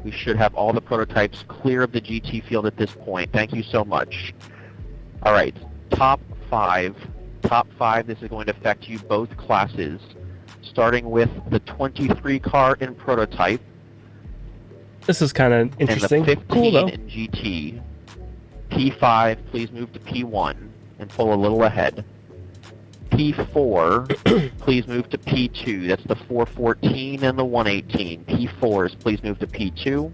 We should have all the prototypes clear of the GT field at this point. Thank you so much. All right, top 5. Top 5, this is going to affect you both classes. Starting with the 23 car in prototype. This is kind of interesting. And the 15 cool though. in GT. P5, please move to P1 and pull a little ahead. P4, please move to P2. That's the 414 and the 118. P4s, please move to P2.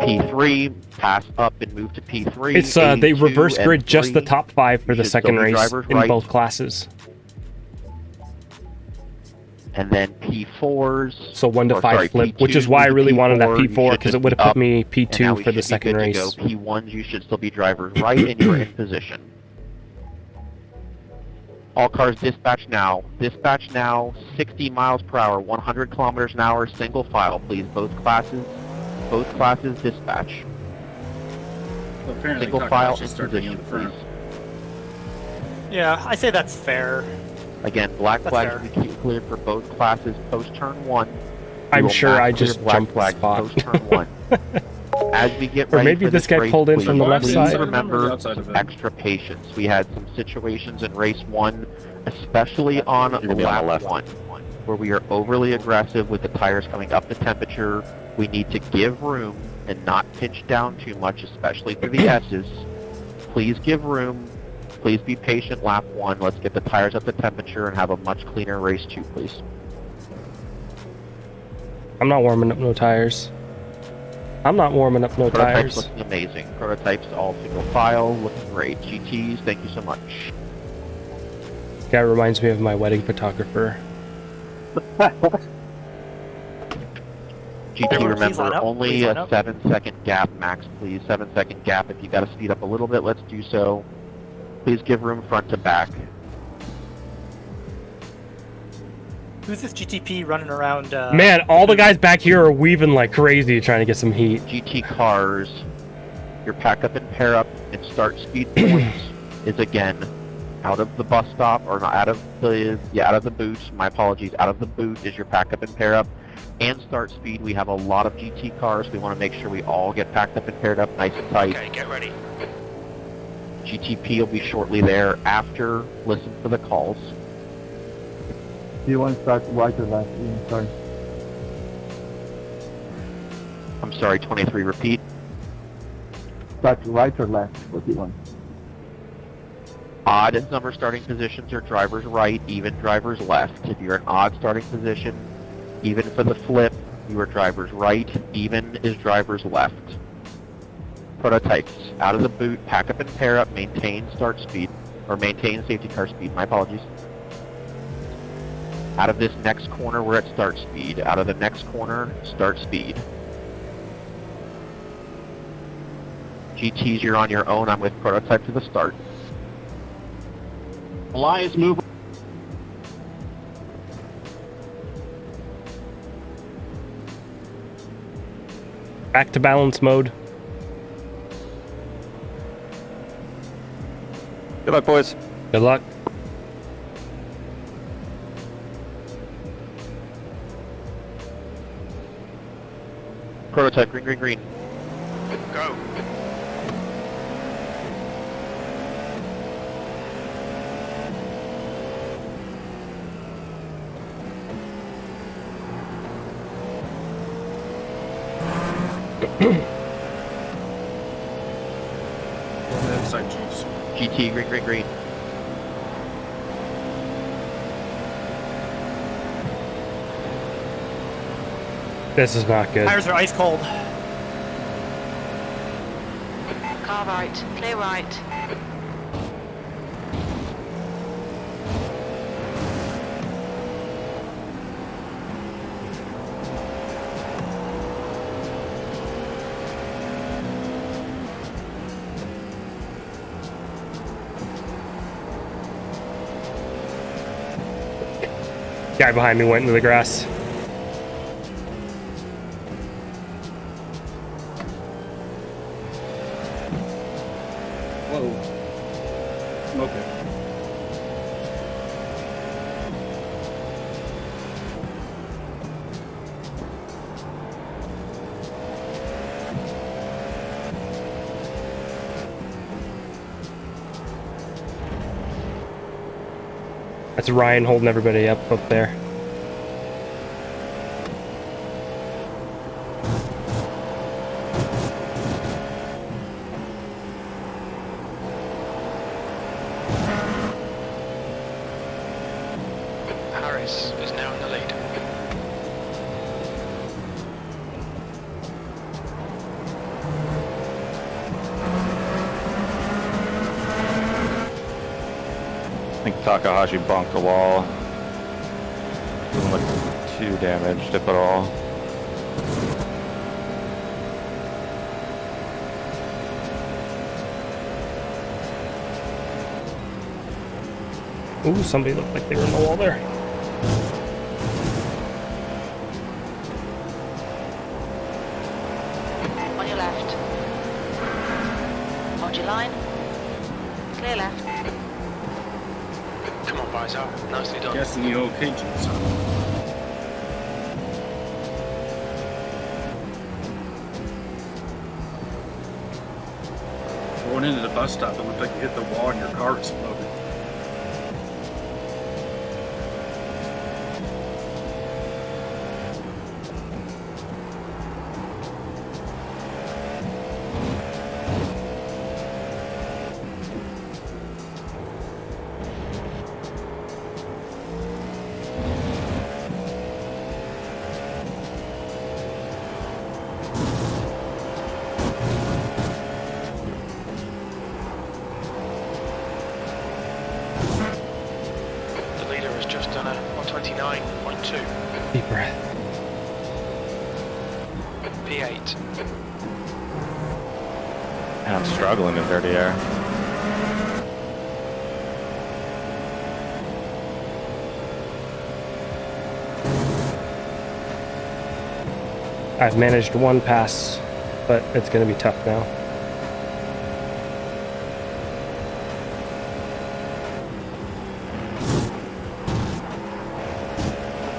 P3, pass up and move to P3. It's they reverse grid just the top 5 for the second race in both classes. And then P4s. So 1 to 5 flip, which is why I really wanted that P4 because it would have put me P2 for the second race. P1s, you should still be drivers right, and you're in position. All cars dispatch now. Dispatch now. 60 miles per hour, 100 kilometers an hour, single file, please. Both classes dispatch. Well, apparently single file in position, please. Yeah, I say that's fair. Again, black flags we keep cleared for both classes post turn 1. I'm sure I just jumped flag spot. Post turn 1. As we get or ready maybe for this guy race, pulled in from the left please side. Remember extra patience. We had some situations in race 1, especially on lap 1, where we are overly aggressive with the tires coming up to temperature. We need to give room and not pinch down too much, especially through the S's. Please give room. Please be patient lap 1. Let's get the tires up to temperature and have a much cleaner race 2, please. I'm not warming up no tires. Prototypes looking amazing. Prototypes all single file, looking great. GTs, thank you so much. This guy reminds me of my wedding photographer. GT, remember, only a 7-second gap max, please. 7-second gap. If you got to speed up a little bit, let's do so. Please give room front to back. Who's this GTP running around? Man, all the guys back here are weaving like crazy trying to get some heat. GT cars, your pack up and pair up and start speed points is again out of the bus stop, or not out of the boot. My apologies. Out of the boot is your pack up and pair up and start speed. We have a lot of GT cars. We want to make sure we all get packed up and paired up nice and tight. Okay, get ready. GTP will be shortly there after. Listen for the calls. P1 start right or left? Sorry. I'm sorry, 23, repeat. Start right or left for P1? Odd number starting positions are drivers right, even drivers left. If you're in odd starting position, even for the flip, you are drivers right, even is drivers left. Prototypes, out of the boot, pack up and pair up, maintain start speed, or maintain safety car speed, my apologies. Out of this next corner, we're at start speed. Out of the next corner, start speed. GTs, you're on your own. I'm with prototype to the start. Elias, move. Back to balance mode. Good luck, boys. Good luck. Prototype, green, green, green. Go. Inside Chiefs. GT, green, green, green. This is not good. Tires are ice cold. Car right, clear right. Guy behind me went into the grass. Whoa. Okay. That's Ryan holding everybody up there. Harris is now in the lead. I think Takahashi bonked the wall. Doesn't look too damaged, if at all. Ooh, somebody looked like they were in the wall there. On your left. Hold your line. Clear left. Come on, Bizo. Nicely done. Guessing the old pigeons. Going into the bus stop, it looked like you hit the wall and your car exploded. The leader has just done a 129.2. Deep breath. P8. And I'm struggling in dirty air. I've managed one pass, but it's going to be tough now.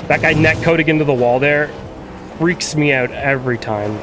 That guy net coding into the wall there freaks me out every time.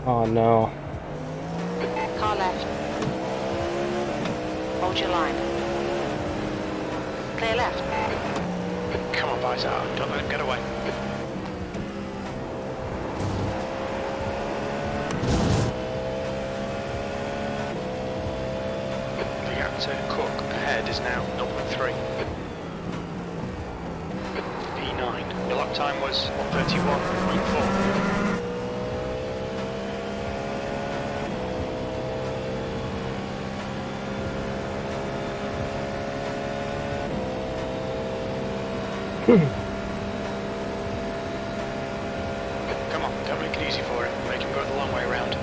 Oh no. Car left. Hold your line. Clear left. Come on, Bizo. Don't let him get away. The gap to Cook ahead is now 0.3. P9. Your lap time was 1:31.4. Come on, don't make it easy for him. Make him go the long way around.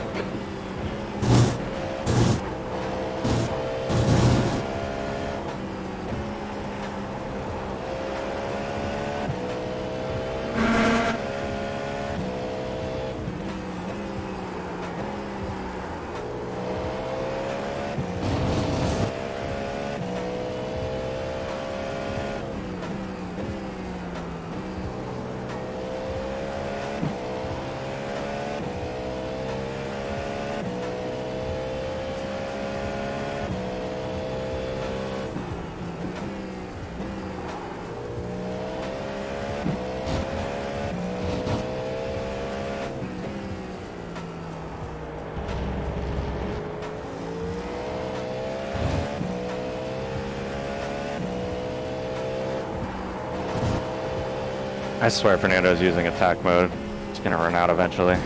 I swear Fernando's using attack mode. It's gonna run out eventually.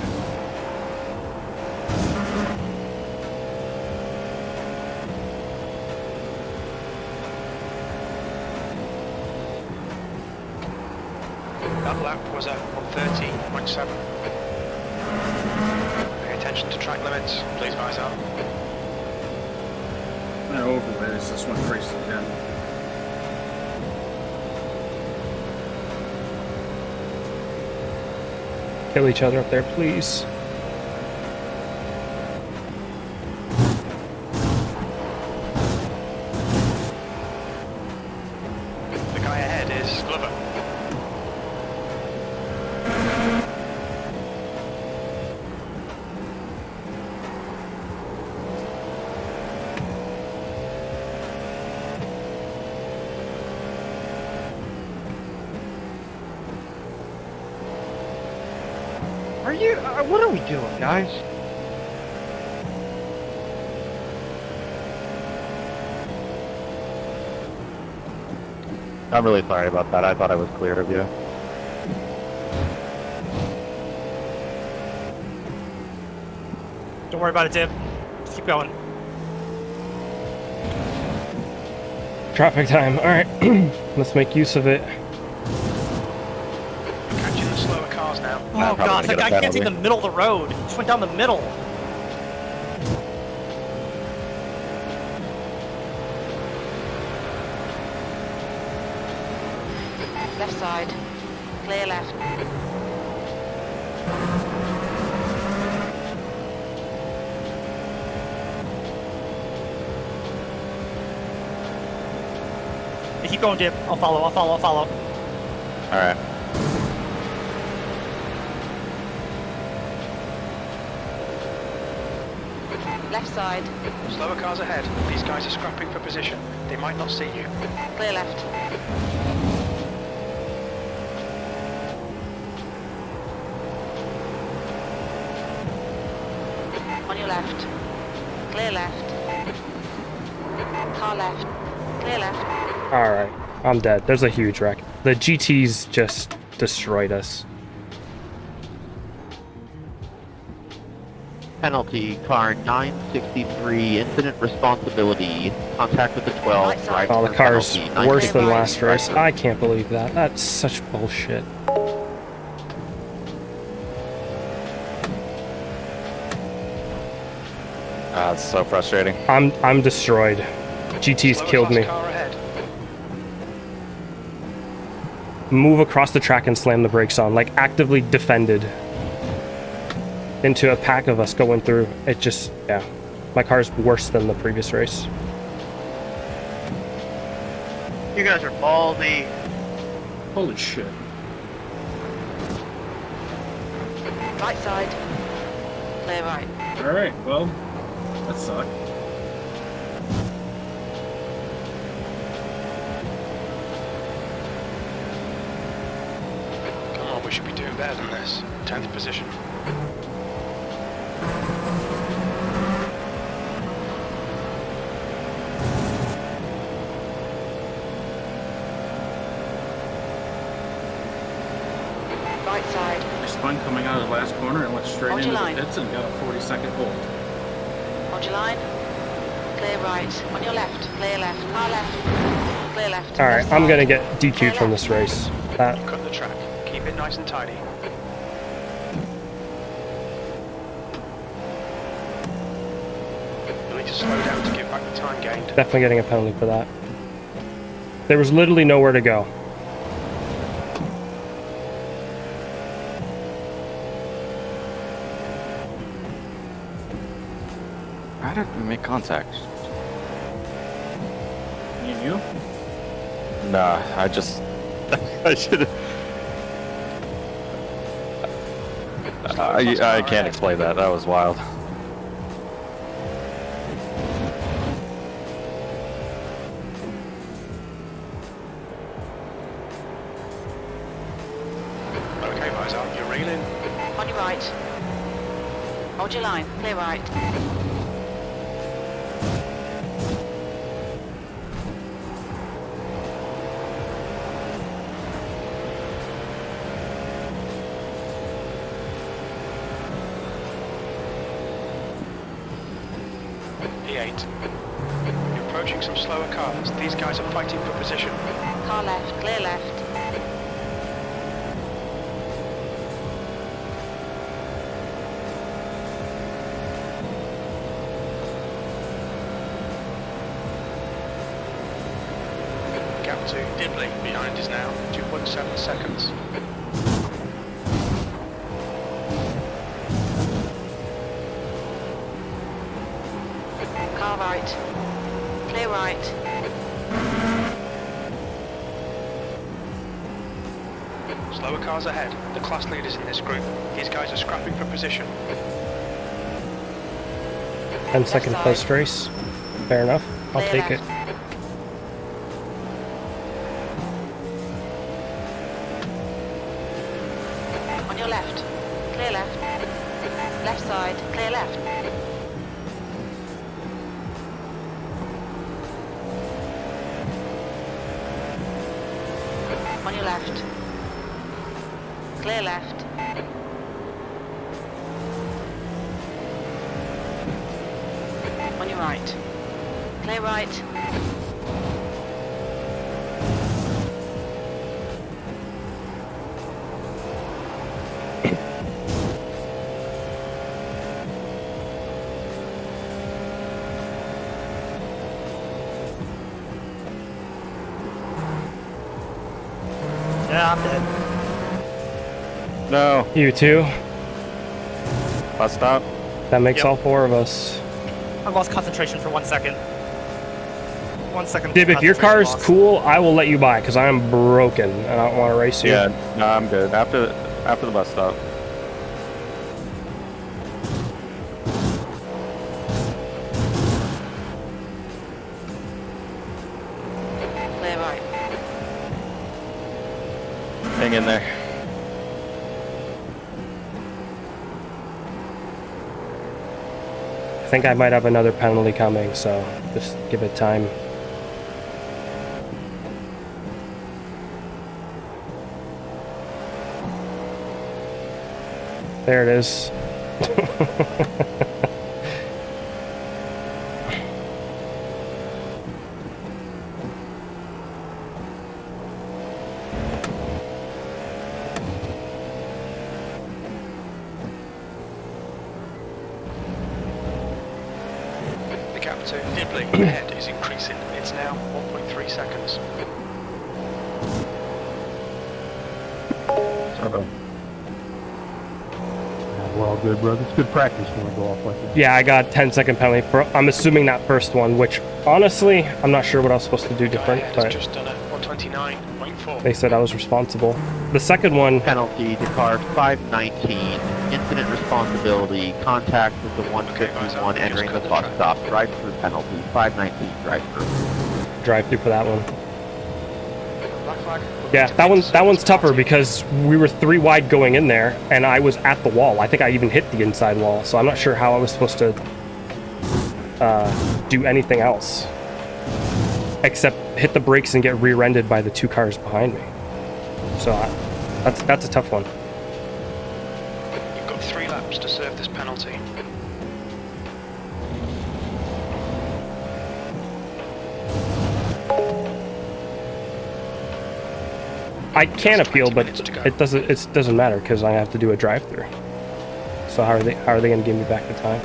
That lap was at 130.7. Pay attention to track limits. Please rise up. They're over with. It's this one race again. Kill each other up there, please. The guy ahead is Glover. What are we doing, guys? I'm really sorry about that. I thought I was clear of you. Don't worry about it, Tim. Just keep going. Traffic time. All right, let's make use of it. Catching the slower cars now. Oh gosh, that guy can't see the middle of the road. He just went down the middle. Left side. Clear left. Hey, keep going, Jim. I'll follow. All right. Left side. Slower cars ahead. These guys are scrapping for position. They might not see you. Clear left. On your left. Clear left. Car left. Clear left. All right, I'm dead. There's a huge wreck. The GTs just destroyed us. Penalty, car 963, incident responsibility, contact with the 12, drive Oh, the car's penalty, worse than 963. last race. I can't believe that. That's such bullshit. It's so frustrating. I'm destroyed. GT's killed me. Move across the track and slam the brakes on, like actively defended into a pack of us going through. It just, yeah. My car's worse than the previous race. You guys are ballsy. Holy shit. Right side. Clear right. Alright, well, that sucked. Come on, we should be doing better than this. 10th position. Right side. I spun coming out of the last corner and went straight Hold into your the line. pits and got a 40-second hold. On your line. Clear right. On your left. Clear left. Car left. Clear left. All right, Left I'm side. gonna get DQ'd from this race. That You cut the track. Keep it nice and tidy. You'll need to slow down to give back the time gained. definitely getting a penalty for that. There was literally nowhere to go. How did we make contact? Me and you? Nah, I just... I should I can't explain that. That was wild. Okay, guys, out. You're reeling. On your right. Hold your line. Clear right. 28. You're approaching some slower cars. These guys are fighting for position. Car left, clear left. Gap to Dibley behind is now 2.7 seconds. Car right. Clear right. Slower cars ahead. The class leaders in this group. These guys are scrapping for position. 10-second post race. Fair enough. I'll Clear take it. On your left. Clear left. Left side. Clear left. On your left. Clear left. On your right. Clear right. Yeah, I'm dead. No. You too? Bus stop. That makes Yep. all 4 of us. I lost concentration for 1 second. 1 second. Dib, if your car is concentration cool, I will let you by because I'm broken and I don't want to race you. Yeah, no, I'm good. After the bus stop. Clear right. Hang in there. I think I might have another penalty coming, so just give it time. There it is. The gap to Dibley ahead is increasing. It's now 1.3 seconds. We're all good, bro. It's good practice when we go off like that. Yeah, I got 10-second penalty. I'm assuming that first one, which honestly, I'm not sure what I was supposed to do different, Ahead but has just done a 129.4. they said I was responsible. The second one, Penalty to car 519. Incident responsibility. Contact with the 151 entering the bus stop. Drive-through penalty. 519 drive-through. drive through for that one. Black flag. Yeah, that one's tougher because we were 3 wide going in there, and I was at the wall. I think I even hit the inside wall, so I'm not sure how I was supposed to do anything else except hit the brakes and get rear-ended by the 2 cars behind me. So that's a tough one. You've got 3 laps to serve this penalty. I can appeal, but it doesn't matter because I have to do a drive-through. So how are they going to give me back the time?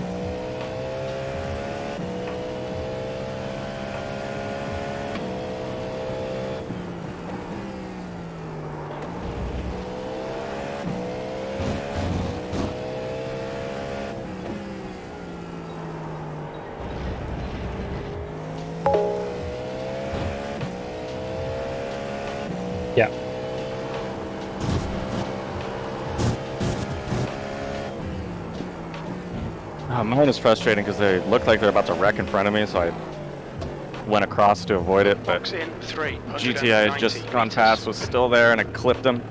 Yeah. Mine is frustrating because they look like they're about to wreck in front of me, so I went across to avoid it, but Box in 3. GT I had just gone past was still there and I clipped him.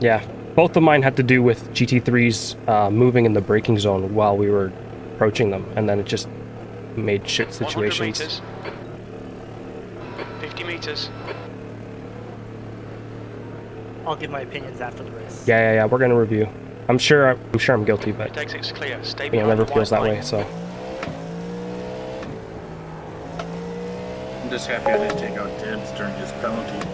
Yeah. Both of mine had to do with GT3s moving in the braking zone while we were approaching them, and then it just made shit 100 situations. meters. 50 meters. I'll give my opinions after the race. Yeah, we're gonna review. I'm sure I'm guilty, but Exit's clear. Stay it behind never the feels white that line. way. So I'm just happy I didn't take out Dibs during his penalty.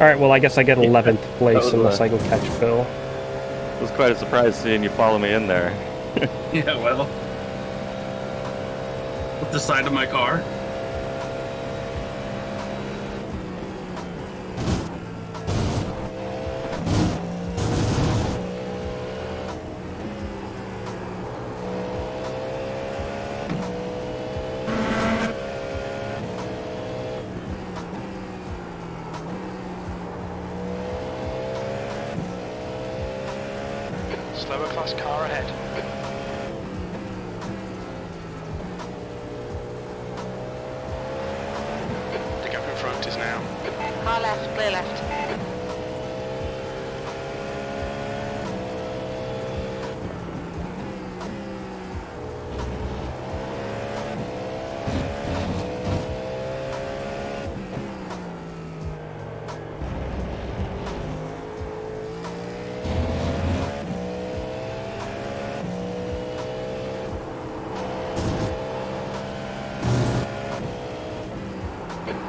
all right, well I guess I get 11th place was unless a- I can catch Bill. It was quite a surprise seeing you follow me in there. Yeah, well. With the side of my car. Slower class car ahead. The gap in front is now. Car left, clear left.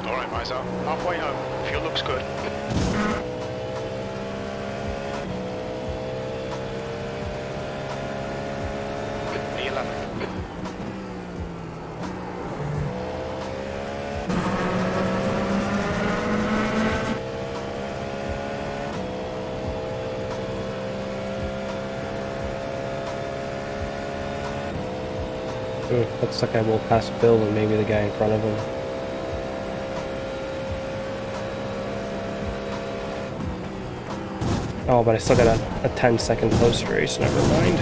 Alright, Miser. Halfway home. Fuel looks good. E11. Looks like I will pass Bill and maybe the guy in front of him. Oh, but I still got a 10-second post race. Never mind.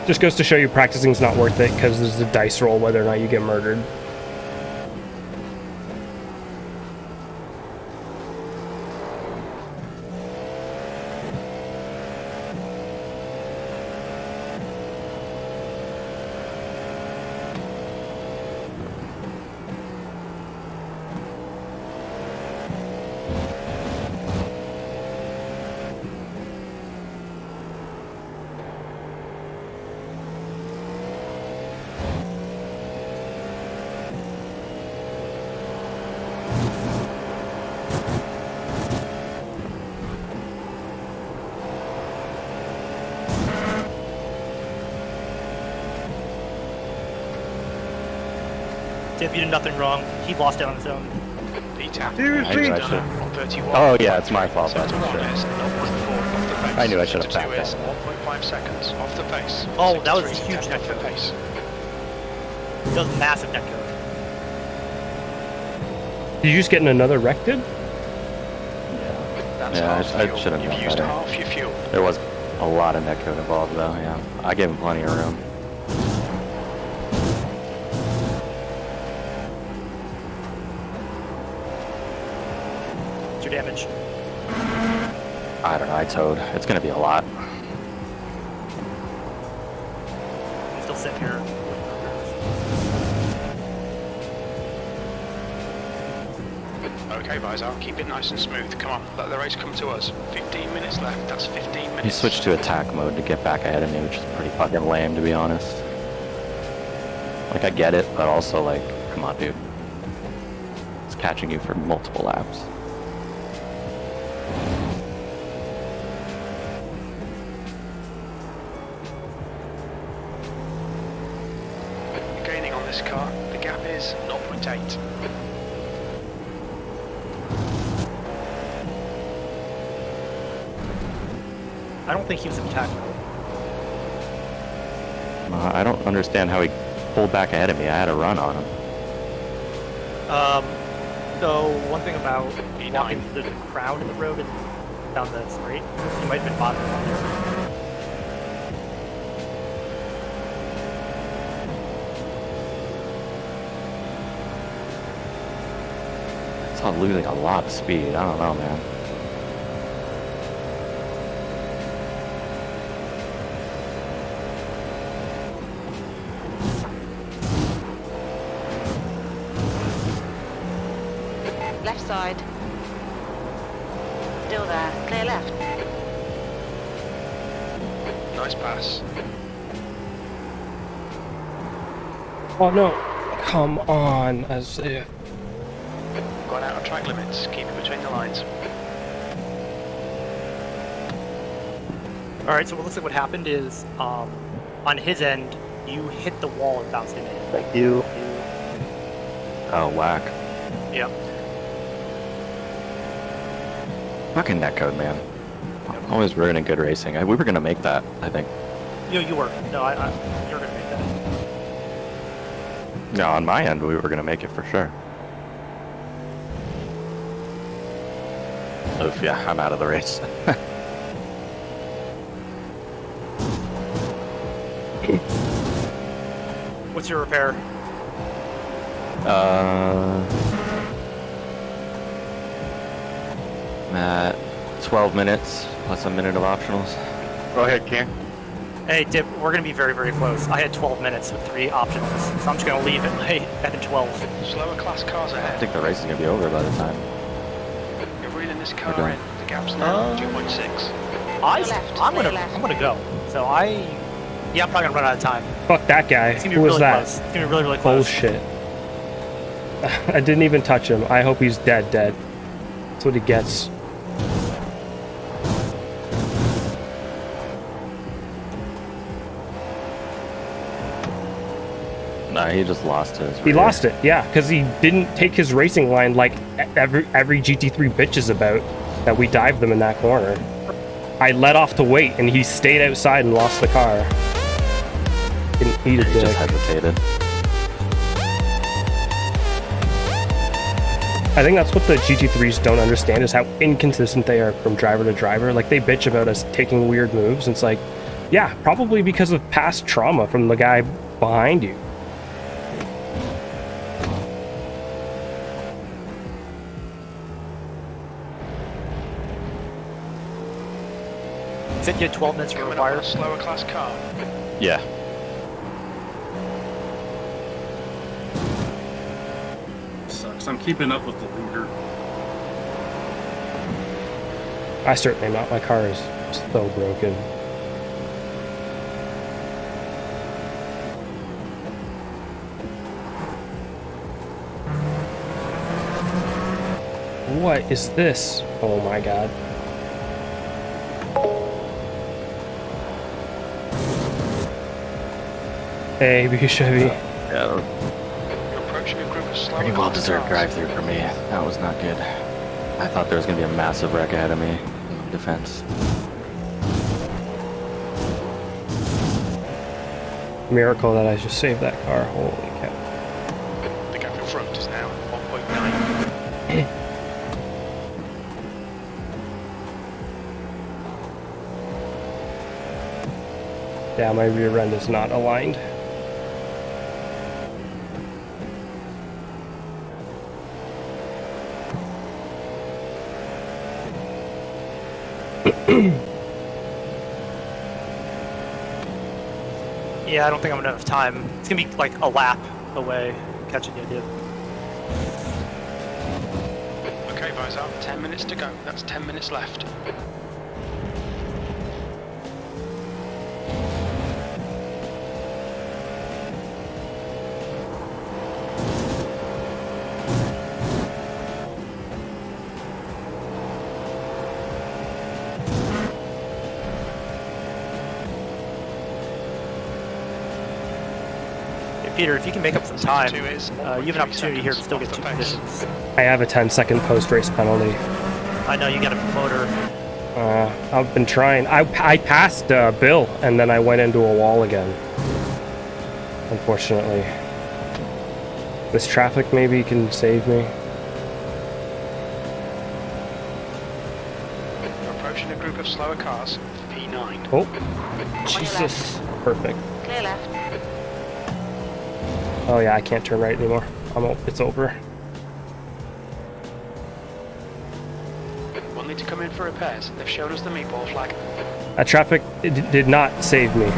Just goes to show you practicing's not worth it because there's a dice roll whether or not you get murdered. Dib, you did nothing wrong. He lost it on his own. Seriously? Oh yeah, it's my fault. That's for sure. I knew I should have backed that. 1.5 seconds off the pace. Oh, that was a huge net netcode. pace. That was a massive netcode. Did you just get in another wreck, Dib? Yeah, I should have done better. Half your fuel. There was a lot of netcode involved though, yeah. I gave him plenty of room. What's your damage? I don't know, I towed. It's gonna be a lot. I'm still sitting here. Okay, Visor, keep it nice and smooth. Come on, let the race come to us. 15 minutes left. That's 15 minutes. He switched to attack mode to get back ahead of me, which is pretty fucking lame, to be honest. Like, I get it, but also, like, come on, dude. It's catching you for multiple laps. Gaining on this car. The gap is 0.8. I don't think he was in attack mode. I don't understand how he pulled back ahead of me. I had a run on him. So one thing about walking through the crowd in the road and down the straight, you might have been bothering on there. It's not losing a lot of speed. I don't know, man. side. Still there. Clear left. Nice pass. Oh no! Come on, Isaiah. Gone out of track limits. Keep it between the lines. All right, so it looks like what happened is, on his end, you hit the wall and bounced him in. Thank you. Oh, whack. Yep. Fucking netcode, man. Always ruining good racing. We were gonna make that, I think. You were. No, you were gonna make that. No, on my end, we were gonna make it for sure. Oof, yeah, I'm out of the race. What's your repair? I'm at 12 minutes plus a minute of optionals. Go ahead, King. Hey, Dip, we're gonna be very, very close. I had 12 minutes with 3 options, so I'm just gonna leave it late at 12. Slower class cars I ahead. think the race is gonna be over by the time. You're reeling this car Okay. in. The gap's now 2.6. I'm gonna go. So I'm probably gonna run out of time. Fuck that guy. It's gonna be Who was really that? close. It's gonna be really, really close. Bullshit. I didn't even touch him. I hope he's dead. That's what he gets. Nah, he just lost his. He lost it, yeah, because he didn't take his racing line like every GT3 bitches about that we dived them in that corner. I let off to wait, and he stayed outside and lost the car. Didn't eat a He dick. just hesitated. I think that's what the GT3s don't understand is how inconsistent they are from driver to driver. Like, they bitch about us taking weird moves, and it's like, yeah, probably because of past trauma from the guy behind you. You said you had 12 minutes for Coming required? up on a slower class car. Yeah. Sucks. I'm keeping up with the leader. I certainly am not. My car is so broken. What is this? Oh my god. Hey, Chevy. Yeah, You're approaching a group of slower pretty well class deserved cars. drive-through for me. That was not good. I thought there was gonna be a massive wreck ahead of me. In defense. Miracle that I just saved that car. Holy cow. The gap in front is now 1.9. Yeah, my rear end is not aligned. Yeah, I don't think I'm gonna have time. It's gonna be like a lap away from catching you, dude. Okay, guys, up. 10 minutes to go. That's 10 minutes left. Peter, if you can make up some time, you have an opportunity here to still get 2 positions. I have a 10-second post-race penalty. I know you got a motor. I've been trying. I passed Bill, and then I went into a wall again. Unfortunately. This traffic maybe can save me. You're approaching a group of slower cars. P9. Oh, Jesus. Perfect. Clear left. Oh yeah, I can't turn right anymore. It's over. We'll need to come in for repairs. They've shown us the meatball flag. That traffic did not save me.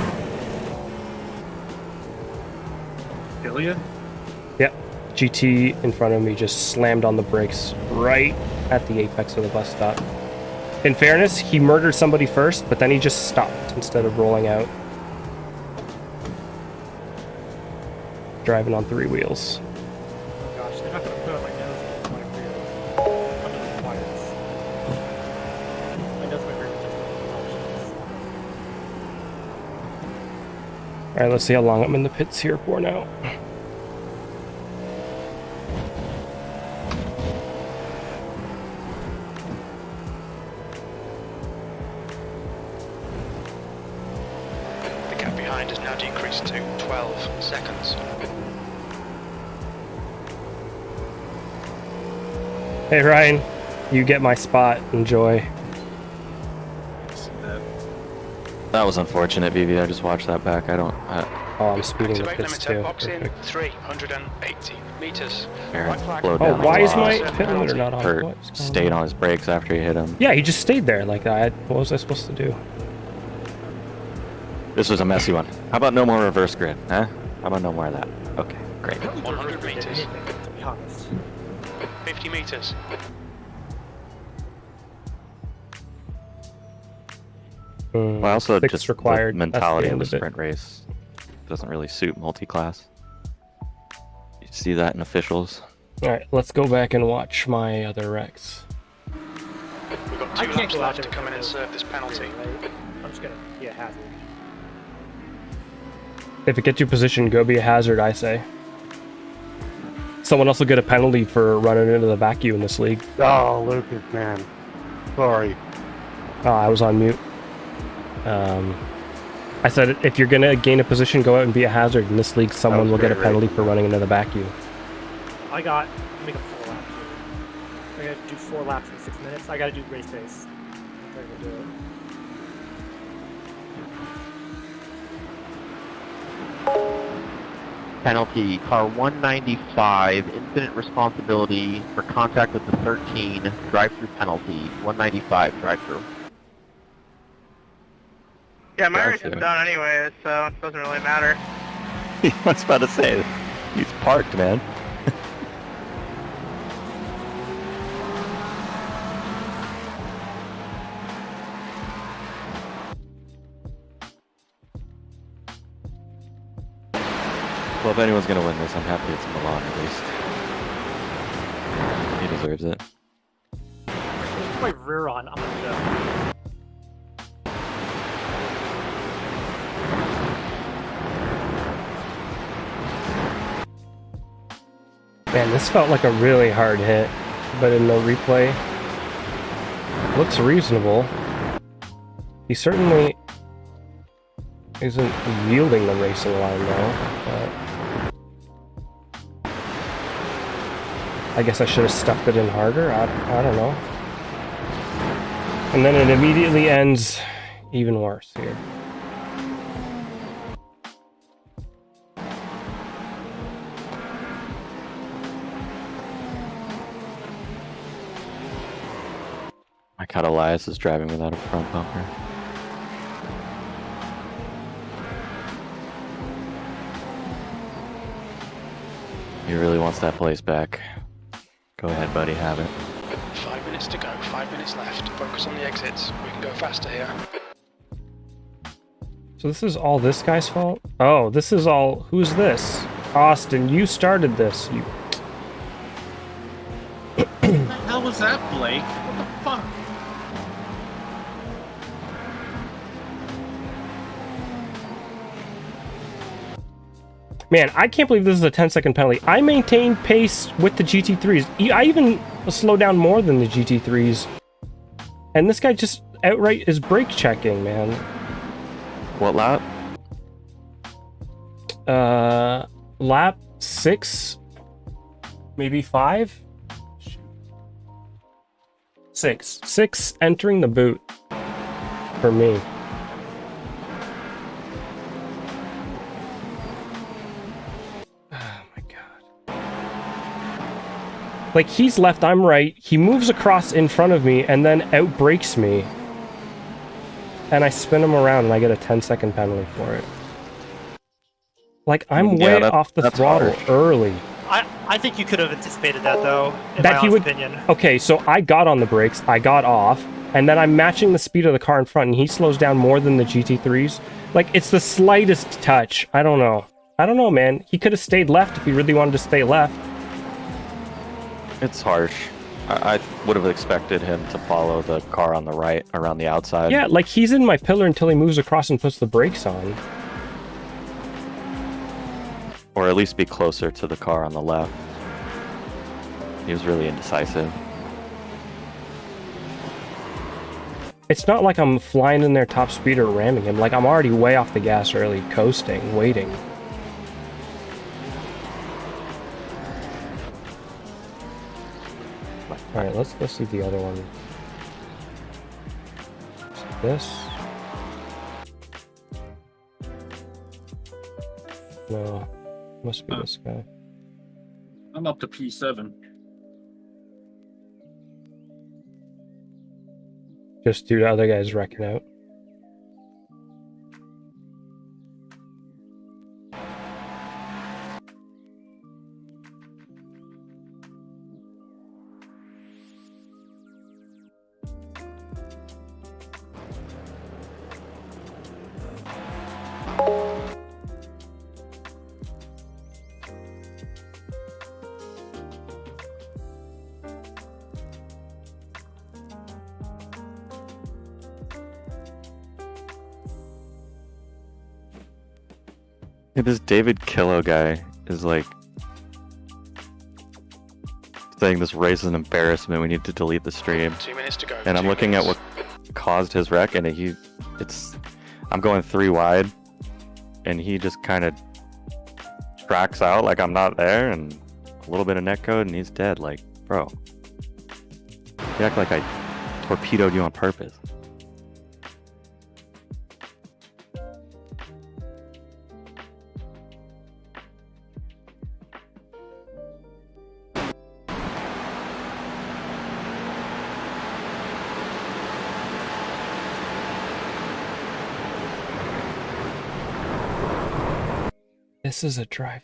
Kill you? Yep. GT in front of me just slammed on the brakes right at the apex of the bus stop. In fairness, he murdered somebody first, but then he just stopped instead of rolling out. Driving on 3 wheels. Oh gosh, they're not going to put on my nose with my rear under the wires. My nose, my rear just Alright, let's see how long I'm in the pits here for now. The gap behind has now decreased to 12 seconds. Hey Ryan, you get my spot. Enjoy. That was unfortunate, BB. I just watched that back. Oh, I'm speeding the Activate pits limiter too. box in Perfect. 380 meters. Aaron Right flag. slowed down why a is my lot. pit limiter not on? Kurt What's going stayed on his brakes after he hit him. Yeah, he just stayed there. Like, what was I supposed to do? This was a messy one. How about no more reverse grid, huh? How about no more of that? Okay, great. 100 meters. to be honest. 50 meters. Well, also 6 just required. the That's mentality the of end the of it. sprint race doesn't really suit multi-class. You see that in officials. Alright, let's go back and watch my other wrecks. We've got I 2 can't laps go out left to there come in and with serve this penalty. right? I'm just going to be a hazard. If it gets you positioned, go be a hazard, I say. Someone else will get a penalty for running into the back of you in this league. Oh, Lucas, man. Sorry. Oh, I was on mute. I said if you're gonna gain a position, go out and be a hazard. In this league, someone will get a penalty for running into the back of you. I got to make up 4 laps here. I got to do 4 laps in 6 minutes. I got to do race pace. I'm going to do it. Penalty, car 195, incident responsibility for contact with the 13, drive-through penalty, 195 drive-through. Yeah, my race is done anyway, so it doesn't really matter. I was about to say, he's parked, man. Well, if anyone's gonna win this, I'm happy it's Milan at least. He deserves it. Put my rear on. I'm going to go. Man, this felt like a really hard hit, but in the replay, looks reasonable. He certainly isn't yielding the racing line though, but I guess I should have stuffed it in harder. I don't know. And then it immediately ends even worse here. My God, Elias is driving without a front bumper. He really wants that place back. Go ahead, buddy, have it. 5 minutes to go, 5 minutes left. Focus on the exits. We can go faster here. So this is all this guy's fault? Oh, this is all... Who's this? Austin, you started this. You... What the hell was that, Blake? What the fuck? Man, I can't believe this is a 10-second penalty. I maintained pace with the GT3s. I even slowed down more than the GT3s. And this guy just outright is brake checking, man. What lap? Lap 6? Maybe 5? 6. 6 entering the boot for me. Like, he's left, I'm right. He moves across in front of me and then outbrakes me. And I spin him around and I get a 10-second penalty for it. Like, I'm way off the throttle early. I I think you could have anticipated that, though, in that my he honest would. opinion. Okay, so I got on the brakes, I got off, and then I'm matching the speed of the car in front, and he slows down more than the GT3s. Like, it's the slightest touch. I don't know. I don't know, man. He could have stayed left if he really wanted to stay left. It's harsh. I would have expected him to follow the car on the right around the outside. Yeah, like he's in my pillar until he moves across and puts the brakes on. Or at least be closer to the car on the left. He was really indecisive. It's not like I'm flying in there top speed or ramming him. Like, I'm already way off the gas early, coasting, waiting. Alright, let's go see the other one. See this? No. Must be this guy. I'm up to P7. Just due to other guys wrecking out. Hey, this David Killo guy is like saying this race is an embarrassment. We need to delete the stream. 2 minutes to go. And I'm looking at what caused his wreck, and I'm going 3 wide, and he just kind of tracks out like I'm not there, and a little bit of netcode, and he's dead. Like, bro, you act like I torpedoed you on purpose. This is a drive.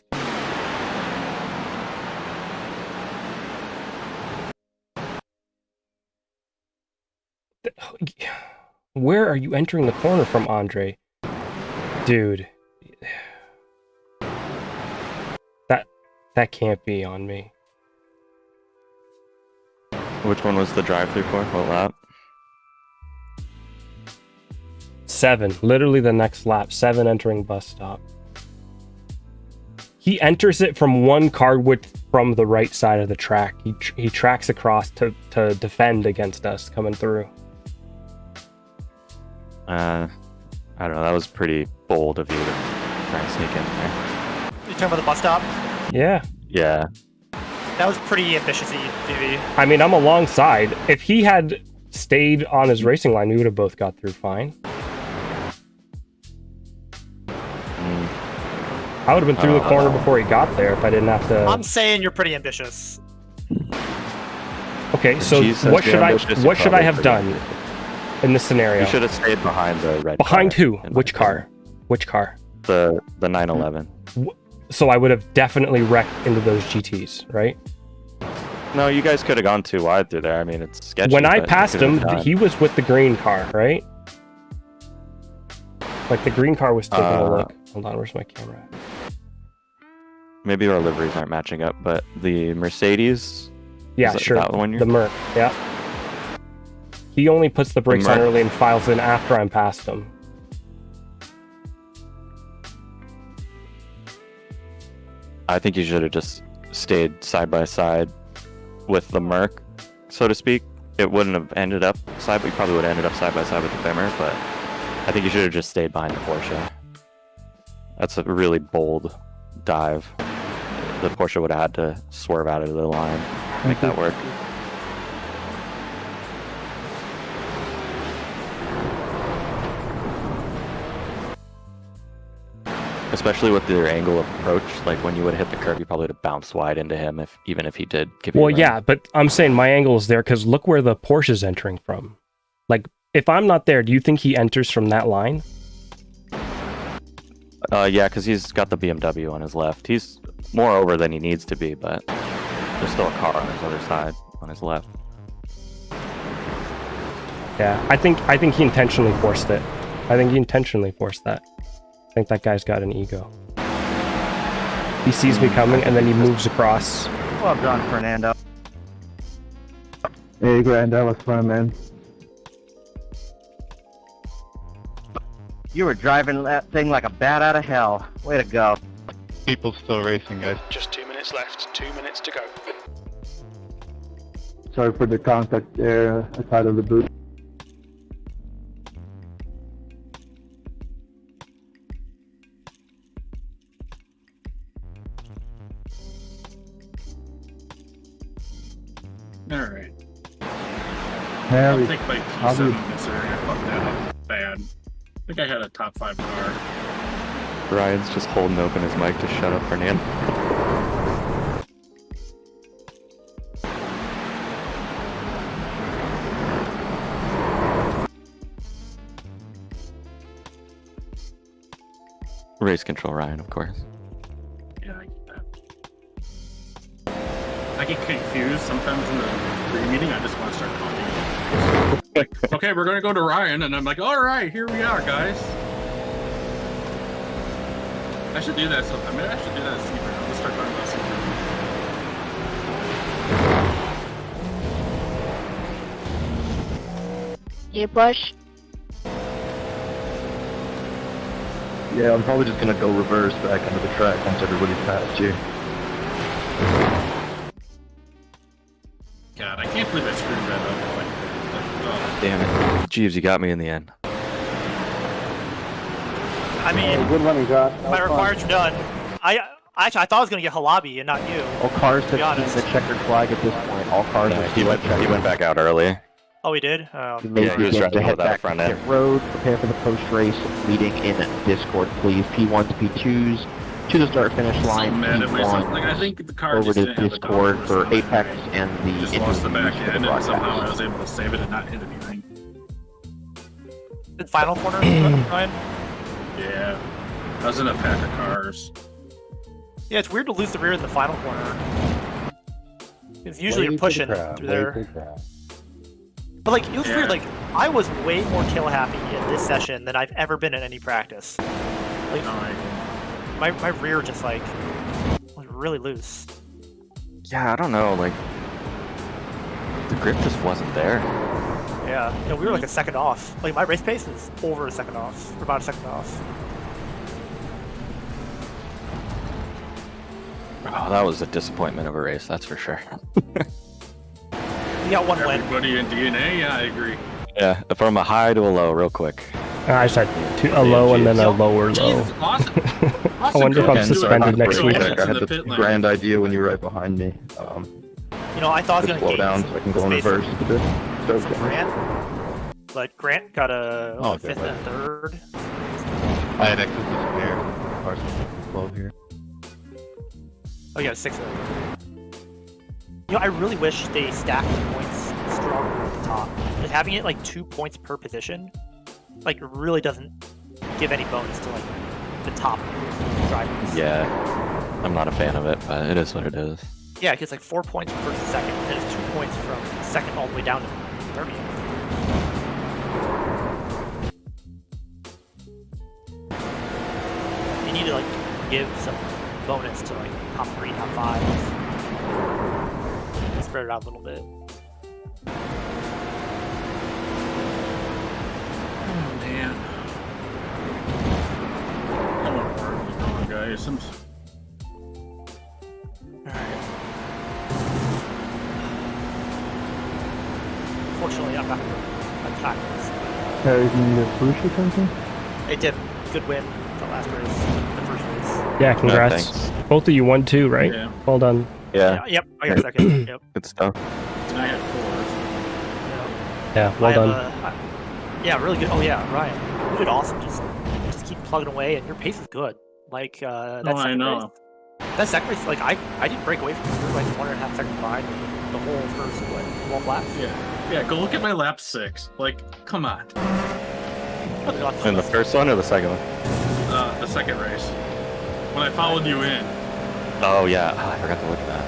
Where are you entering the corner from, Andre? Dude. That can't be on me. Which one was the drive-through for? What lap? 7. Literally the next lap. 7 entering bus stop. He enters it from one car width from the right side of the track. He tracks across to defend against us coming through. I don't know. That was pretty bold of you to try and sneak in there. You talking about the bus stop? Yeah. Yeah. That was pretty ambitious of you, DV. I mean, I'm alongside. If he had stayed on his racing line, we would have both got through fine. I would have been through the corner before he got there if I didn't have to. I'm saying you're pretty ambitious. Okay, so what should I have done in this scenario? You should have stayed behind the red. Behind who? Which car? Which car? The 911. So I would have definitely wrecked into those GTs, right? No, you guys could have gone too wide through there. I mean, it's sketchy. When I passed him, he was with the green car, right? Like the green car was taking a look. Hold on, where's my camera? Maybe our liveries aren't matching up, but the Mercedes. Yeah, sure. That one the Merc, yeah. He only puts the brakes on early and files in after I'm past him. I think you should have just stayed side by side with the Merc, so to speak. It wouldn't have ended up side, but you probably would have ended up side by side with the Beamer, but I think you should have just stayed behind the Porsche. That's a really bold dive. The Porsche would have had to swerve out of the line to make that work. Especially with their angle of approach, like when you would have hit the curb, you probably would have bounced wide into him, even if he did give you. Well, yeah, but I'm saying my angle is there because look where the Porsche's entering from. Like, if I'm not there, do you think he enters from that line? Yeah, because he's got the BMW on his left. He's more over than he needs to be, but there's still a car on his other side, on his left. Yeah, I think he intentionally forced it. I think he intentionally forced that. I think that guy's got an ego. He sees me coming and then he moves across. Well done, Fernando. Hey, Grand, that was fun, man. You were driving that thing like a bat out of hell. Way to go. People still racing, guys. Just 2 minutes left. 2 minutes to go. Sorry for the contact there outside of the booth. Alright. Harry, I'll take my P7 considering I fucked that up bad. I think I had a top 5 car. Ryan's just holding open his mic to shut up Fernando. Race control, Ryan, of course. Yeah, I get that. I get confused sometimes in the pre-meeting. I just want to start talking. Like, okay, we're gonna go to Ryan, and I'm like, all right, here we are, guys. I should do that sometime. Maybe I should do that at Secret. I'll just start talking about Secret. You push. Yeah, I'm probably just gonna go reverse back onto the track once everybody's past you. God, I can't believe I screwed that up. Like, oh. Damn it. Jeeves, you got me in the end. I mean, good running, Josh. my requirements are done. I thought I was gonna get Halabi and not you. All cars to be have honest. seen the checkered flag at this point. All cars Yeah, have he seen went the checkered he went back out early. Oh, he did. You may Yeah, he was begin driving to head without a back front to end. pit road. Prepare for the post-race meeting in Discord, please. P1s, P2s to the start-finish line. I'm mad at myself. Like, I P1s think the car over just to didn't have the Discord downforce for on it. Apex and the Just lost the back interviews for end, the and somehow I broadcast. was able to save it and not hit anything. The final corner, Ryan? Yeah. I was in a pack of cars. Yeah, it's weird to lose the rear in the final corner. Because usually you're pushing through there. But like, it was weird, like, I was way more kill happy in this session than I've ever been in any practice. Like, my rear just, like, was really loose. Yeah, I don't know, like, the grip just wasn't there. Yeah, you know, we were like a second off. Like, my race pace is over a second off, or about a second off. Oh, that was a disappointment of a race, that's for sure. We got one win. Everybody in DNA? Yeah, I agree. Yeah, from a high to a low, real quick. I just had a low and then a lower low. I wonder if I'm suspended next week. I had this grand idea when you were right behind me. You know, I thought I was Just going to slow down so I can go in reverse a bit. So from Grant. But Grant got a fifth and third. I had exit to spare. Cars are slow here. Oh, yeah, 6th. You know, I really wish they stacked the points stronger at the top. Like, having it like 2 points per position, like, really doesn't give any bonus to like the top drivers. Yeah, I'm not a fan of it, but it is what it is. Yeah, it gets like 4 points from first to second, and it's 2 points from second all the way down to 30th. You need to like give some bonus to like top 3, top 5. Spread it out a little bit. Oh, man. I don't know where we're going, guys. Fortunately, I'm not going to attack this. Harry's in the push or something? They did. Good win the last race, the first race. Yeah, congrats. Both of you won too, right? Yeah. Well done. Yeah. Yep, I got second. Yep. Good stuff. And I had 4s. Yeah, well done. Yeah, really good. Oh yeah, Ryan, you did awesome. Just keep plugging away, and your pace is good. Like that Oh, I second know. race. That second race, like I didn't break away from you. You were like 1.5 seconds behind the whole first 12 laps. Yeah, go look at my lap 6. Like, come on. In the first one or the second one? the second race when I followed you in. Oh yeah, I forgot to look at that.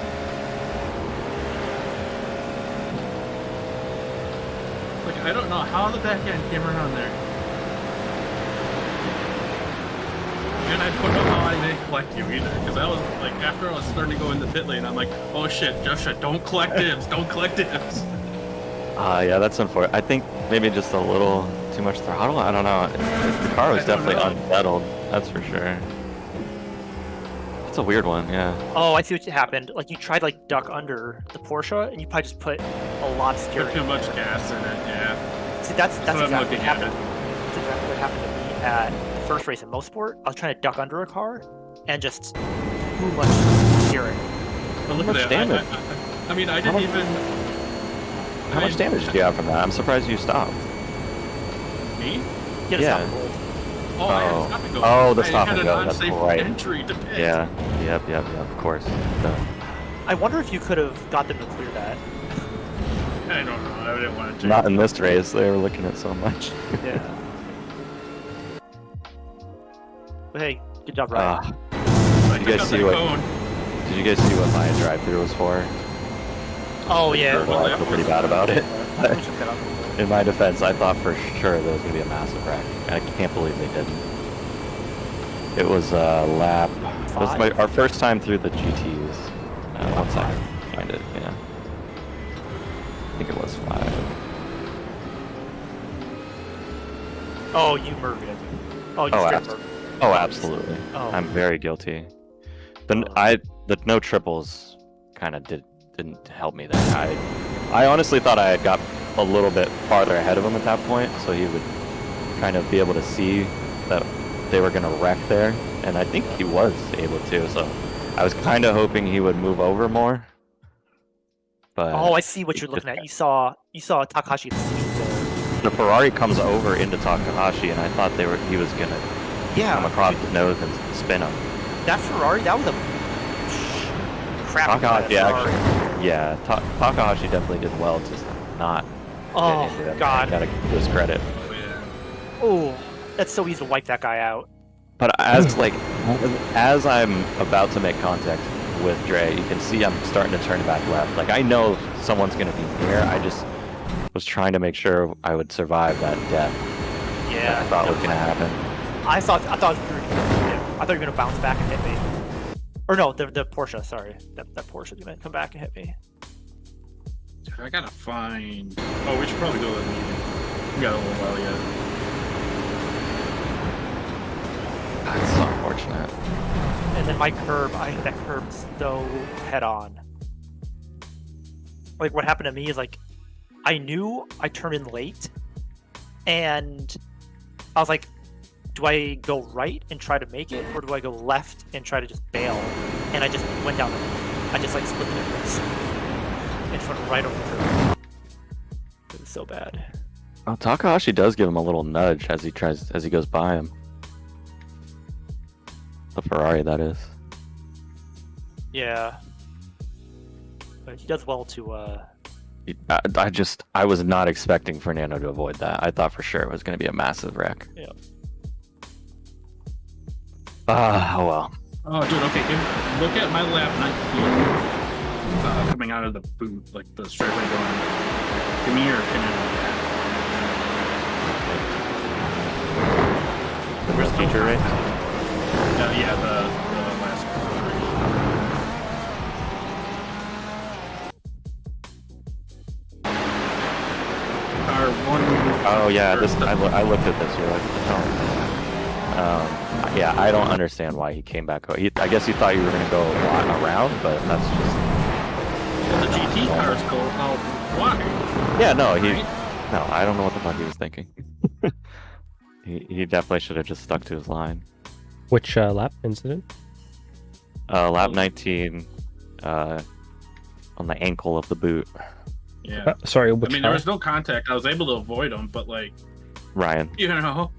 Like, I don't know how the back end came around there. And I don't know how I didn't collect you either, because I was like, after I was starting to go in the pit lane, I'm like, oh shit, Joshua, don't collect dibs, don't collect dibs. Yeah, that's unfortunate. I think maybe just a little too much throttle. I don't know. The car was definitely unsettled. That's for sure. It's a weird one, yeah. Oh, I see what happened. Like you tried to like duck under the Porsche, and you probably just put a lot of steering. Put too much gas in it, yeah. See, that's exactly what happened. It. That's exactly what happened to me at the first race in Mosport. I was trying to duck under a car, and just too much steering. But look at damage? I mean, I didn't even. How much damage did you have from that? I'm surprised you stopped. Me? Yeah. Oh, I had to stop and go. Oh, the stop I had and go. an That's unsafe right. entry to pit. Yeah. Yep. Of course. Done. I wonder if you could have got them to clear that. I don't know. I didn't want to. Not in this race. They were looking at so much. Yeah. But hey, good job, Ryan. Did you guys see what? Did you guys see what my drive-through was for? Oh yeah. I feel pretty bad about it. In my defense, I thought for sure there was going to be a massive wreck. I can't believe they didn't. It was lap. It was our first time through the GTs. Once I find it, yeah. I think it was 5. Oh, you murdered it. Oh, you straight murdered. Oh, absolutely. Oh. I'm very guilty. The no triples kind of didn't help me there. I honestly thought I had got a little bit farther ahead of him at that point, so he would kind of be able to see that they were going to wreck there, and I think he was able to, so I was kind of hoping he would move over more. But oh, I see what you're looking at. You saw Takahashi. The Ferrari comes over into Takahashi, and I thought he was going to come across his nose and spin him. That Ferrari, that was a crap. Takahashi actually, yeah, Takahashi definitely did well to not. Oh God! Gotta give his credit. Oh, that's so easy to wipe that guy out. But as I'm about to make contact with Dre, you can see I'm starting to turn back left. Like I know someone's gonna be near. I just was trying to make sure I would survive that death. Yeah. That I thought was gonna happen. I thought you were gonna bounce back and hit me. Or no, the Porsche. Sorry, that Porsche is gonna come back and hit me. Dude, I gotta find. Oh, we should probably go to the meeting. We got a little while yet. That's so unfortunate. And then my curb, I hit that curb so head on. Like what happened to me is like, I knew I turned in late, and I was like, do I go right and try to make it, or do I go left and try to just bail? And I just went down. I just like split the difference. And just went right over the curb. It was so bad. Oh, Takahashi does give him a little nudge as he goes by him. The Ferrari, that is. Yeah. But he does well to. I was not expecting Fernando to avoid that. I thought for sure it was going to be a massive wreck. Yeah. Oh well. Oh, dude. Okay, look at my lap 19 coming out of the boot, like the straightaway going. Give me your opinion on that. The first teacher race? Yeah, the last Oh yeah, I looked at this. You're like, yeah, I don't understand why he came back. I guess he thought you were going to go around, but that's just. Well, the GT cars go out wide. Yeah, no, I don't know what the fuck he was thinking. He definitely should have just stuck to his line. Which lap incident? Lap 19, on the ankle of the boot. Yeah. Sorry, I mean, there was no contact. I was able to avoid them, but like. Ryan. You know.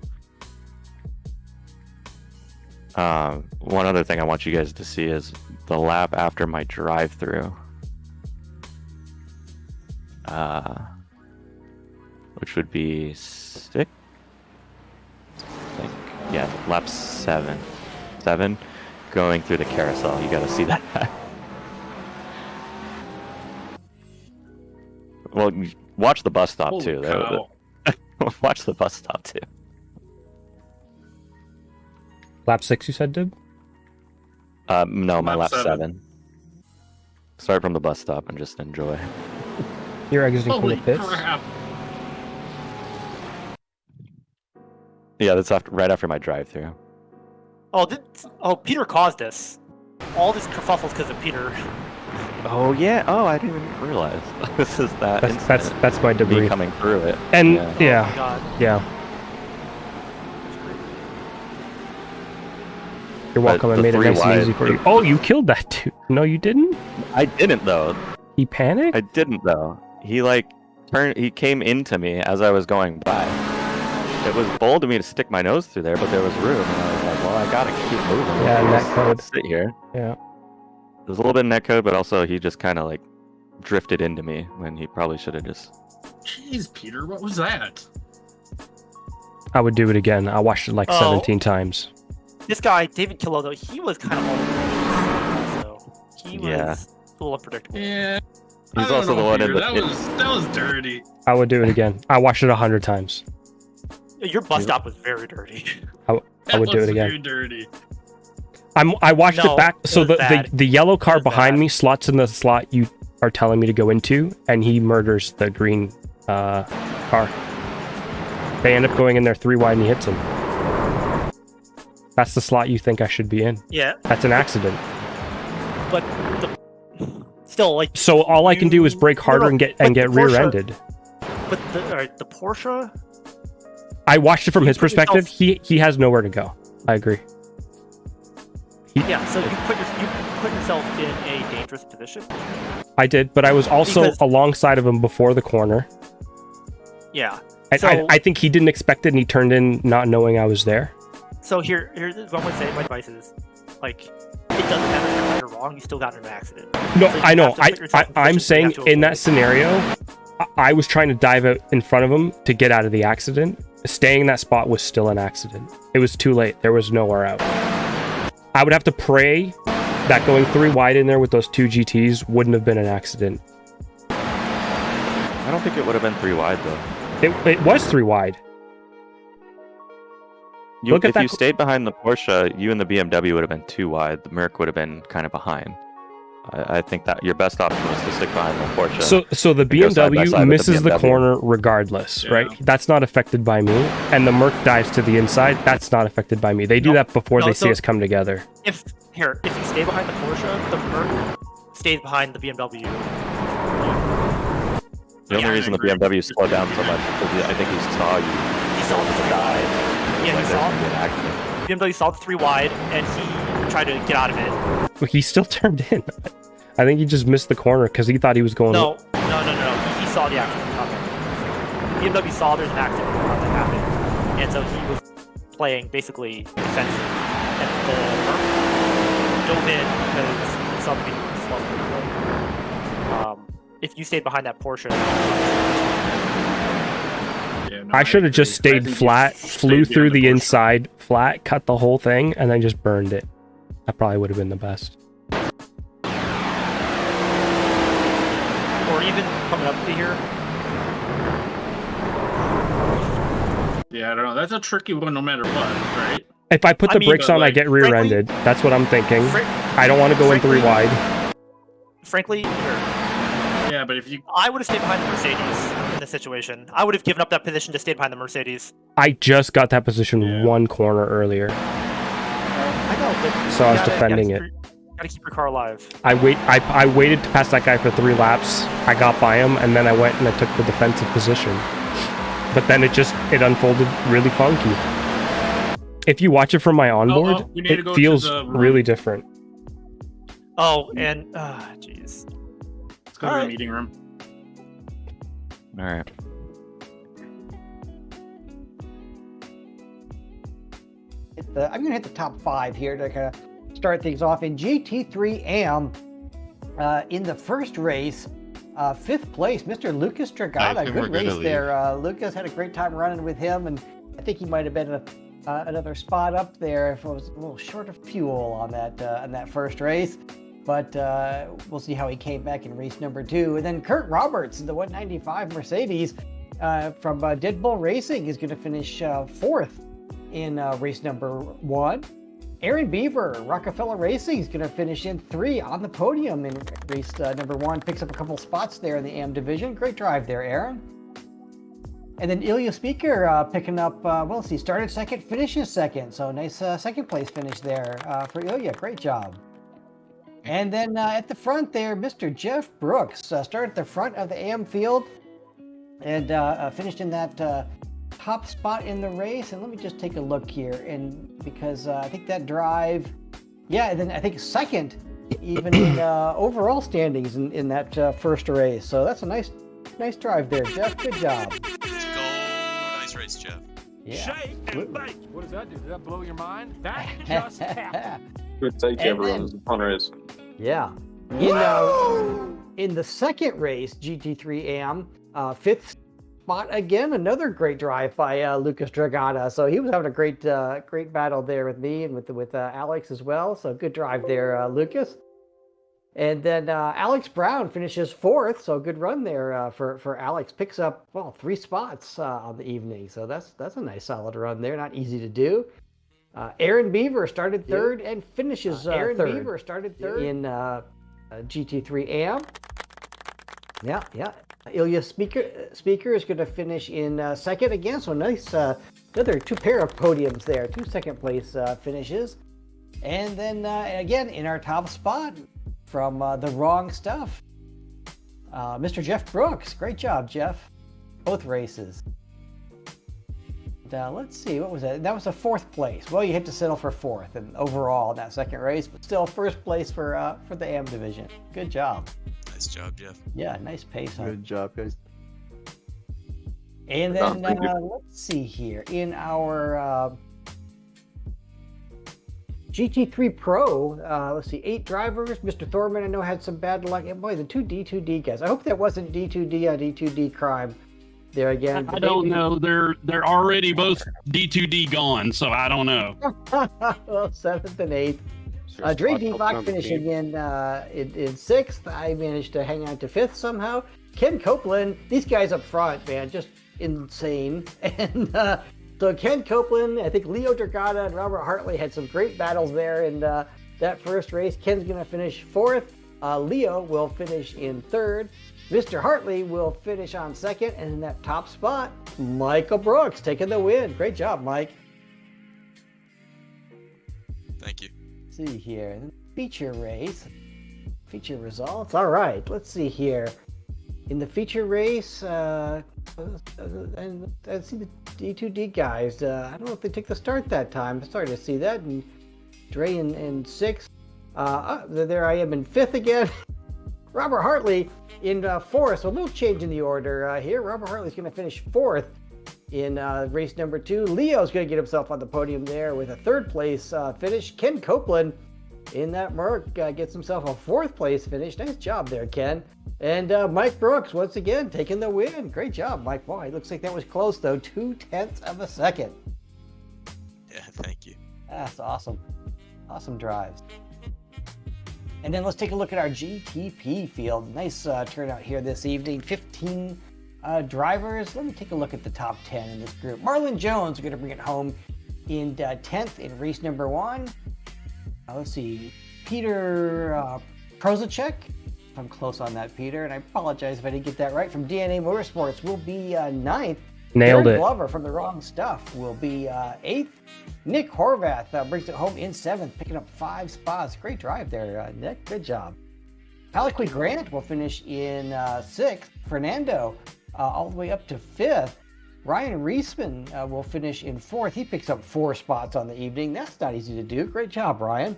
One other thing I want you guys to see is the lap after my drive-through. Which would be 6. I think. Yeah, lap 7. 7, going through the carousel. You got to see that. Well, watch the bus stop Holy too. cow. Watch the bus stop too. Lap 6, you said, Dib? No, my Lap lap 7. 7. Start from the bus stop and just enjoy. You're exiting from Holy the pits? crap. Yeah, that's right after my drive-through. Oh, Peter caused this. All this kerfuffle's because of Peter. Oh yeah. Oh, I didn't even realize. This is that. That's my debris. Me coming through it. And yeah. Oh my God. Yeah. You're But welcome. I the made it 3 nice and wide- easy for you. Oh, you killed that dude. No, you didn't? I didn't though. He panicked? I didn't though. He he came into me as I was going by. It was bold of me to stick my nose through there, but there was room, and I was like, well, I gotta keep moving. Yeah, Just netcode. sit here. Yeah. There's a little bit of netcode, but also he just kind of like drifted into me when he probably should have just. Jeez, Peter, what was that? I would do it again. I watched it like 17 times. This guy, David Killow, though, he was kind of all over the place. So he was Yeah. a little unpredictable. Yeah. He's I don't also know, the one Peter, in that was dirty. I would do it again. I watched it 100 times. Your bus stop was very dirty. I would do it Very again. dirty. I watched No, it back. So it was bad. the yellow car was behind bad. me slots in the slot you are telling me to go into, and he murders the green car. They end up going in there 3 wide, and he hits him. That's the slot you think I should be in. Yeah. That's an accident. But still, like. So all I can do is brake harder and get but the Porsche- rear-ended. But the Porsche. I watched it from his put yourself- perspective. He has nowhere to go. I agree. Yeah, so you put yourself in a dangerous position. I did, but I was also Because- alongside of him before the corner. Yeah. I think he didn't expect it, and he turned in not knowing I was there. So here's what I'm gonna say. My advice is, like, it doesn't matter if you're right or wrong. You still got in an accident. No, So you I know. have to put yourself in I'm positions where you saying have to in that avoid. scenario, I was trying to dive out in front of him to get out of the accident. Staying in that spot was still an accident. It was too late. There was nowhere out. I would have to pray that going 3 wide in there with those 2 GTs wouldn't have been an accident. I don't think it would have been 3 wide though. It was 3 wide. Look at If that you stayed behind the Porsche, you and the BMW would have been 2 wide. The Merc would have been kind of behind. I think that your best option was to stick behind the Porsche. So the and go side by BMW side with misses the BMW. corner regardless, right? That's not affected by me. And the Merc dives to the inside. That's not affected by me. They do that before they see us come together. If you stay behind the Porsche, the Merc stays behind the BMW. The only reason the BMW slowed down so much is because I think he saw you. He saw the 3 wide. Yeah, Like, he there's saw. gonna be an accident. BMW saw the 3 wide, and he tried to get out of it. But he still turned in. I think he just missed the corner because he thought he was going. No. He saw the accident coming. BMW saw there's an accident about to happen, and so he was playing basically defensive. And the Merc dove in because he saw the being slow. If you stayed behind that Porsche. I should have just stayed flat, flew through the inside flat, cut the whole thing, and then just burned it. That probably would have been the best. Or even coming up to here. Yeah, I don't know. That's a tricky one no matter what, right? If I put the brakes on, I like, get rear-ended. That's what I'm thinking. I don't want to go in 3 wide. Frankly, Yeah, but if you... I would have stayed behind the Mercedes in this situation. I would have given up that position to stay behind the Mercedes. I just got that position 1 corner earlier. I know, but So I was defending it. Gotta keep your car alive. I waited to pass that guy for 3 laps. I got by him, and then I went and I took the defensive position. But then it unfolded really funky. If you watch it from my onboard, we need to it go feels to the room. really different. Oh, and jeez. Let's go to the meeting room. All right. I'm going to hit the top 5 here to kind of start things off. In GT3 AM, in the first race, 5th place, Mr. Lucas Dragata. I think we're Good good to race leave. there. Lucas had a great time running with him, and I think he might have been another spot up there. If it was a little short of fuel on that first race, but we'll see how he came back in race number 2. And then Kurt Roberts in the 195 Mercedes from Dead Bull Racing is going to finish 4th in race number 1. Aaron Beaver, Rockefeller Racing, is going to finish in 3 on the podium in race number 1. Picks up a couple spots there in the AM division. Great drive there, Aaron. And then Ilya Speaker picking up, well, he started 2nd, finishes 2nd. So nice 2nd place finish there for Ilya. Great job. And then at the front there, Mr. Jeff Brooks started at the front of the AM field and finished in that top spot in the race. And let me just take a look here, and because I think that drive, yeah, and then I think 2nd even in overall standings in that first race. So that's a nice drive there, Jeff. Good job. Let's go. Nice race, Jeff. Yeah. Shake and bake. What does that do? Did that blow your mind? That just happened. Good take, everyone. It was a fun race. Yeah. In the second race, GT3 AM, 5th spot again, another great drive by Lucas Dragana. So he was having a great battle there with me and with Alex as well. So good drive there, Lucas. And then Alex Brown finishes 4th. So good run there for Alex. Picks up 3 spots on the evening. So that's a nice solid run there. Not easy to do. Aaron Beaver started 3rd and finishes Aaron 3rd. Beaver started 3rd in GT3 AM. Yeah. Ilya Speaker is going to finish in 2nd again. So nice, another 2 pair of podiums there, 2 2nd place finishes. And then again in our top spot from the wrong stuff, Mr. Jeff Brooks. Great job, Jeff. Both races. Let's see, what was that? That was a 4th place. Well, you had to settle for 4th and overall in that second race, but still 1st place for the AM division. Good job. Nice job, Jeff. Yeah, nice pace. Good job, guys. And then let's see here in our GT3 Pro. Let's see, 8 drivers. Mr. Thorman, I know, had some bad luck. And boy, the 2 D2D guys. I hope that wasn't D2D on D2D crime. There again. I don't know. They're already both D2D gone, so I don't know. Well, 7th and 8th. Dre Divock finishing in 6th. I managed to hang on to 5th somehow. Ken Copeland, these guys up front, man, just insane. And so Ken Copeland, I think Leo Dragana and Robert Hartley had some great battles there in that first race. Ken's going to finish 4th. Leo will finish in 3rd. Mr. Hartley will finish on 2nd, and in that top spot, Michael Brooks taking the win. Great job, Mike. Thank you. Let's see here, feature race, feature results. All right, let's see here. In the feature race, and I see the D2D guys. I don't know if they took the start that time. I'm starting to see that. And Dre in 6th. There I am in 5th again. Robert Hartley in 4th, so a little change in the order here. Robert Hartley's going to finish 4th in race number 2. Leo's going to get himself on the podium there with a 3rd place finish. Ken Copeland in that Merc gets himself a 4th place finish. Nice job there, Ken. And Mike Brooks, once again, taking the win. Great job, Mike. Boy, it looks like that was close, though. 0.2 of a second. Yeah, thank you. That's awesome. Awesome drives. And then let's take a look at our GTP field. Nice turnout here this evening. 15 drivers. Let me take a look at the top 10 in this group. Marlon Jones are going to bring it home in 10th in race number 1. Let's see. Peter Prozacek. If I'm close on that, Peter, and I apologize if I didn't get that right. From DNA Motorsports will be 9th. Nailed Darren it. Glover from the wrong stuff will be 8th. Nick Horvath brings it home in 7th, picking up 5 spots. Great drive there, Nick. Good job. Aliqui Grant will finish in 6th. Fernando all the way up to 5th. Ryan Reisman will finish in 4th. He picks up 4 spots on the evening. That's not easy to do. Great job, Ryan.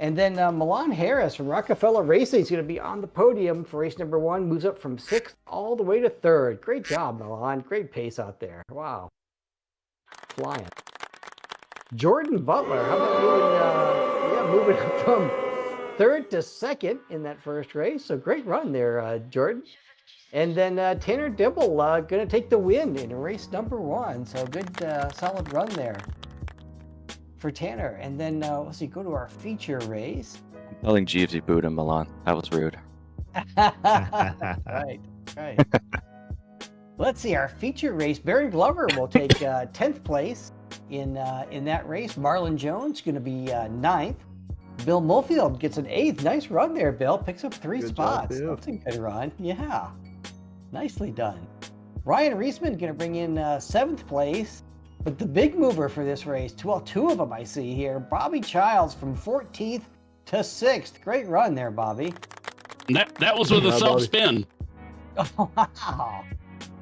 And then Milan Harris from Rockefeller Racing is going to be on the podium for race number 1. Moves up from 6th all the way to 3rd. Great job, Milan. Great pace out there. Wow. Flying. Jordan Butler, how about you moving up from 3rd to 2nd in that first race. So great run there, Jordan. And then Tanner Dibble going to take the win in race number 1. So good, solid run there for Tanner. And then let's see, go to our feature race. I'm telling Jeeves he booed him, Milan. That was rude. Right. Let's see, our feature race. Barry Glover will take 10th place in that race. Marlon Jones going to be 9th. Bill Mulfield gets an 8th. Nice run there, Bill. Picks up 3 spots. That's a good run. Yeah. Nicely done. Ryan Reisman going to bring in 7th place. But the big mover for this race, two of them I see here. Bobby Childs from 14th to 6th. Great run there, Bobby. That was with a self-spin. Oh, wow.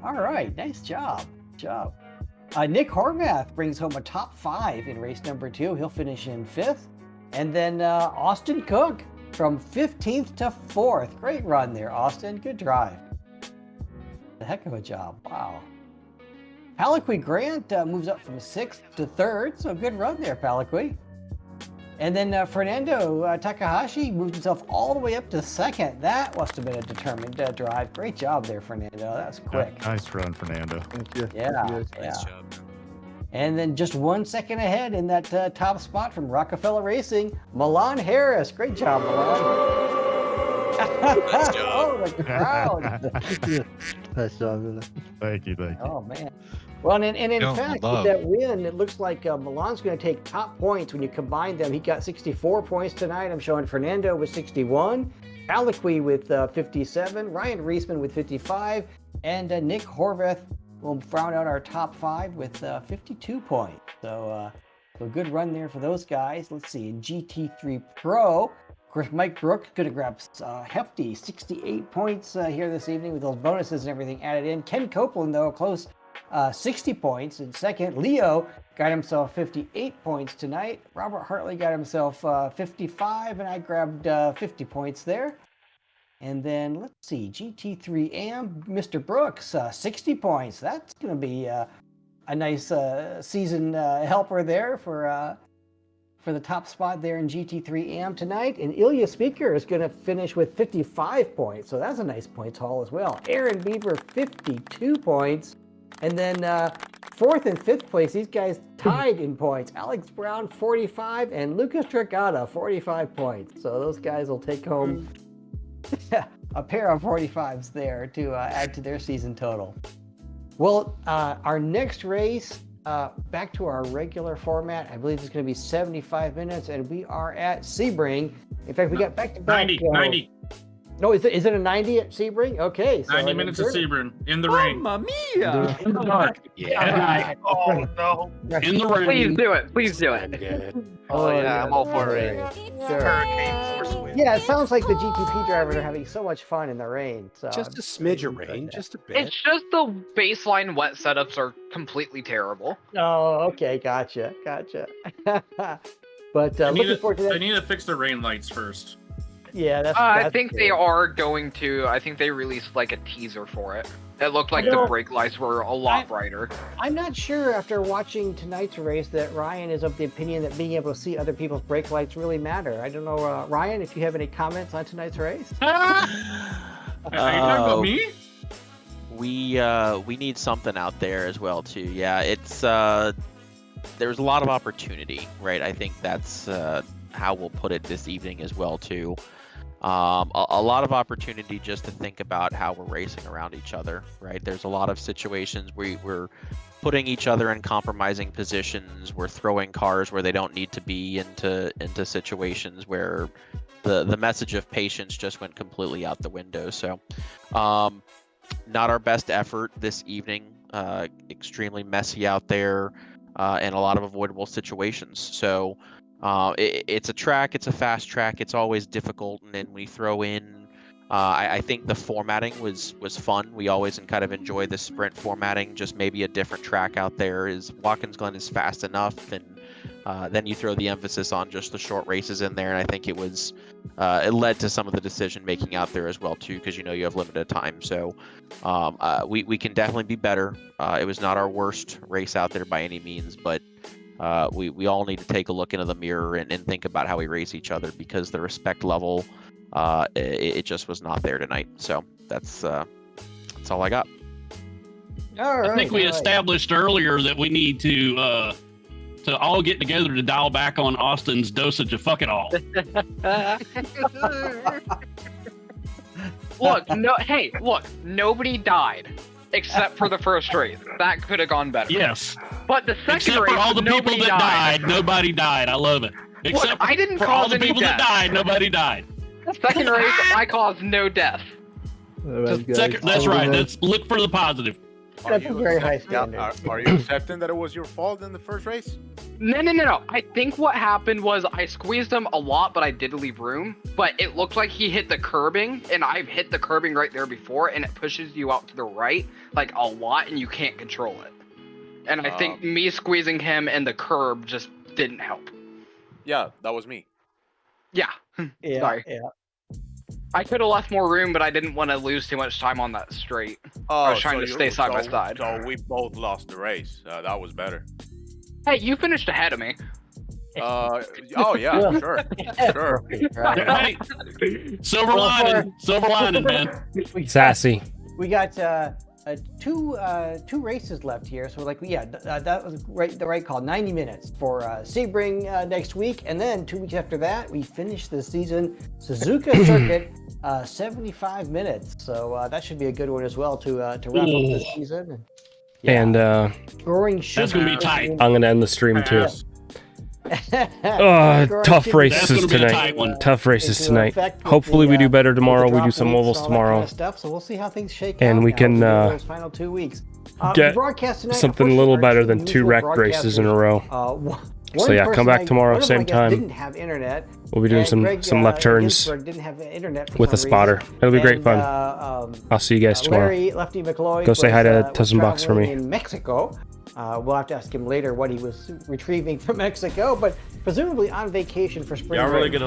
All right. Nice job. Nick Horvath brings home a top 5 in race number 2. He'll finish in 5th. And then Austin Cook from 15th to 4th. Great run there, Austin. Good drive. A heck of a job. Wow. Paliqui Grant moves up from 6th to 3rd. So good run there, Paliqui. And then Fernando Takahashi moved himself all the way up to 2nd. That must have been a determined drive. Great job there, Fernando. That was quick. Nice run, Fernando. Thank you. Yeah. Nice job. And then just 1 second ahead in that top spot from Rockefeller Racing, Milan Harris. Great job, Milan. Nice job. Oh, the crowd. Nice job, Milan. Thank you. Oh, man. Well, and in fact, with that win, it looks like Milan's going to take top points when you combine them. He got 64 points tonight. I'm showing Fernando with 61, Paliqui with 57, Ryan Reisman with 55, and Nick Horvath will round out our top 5 with 52 points. So good run there for those guys. Let's see, in GT3 Pro, of course, Mike Brooks going to grab hefty 68 points here this evening with those bonuses and everything added in. Ken Copeland, though, close 60 points in second. Leo got himself 58 points tonight. Robert Hartley got himself 55, and I grabbed 50 points there. And then let's see, GT3 AM, Mr. Brooks, 60 points. That's going to be a nice season helper there for the top spot there in GT3 AM tonight. And Ilya Speaker is going to finish with 55 points, so that's a nice points haul as well. Aaron Beaver, 52 points. And then 4th and 5th place, these guys tied in points. Alex Brown, 45, and Lucas Tricata, 45 points. So those guys will take home a pair of 45s there to add to their season total. Well, our next race, back to our regular format, I believe it's going to be 75 minutes, and we are at Sebring. In fact, we got back-to-back. 90. No, is it a 90 at Sebring? Okay. So 90 minutes at Sebring in the rain. Mamma mia! In the dark. Yeah. Oh no! In the rain. Please do it. Oh yeah, I'm all for it. Sure. Hurricane force wind. Yeah, it sounds like the GTP drivers are having so much fun in the rain. So Just a smidge of rain, just a bit. It's just the baseline wet setups are completely terrible. Oh, okay, gotcha. But looking forward to that. They need to fix their rain lights first. Yeah, that's. I think they are going to. I think they released like a teaser for it. It looked like the brake lights were a lot brighter. I'm not sure after watching tonight's race that Ryan is of the opinion that being able to see other people's brake lights really matter. I don't know, Ryan, if you have any comments on tonight's race. Are you talking about me? We need something out there as well too. Yeah, it's there's a lot of opportunity, right? I think that's how we'll put it this evening as well too. A lot of opportunity just to think about how we're racing around each other, right? There's a lot of situations where we're putting each other in compromising positions. We're throwing cars where they don't need to be into situations where the message of patience just went completely out the window. So not our best effort this evening. Extremely messy out there and a lot of avoidable situations. So it's a track, it's a fast track, it's always difficult, and then we throw in I think the formatting was fun. We always kind of enjoy the sprint formatting, just maybe a different track out there. Is Watkins Glen is fast enough, and then you throw the emphasis on just the short races in there, and I think it led to some of the decision making out there as well too, because you have limited time. So we can definitely be better. It was not our worst race out there by any means, but we all need to take a look into the mirror and think about how we race each other, because the respect level, it just was not there tonight. So that's That's all I got. All right. I think we established earlier that we need to all get together to dial back on Austin's dosage of fuck it all. Look, nobody died except for the first race. That could have gone better. Yes. But the second Except race, for all the people nobody that died, nobody died. I love it. Except Look, I didn't for cause all the any people that deaths. died, nobody died. The second race, I caused no death. That's right. Let's look for the positive. That's a very high standard. Are you accepting that it was your fault in the first race? No. I think what happened was I squeezed him a lot, but I did leave room. But it looked like he hit the curbing, and I've hit the curbing right there before, and it pushes you out to the right, like a lot, and you can't control it. And I think me squeezing him and the curb just didn't help. Yeah, that was me. Yeah. Sorry. Yeah. I could have left more room, but I didn't want to lose too much time on that straight. I was trying to stay side by side. So we both lost the race. That was better. Hey, you finished ahead of me. Oh yeah, sure. Hey, silver lining, man. Sassy. We got two races left here, so that was the right call. 90 minutes for Sebring next week, and then 2 weeks after that, we finish the season Suzuka Circuit, 75 minutes. So that should be a good one as well to wrap up the season. And Growing sugar. That's gonna be tight. I'm gonna end the stream too. Tough races tonight. Tough races tonight. Hopefully we do better tomorrow. We do some ovals tomorrow. So we'll see how things shake and out we can those final 2 weeks. get something a little better than 2 wrecked races in a row. So yeah, come back tomorrow, same time. Didn't have internet. We'll be doing some left turns didn't have internet with a spotter. It'll be great fun. I'll see you guys tomorrow. Larry Lefty McCloy Go say hi to was Tussen Bucks for me. in Mexico. We'll have to ask him later what he was retrieving from Mexico, but presumably on vacation for spring break. gonna